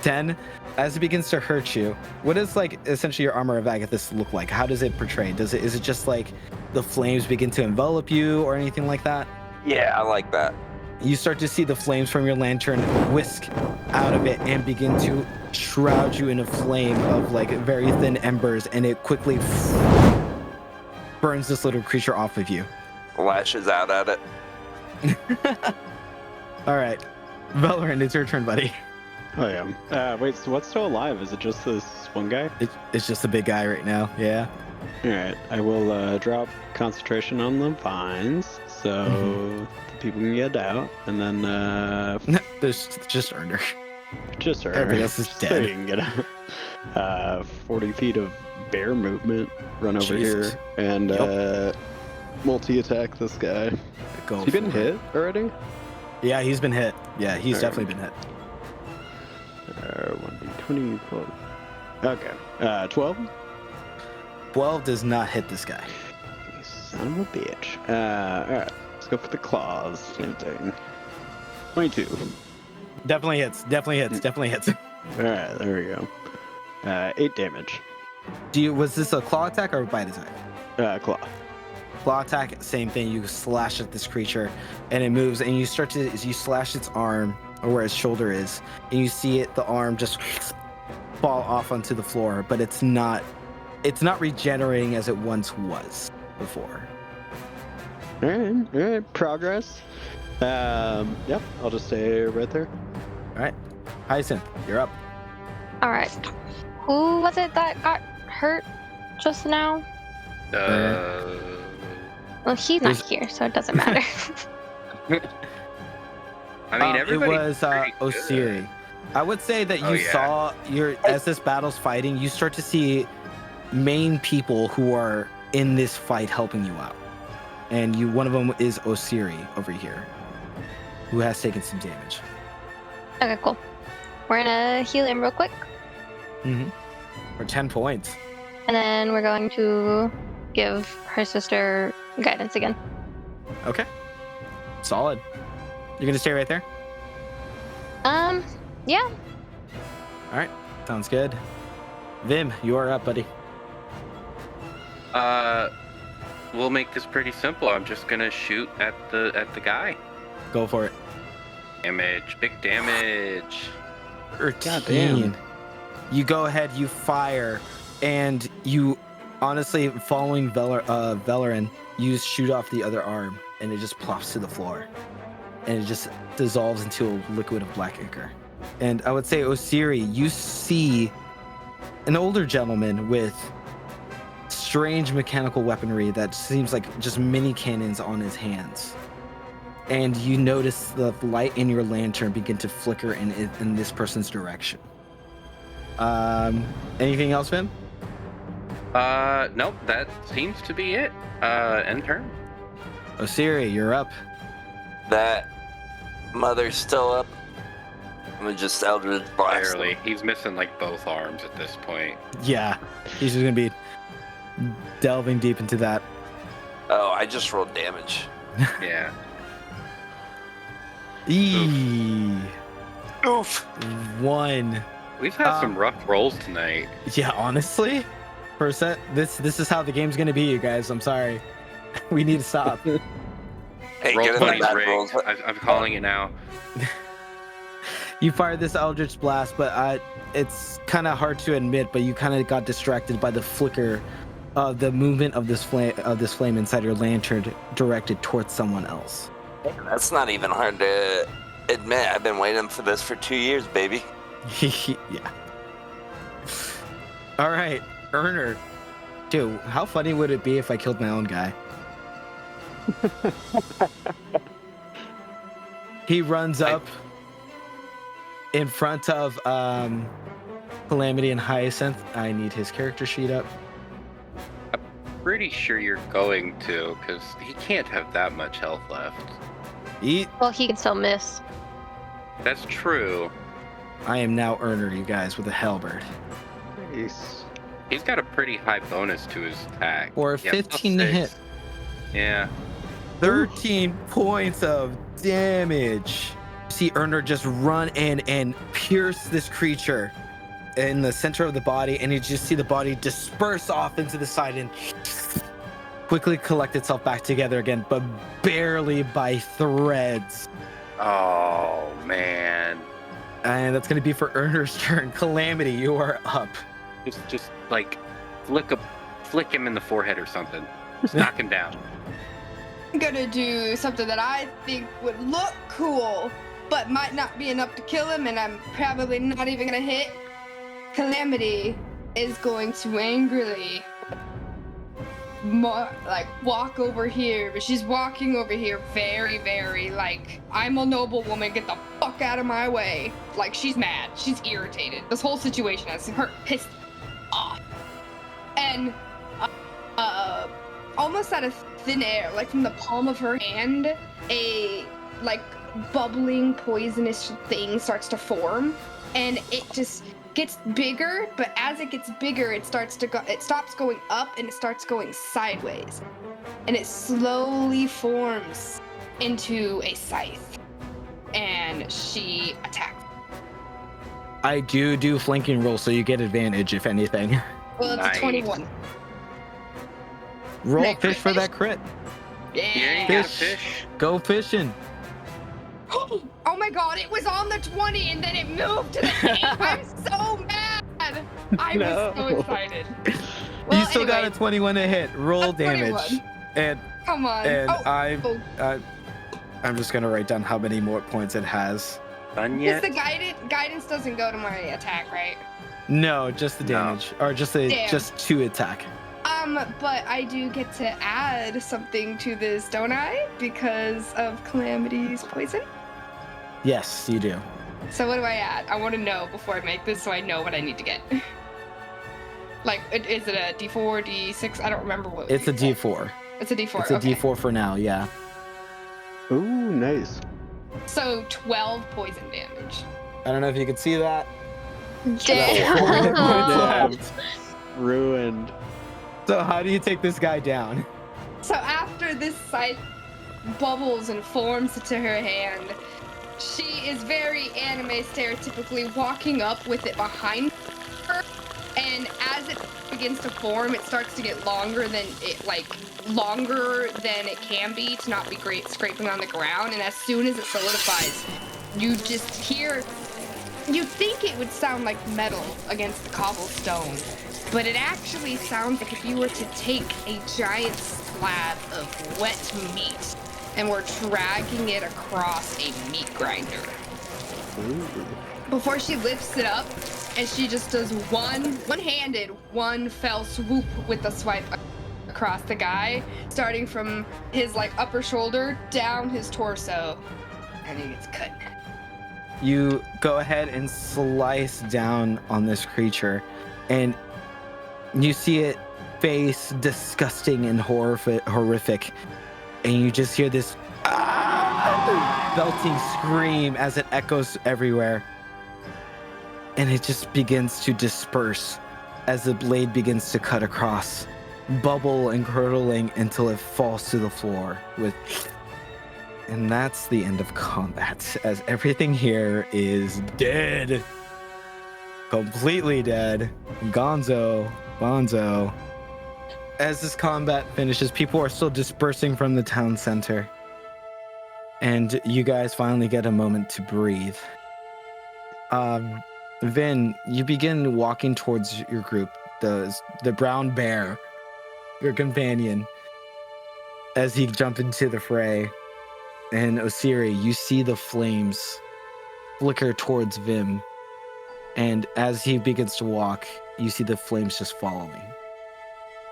Speaker 2: 10. As it begins to hurt you, what does like essentially your armor of Agathis look like? How does it portray? Is it just like the flames begin to envelop you or anything like that?
Speaker 12: Yeah, I like that.
Speaker 2: You start to see the flames from your lantern whisk out of it and begin to shroud you in a flame of like very thin embers, and it quickly burns this little creature off of you.
Speaker 12: Lashes out at it.
Speaker 2: All right, Valorant, it's your turn, buddy.
Speaker 7: Oh yeah. Wait, so what's still alive? Is it just this one guy?
Speaker 2: It's just a big guy right now. Yeah.
Speaker 7: All right. I will drop concentration on the vines so the people can get out, and then
Speaker 2: There's just Erner.
Speaker 7: just her.
Speaker 2: Everybody else is
Speaker 7: so
Speaker 2: dead.
Speaker 7: you can get out. 40 feet of bear movement. Run over
Speaker 2: Jesus.
Speaker 7: here and multi-attack this guy.
Speaker 2: Go
Speaker 7: Has he been
Speaker 2: for it.
Speaker 7: hit already?
Speaker 2: Yeah, he's been hit. Yeah, he's
Speaker 7: Alright.
Speaker 2: definitely been hit.
Speaker 7: 1d20 plus. Okay. 12.
Speaker 2: 12 does not hit this guy.
Speaker 7: You son of a bitch. Alright. Let's go for the claws. Same thing. 22.
Speaker 2: Definitely hits. Definitely hits. Definitely hits.
Speaker 7: Alright, there we go. 8 damage.
Speaker 2: Was this a claw attack or a bite attack?
Speaker 7: Claw.
Speaker 2: Claw attack, same thing. You slash at this creature, and it moves, and you slash its arm or where its shoulder is, and you see the arm just fall off onto the floor, but it's not regenerating as it once was before.
Speaker 7: Alright. Progress. Yep, I'll just stay right there.
Speaker 2: All right, Hyacinth, you're up.
Speaker 9: All right. Who was it that got hurt just now? Well, he's not here, so it doesn't matter.
Speaker 6: I mean,
Speaker 2: It
Speaker 6: everybody.
Speaker 2: was Osiri. I would say that you saw as this battle's fighting, you start to see main people who are in this fight helping you out, and one of them is Osiri over here, who has taken some damage.
Speaker 9: Okay, cool. We're gonna heal him real quick,
Speaker 2: For 10 points.
Speaker 9: and then we're going to give her sister guidance again.
Speaker 2: Okay. Solid. You're gonna stay right there?
Speaker 9: Yeah.
Speaker 2: All right. Sounds good. Vim, you are up, buddy.
Speaker 6: We'll make this pretty simple. I'm just gonna shoot at the guy.
Speaker 2: Go for it.
Speaker 6: Damage, big damage.
Speaker 2: 13. You go ahead, you fire, and you honestly, following Velerin, you shoot off the other arm, and it just plops to the floor. And it just dissolves into a liquid of black ichor. And I would say, Osiri, you see an older gentleman with strange mechanical weaponry that seems like just mini cannons on his hands. And you notice the light in your lantern begin to flicker in this person's direction. Anything else, Vim?
Speaker 6: Nope, that seems to be it. End turn.
Speaker 2: Osiri, you're up.
Speaker 12: That mother's still up. I'm gonna just Eldritch Blast him.
Speaker 6: Barely. He's missing like both arms at this point.
Speaker 2: Yeah, he's just gonna be delving deep into that.
Speaker 12: Oh, I just rolled damage.
Speaker 6: Yeah.
Speaker 12: Oof.
Speaker 2: 1.
Speaker 6: We've had some rough rolls tonight.
Speaker 2: Yeah, honestly, for a set, this is how the game's gonna be, you guys. I'm sorry. We need to stop.
Speaker 12: Hey,
Speaker 6: Roll
Speaker 12: get in the
Speaker 6: 20's
Speaker 12: bad
Speaker 6: rigged.
Speaker 12: rolls.
Speaker 6: I'm calling it now.
Speaker 2: You fired this Eldritch Blast, but it's kind of hard to admit, but you kind of got distracted by the flicker of the movement of this flame inside your lantern directed towards someone else.
Speaker 12: That's not even hard to admit. I've been waiting for this for 2 years, baby.
Speaker 2: Yeah. All right, Erner. Dude, how funny would it be if I killed my own guy? He runs up in front of Calamity and Hyacinth. I need his character sheet up.
Speaker 6: Pretty sure you're going to, because he can't have that much health left.
Speaker 2: Eat.
Speaker 9: Well, he can still miss.
Speaker 6: That's true.
Speaker 2: I am now Earner, you guys, with a halberd.
Speaker 7: Nice.
Speaker 6: He's got a pretty high bonus to his attack.
Speaker 2: Or
Speaker 6: Yeah,
Speaker 2: 15 to
Speaker 6: +6.
Speaker 2: hit.
Speaker 6: Yeah.
Speaker 2: 13 points of damage. You see Earner just run in and pierce this creature in the center of the body, and you just see the body disperse off into the side and quickly collect itself back together again, but barely by threads.
Speaker 6: Oh, man.
Speaker 2: And that's going to be for Earner's turn. Calamity, you are up.
Speaker 6: Just like, flick him in the forehead or something. Just knock him down.
Speaker 8: I'm gonna do something that I think would look cool, but might not be enough to kill him, and I'm probably not even gonna hit. Calamity is going to angrily walk over here, but she's walking over here very, very like, I'm a noble woman, get the fuck out of my way. Like, she's mad, she's irritated. This whole situation has her pissed off. And almost out of thin air, like from the palm of her hand, a like bubbling poisonous thing starts to form, and it just gets bigger, but as it gets bigger, it stops going up and it starts going sideways, and it slowly forms into a scythe, and she attacks.
Speaker 2: I do flanking roll, so you get advantage if anything.
Speaker 8: Well, it's
Speaker 6: Nice.
Speaker 8: a 21.
Speaker 2: Roll
Speaker 8: That
Speaker 2: fish for
Speaker 8: crit
Speaker 2: that crit.
Speaker 6: You
Speaker 8: Yeah.
Speaker 6: ain't got a fish.
Speaker 2: Go fishing.
Speaker 8: Oh my god, it was on the 20 and then it moved to the 8. I'm so mad. I was so excited. Well,
Speaker 2: You still got a
Speaker 8: anyway,
Speaker 2: 21 to hit. Roll
Speaker 8: a
Speaker 2: damage.
Speaker 8: 21.
Speaker 2: And
Speaker 8: Come on.
Speaker 2: I'm just gonna write down how many more points it has.
Speaker 6: Done
Speaker 8: Because
Speaker 6: yet?
Speaker 8: the guidance doesn't go to my attack, right?
Speaker 2: No, just the
Speaker 6: No.
Speaker 2: damage. Or just
Speaker 8: Damn.
Speaker 2: just 2 attack.
Speaker 8: But I do get to add something to this, don't I? Because of Calamity's poison.
Speaker 2: Yes, you do.
Speaker 8: So what do I add? I want to know before I make this, so I know what I need to get. Like, is it a D4, D6? I don't remember what.
Speaker 2: It's a
Speaker 8: you said.
Speaker 2: D4.
Speaker 8: It's a D4.
Speaker 2: It's a
Speaker 8: okay.
Speaker 2: D4 for now, yeah.
Speaker 7: Ooh, nice.
Speaker 8: So 12 poison damage.
Speaker 2: I don't know if you can see that.
Speaker 9: Damn.
Speaker 2: Left.
Speaker 7: Ruined.
Speaker 2: So how do you take this guy down?
Speaker 8: So after this scythe bubbles and forms into her hand, she is very anime stereotypically walking up with it behind her, and as it begins to form, it starts to get longer than it can be to not be scraping on the ground, and as soon as it solidifies, you just hear, you think it would sound like metal against the cobblestone, but it actually sounds like if you were to take a giant slab of wet meat and were dragging it across a meat grinder.
Speaker 7: Ooh.
Speaker 8: Before she lifts it up, and she just does one-handed, one fell swoop with the swipe across the guy, starting from his upper shoulder down his torso, and he gets cut.
Speaker 2: You go ahead and slice down on this creature, and you see it face disgusting and horrific, and you just hear this belting scream as it echoes everywhere, and it just begins to disperse as the blade begins to cut across, bubble and curdling until it falls to the floor and that's the end of combat, as everything here is dead. Completely dead. Bonzo. As this combat finishes, people are still dispersing from the town center. And you guys finally get a moment to breathe. Vin, you begin walking towards your group, the brown bear, your companion, as he jumps into the fray. And Osiri, you see the flames flicker towards Vim. And as he begins to walk, you see the flames just following.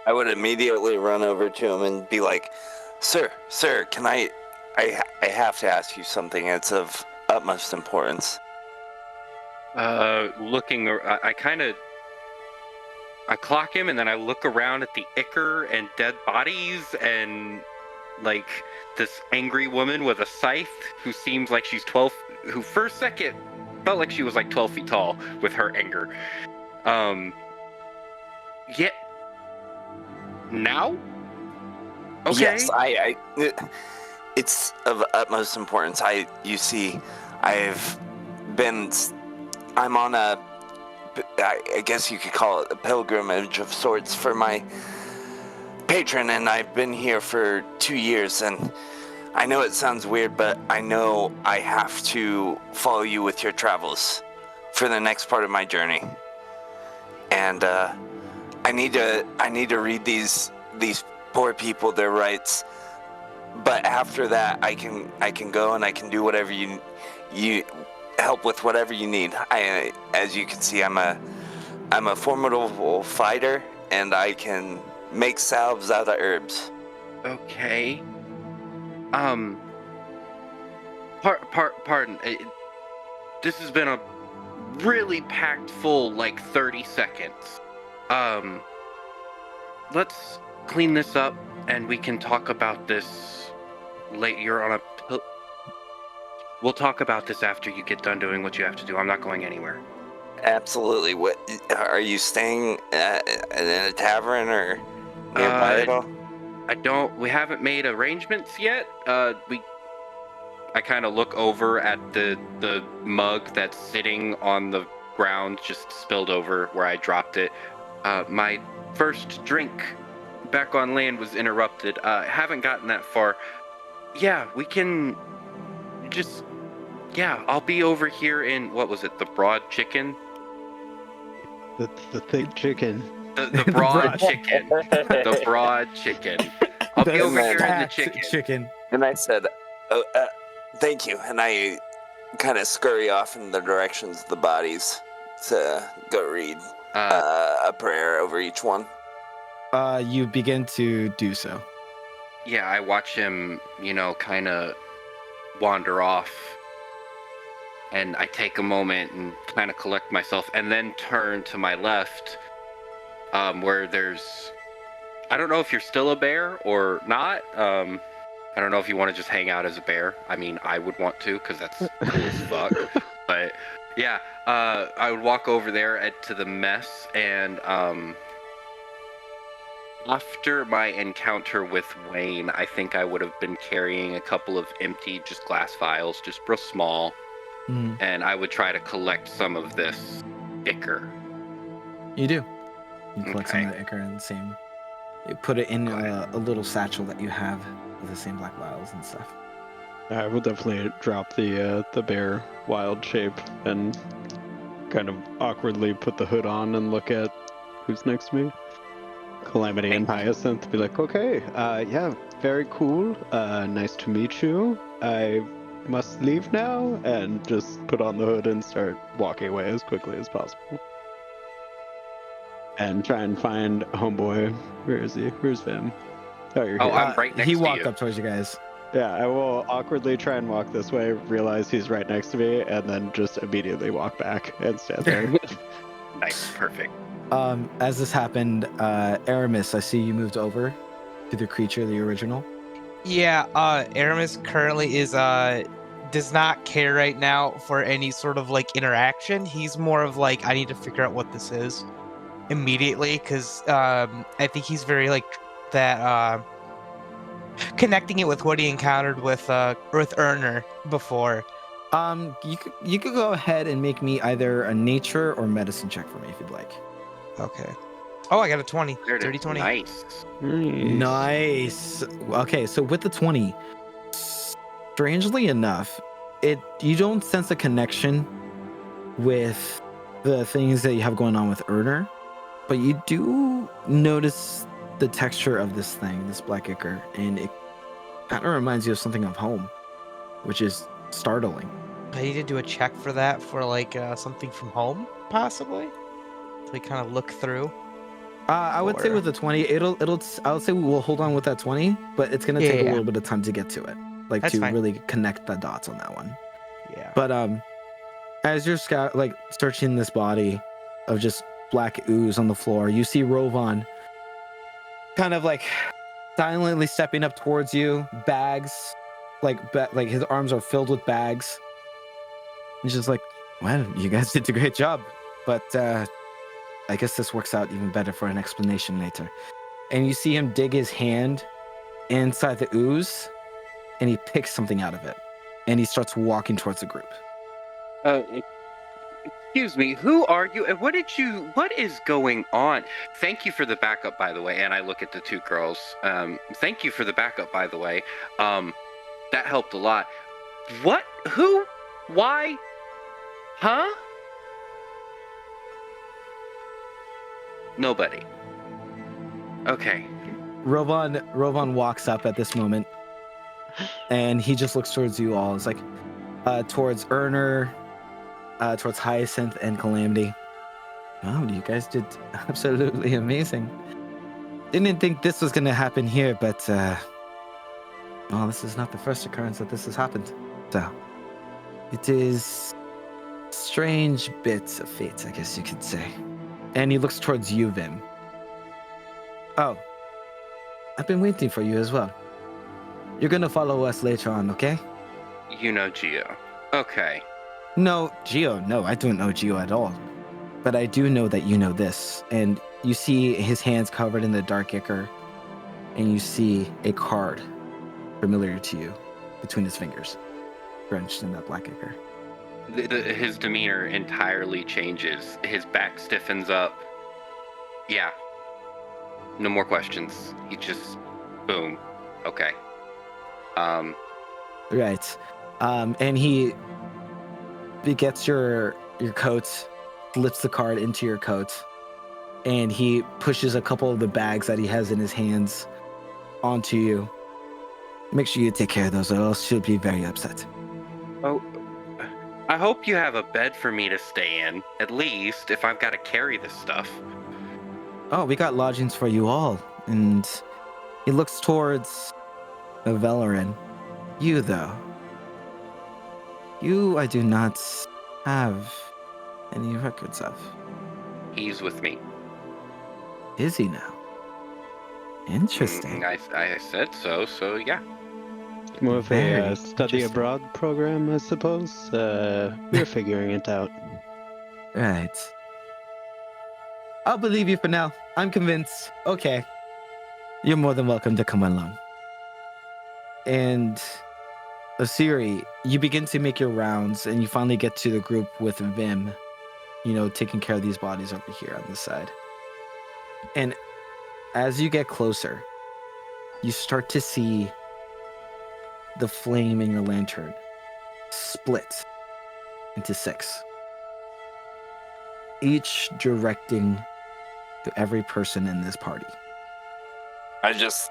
Speaker 12: I would immediately run over to him and be like, Sir, can I have to ask you something. It's of utmost importance.
Speaker 6: Looking, I clock him, and then I look around at the ichor and dead bodies, and like this angry woman with a scythe who seems like she's 12, who for a second felt like she was like 12 feet tall with her anger. Yeah. Now? Okay.
Speaker 12: Yes, it's of utmost importance. You see, I'm on I guess you could call it a pilgrimage of sorts for my patron, and I've been here for 2 years, and I know it sounds weird, but I know I have to follow you with your travels for the next part of my journey. And I need to read these poor people their rights. But after that, I can go and I can do whatever you help with whatever you need. As you can see, I'm a formidable fighter, and I can make salves out of herbs.
Speaker 6: Okay. Pardon. This has been a really packed full, like, 30 seconds. Let's clean this up, and we can talk about this later. You're on a... We'll talk about this after you get done doing what you have to do. I'm not going anywhere.
Speaker 12: Absolutely. What are you staying in a tavern or nearby at all?
Speaker 6: We haven't made arrangements yet. I kind of look over at the mug that's sitting on the ground, just spilled over where I dropped it. My first drink back on land was interrupted. Haven't gotten that far. Yeah, we can just... Yeah, I'll be over here in... What was it? The Broad Chicken?
Speaker 7: The thick chicken.
Speaker 6: The broad chicken. The broad chicken. I'll be over here in the chicken.
Speaker 12: And I said, thank you. And I kind of scurry off in the directions of the bodies to go read a prayer over each one.
Speaker 2: You begin to do so.
Speaker 6: Yeah, I watch him, kind of wander off. And I take a moment and kind of collect myself, and then turn to my left, where there's... I don't know if you're still a bear or not. I don't know if you want to just hang out as a bear. I mean, I would want to, because that's cool as fuck. But, yeah, I would walk over there to the mess, and after my encounter with Wayne, I think I would have been carrying a couple of empty, just glass vials, just real small. And I would try to collect some of this ichor.
Speaker 2: You do. You collect some of the ichor and the same. You put it in a little satchel that you have with the same black vials and stuff.
Speaker 7: I will definitely drop the bear wild shape and kind of awkwardly put the hood on and look at who's next to me. Calamity and Hyacinth be like, okay, yeah, very cool. Nice to meet you. I must leave now, and just put on the hood and start walking away as quickly as possible. And try and find homeboy. Where is he? Where's Vim? Oh, you're here.
Speaker 6: I'm right next to you.
Speaker 2: He walked up towards you guys.
Speaker 7: Yeah, I will awkwardly try and walk this way, realize he's right next to me, and then just immediately walk back and stand there.
Speaker 6: Nice, perfect.
Speaker 2: As this happened, Aramis, I see you moved over to the creature, the original.
Speaker 1: Yeah, Aramis currently does not care right now for any sort of like interaction. He's more of like, I need to figure out what this is immediately, because I think he's very like that connecting it with what he encountered with Erner before.
Speaker 2: You could go ahead and make me either a nature or medicine check for me if you'd like.
Speaker 1: Okay. Oh, I got a 20. 30 20.
Speaker 2: Nice. Okay, so with the 20, strangely enough, you don't sense a connection with the things that you have going on with Erner, but you do notice the texture of this thing, this black ichor, and it kind of reminds you of something of home, which is startling.
Speaker 1: I need to do a check for that, for like something from home, possibly. To kind of look through.
Speaker 2: I would say
Speaker 1: Or-
Speaker 2: with the 20, I'll say we'll hold on with that 20, but it's gonna take a
Speaker 1: Yeah.
Speaker 2: little bit of time to get to it, like
Speaker 1: That's
Speaker 2: to
Speaker 1: fine.
Speaker 2: really connect the dots on that one.
Speaker 1: Yeah.
Speaker 2: But as you're searching this body of just black ooze on the floor, you see Rovan kind of like silently stepping up towards you, bags, like his arms are filled with bags. He's just like, well, you guys did a great job, but I guess this works out even better for an explanation later. And you see him dig his hand inside the ooze, and he picks something out of it, and he starts walking towards the group.
Speaker 6: Excuse me, who are you and what is going on? Thank you for the backup, by the way. And I look at the two girls. Thank you for the backup, by the way. That helped a lot. What? Who? Why? Huh? Nobody. Okay.
Speaker 2: Rovan walks up at this moment, and he just looks towards you all. It's like towards Erner, towards Hyacinth and Calamity. Wow, you guys did absolutely amazing. Didn't think this was gonna happen here, but well, this is not the first occurrence that this has happened. So it is strange bits of fate, I guess you could say. And he looks towards you, Vim. Oh, I've been waiting for you as well. You're gonna follow us later on, okay?
Speaker 6: You know Geo. Okay.
Speaker 2: No, Geo, no, I don't know Geo at all. But I do know that you know this. And you see his hands covered in the dark ichor, and you see a card familiar to you between his fingers, drenched in that black ichor.
Speaker 6: His demeanor entirely changes. His back stiffens up. Yeah. No more questions. He just, boom. Okay.
Speaker 2: Right. And he gets your coat, slips the card into your coat, and he pushes a couple of the bags that he has in his hands onto you. Make sure you take care of those, or else she'll be very upset.
Speaker 6: Oh, I hope you have a bed for me to stay in, at least, if I've got to carry this stuff.
Speaker 2: Oh, we got lodgings for you all. And he looks towards Valoran. You, though. You, I do not have any records of.
Speaker 6: He's with me.
Speaker 2: Is he now? Interesting.
Speaker 6: I said so yeah.
Speaker 7: More of
Speaker 2: Very
Speaker 7: a study
Speaker 2: interesting.
Speaker 7: abroad program, I suppose. We're figuring it out.
Speaker 2: Right. I'll believe you for now. I'm convinced. Okay. You're more than welcome to come along. And Asiri, you begin to make your rounds, and you finally get to the group with Vim, taking care of these bodies over here on this side. And as you get closer, you start to see the flame in your lantern split into 6, each directing to every person in this party.
Speaker 12: I just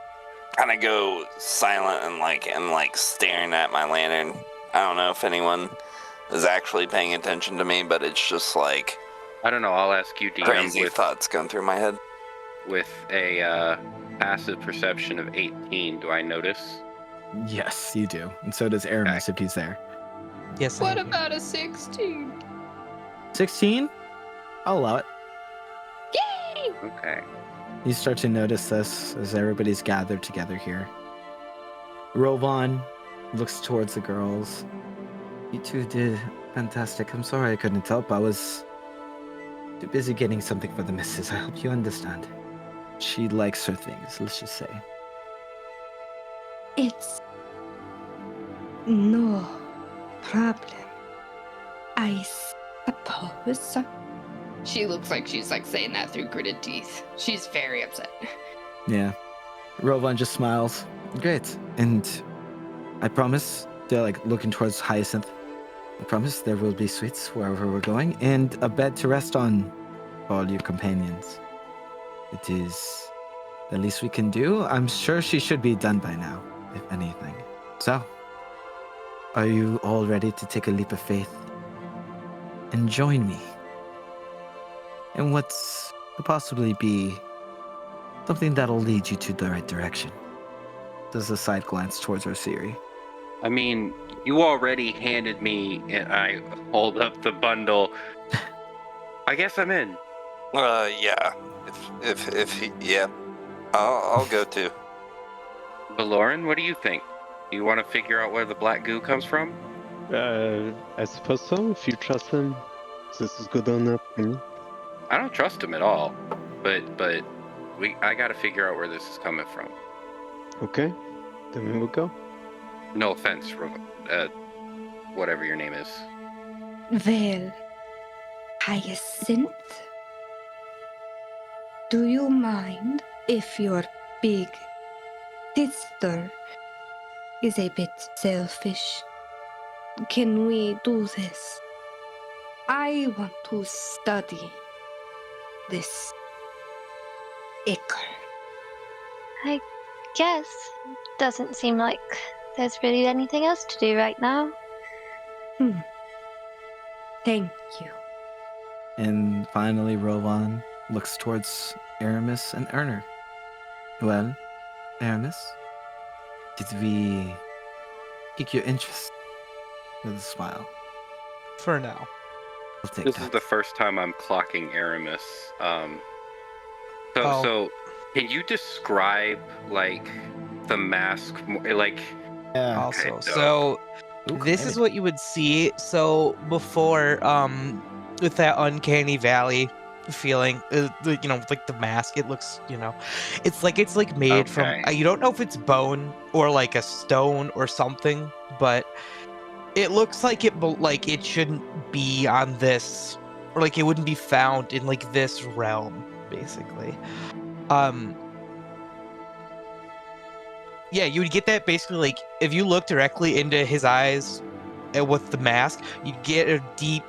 Speaker 12: kind of go silent and like staring at my lantern. I don't know if anyone is actually paying attention to me, but it's just like
Speaker 6: I don't know, I'll ask you, DM,
Speaker 12: crazy thoughts going through my head.
Speaker 6: with a passive perception of 18, do I notice?
Speaker 2: Yes, you do. And so does Aramis if he's there.
Speaker 1: Yes.
Speaker 8: What about a 16?
Speaker 2: 16? I'll allow it.
Speaker 8: Yay!
Speaker 6: Okay.
Speaker 2: You start to notice this as everybody's gathered together here. Rovan looks towards the girls. You two did fantastic. I'm sorry I couldn't help. I was too busy getting something for the missus. I hope you understand. She likes her things, let's just say.
Speaker 8: It's no problem. I suppose. She looks like she's saying that through gritted teeth. She's very upset.
Speaker 2: Yeah. Rovan just smiles. Great. And I promise, they're looking towards Hyacinth. I promise there will be suites wherever we're going, and a bed to rest on for all your companions. It is the least we can do. I'm sure she should be done by now, if anything. So, are you all ready to take a leap of faith and join me in what's could possibly be Something that'll lead you to the right direction. Does a side glance towards Osiri.
Speaker 6: I mean, you already handed me, and I hold up the bundle. I guess I'm in.
Speaker 12: Yeah. Yeah. I'll go too.
Speaker 6: Valoran, what do you think? Do you want to figure out where the black goo comes from?
Speaker 7: I suppose so, if you trust him. This is good enough for me.
Speaker 6: I don't trust him at all, but I gotta figure out where this is coming from.
Speaker 7: Okay, then we will go.
Speaker 6: No offense, whatever your name is.
Speaker 8: Well, Hyacinth, do you mind if your big sister is a bit selfish? Can we do this? I want to study this ichor.
Speaker 10: I guess. Doesn't seem like there's really anything else to do right now.
Speaker 8: Thank you.
Speaker 2: And finally, Rovan looks towards Aramis and Erner. Well, Aramis, did we pique your interest? With a smile.
Speaker 1: For now.
Speaker 2: I'll take
Speaker 6: This
Speaker 2: that.
Speaker 6: is the first time I'm clocking Aramis. So can you describe like the mask, like?
Speaker 2: Yeah.
Speaker 1: Also,
Speaker 6: Okay,
Speaker 1: so
Speaker 2: Ooh,
Speaker 1: this is
Speaker 2: maybe.
Speaker 1: what you would see. So before, with that uncanny valley feeling, like the mask, it looks, it's like made from.
Speaker 6: Okay.
Speaker 1: You don't know if it's bone or like a stone or something, but it looks like it shouldn't be on this, or like it wouldn't be found in like this realm, basically. Yeah, you would get that basically like if you look directly into his eyes with the mask, you get a deep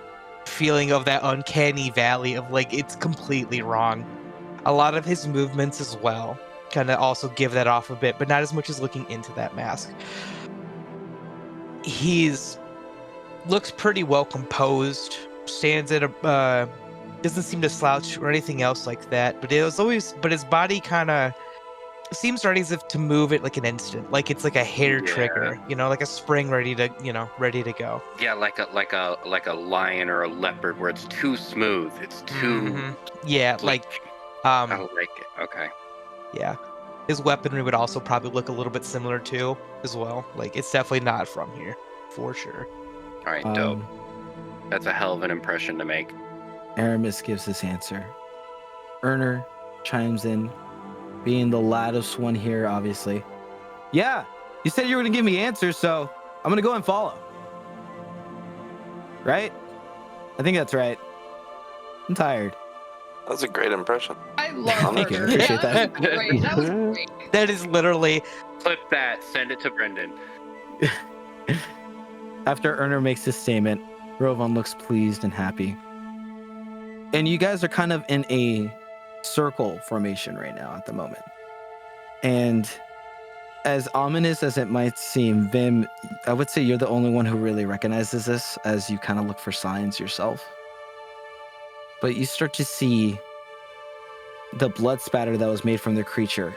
Speaker 1: feeling of that uncanny valley of like it's completely wrong. A lot of his movements as well kind of also give that off a bit, but not as much as looking into that mask. He's looks pretty well composed, stands at a doesn't seem to slouch or anything else like that, but his body kind of seems ready as if to move at like an instant, like it's like a hair trigger, like a spring ready to go.
Speaker 6: Yeah, like a lion or a leopard, where it's too smooth. It's too.
Speaker 1: Yeah,
Speaker 6: I like it. Okay.
Speaker 1: Yeah, his weaponry would also probably look a little bit similar too, as well. Like it's definitely not from here, for sure.
Speaker 6: All right, dope. That's a hell of an impression to make.
Speaker 2: Aramis gives this answer. Erner chimes in, being the loudest one here, obviously. Yeah, you said you were going to give me answers, so I'm going to go and follow. Right? I think that's right. I'm tired.
Speaker 12: That was a great impression.
Speaker 8: I love
Speaker 2: Thank you.
Speaker 8: her.
Speaker 2: Appreciate
Speaker 8: That
Speaker 2: that.
Speaker 8: was great. That was great.
Speaker 1: That is literally.
Speaker 6: Clip that. Send it to Brendan.
Speaker 2: After Erner makes this statement, Rovan looks pleased and happy. And you guys are kind of in a circle formation right now at the moment. And as ominous as it might seem, Vim, I would say you're the only one who really recognizes this as you kind of look for signs yourself. But you start to see the blood spatter that was made from the creature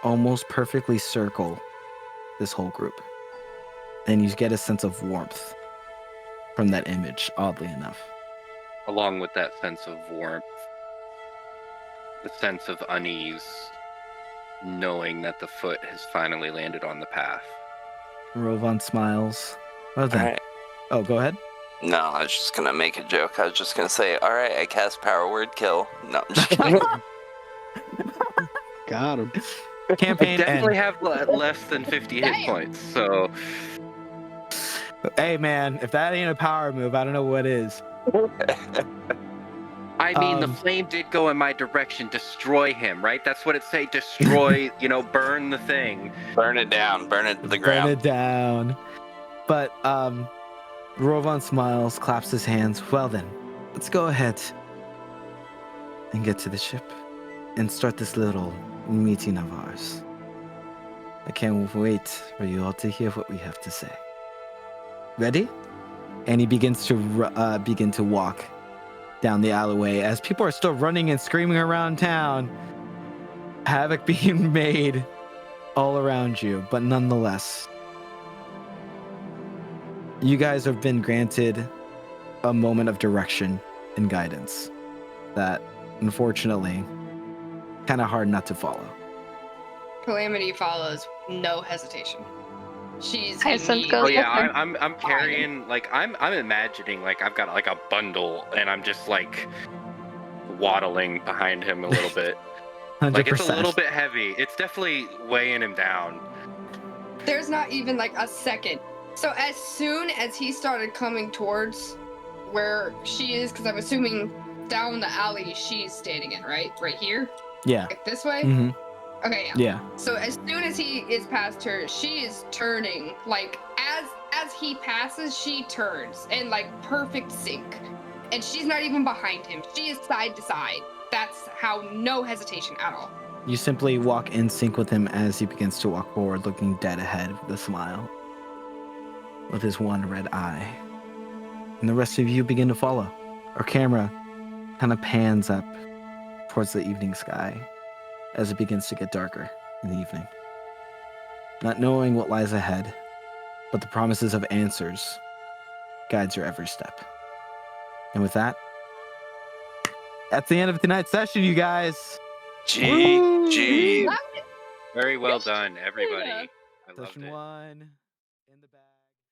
Speaker 2: almost perfectly circle this whole group. And you get a sense of warmth from that image, oddly enough.
Speaker 6: Along with that sense of warmth, the sense of unease, knowing that the foot has finally landed on the path.
Speaker 2: Rovan smiles. Well then.
Speaker 12: All right.
Speaker 2: Oh, go ahead.
Speaker 12: No, I was just gonna make a joke. I was just gonna say, all right, I cast Power Word Kill. No, I'm just kidding.
Speaker 7: Got him.
Speaker 2: Campaign
Speaker 6: I definitely
Speaker 2: end.
Speaker 6: have less than 50 hit points, so
Speaker 2: Hey man, if that ain't a power move, I don't know what is.
Speaker 6: I mean, the flame did go in my direction. Destroy him, right? That's what it say. Destroy, burn the thing.
Speaker 12: Burn it down. Burn it to the
Speaker 2: Burn
Speaker 12: ground.
Speaker 2: it down. But Rovan smiles, claps his hands. Well then, let's go ahead and get to the ship and start this little meeting of ours. I can't wait for you all to hear what we have to say. Ready? And he begins to walk down the alleyway as people are still running and screaming around town havoc being made all around you, but nonetheless, you guys have been granted a moment of direction and guidance that, unfortunately, kind of hard not to follow.
Speaker 8: Calamity follows, no hesitation. She's
Speaker 9: Hyacinth
Speaker 8: immediately-
Speaker 9: goes
Speaker 6: Oh yeah,
Speaker 9: with her.
Speaker 6: I'm carrying like I'm imagining like I've got like a bundle and I'm just like waddling behind him a little bit.
Speaker 2: 100%.
Speaker 6: Like it's a little bit heavy. It's definitely weighing him down.
Speaker 8: There's not even like a second. So as soon as he started coming towards where she is, because I'm assuming down the alley she's standing in, right? Right here?
Speaker 2: Yeah.
Speaker 8: Like this way?
Speaker 2: Mm-hmm.
Speaker 8: Okay, yeah.
Speaker 2: Yeah.
Speaker 8: So as soon as he is past her, she is turning. Like as he passes, she turns in like perfect sync. And she's not even behind him. She is side to side. That's how, no hesitation at all.
Speaker 2: You simply walk in sync with him as he begins to walk forward, looking dead ahead with a smile, with his one red eye. And the rest of you begin to follow. Our camera kind of pans up towards the evening sky as it begins to get darker in the evening. Not knowing what lies ahead, but the promises of answers guides your every step. And with that, that's the end of tonight's session, you guys.
Speaker 12: GG.
Speaker 6: Very well done, everybody. I loved
Speaker 2: Session
Speaker 6: it.
Speaker 2: 1 in the bag.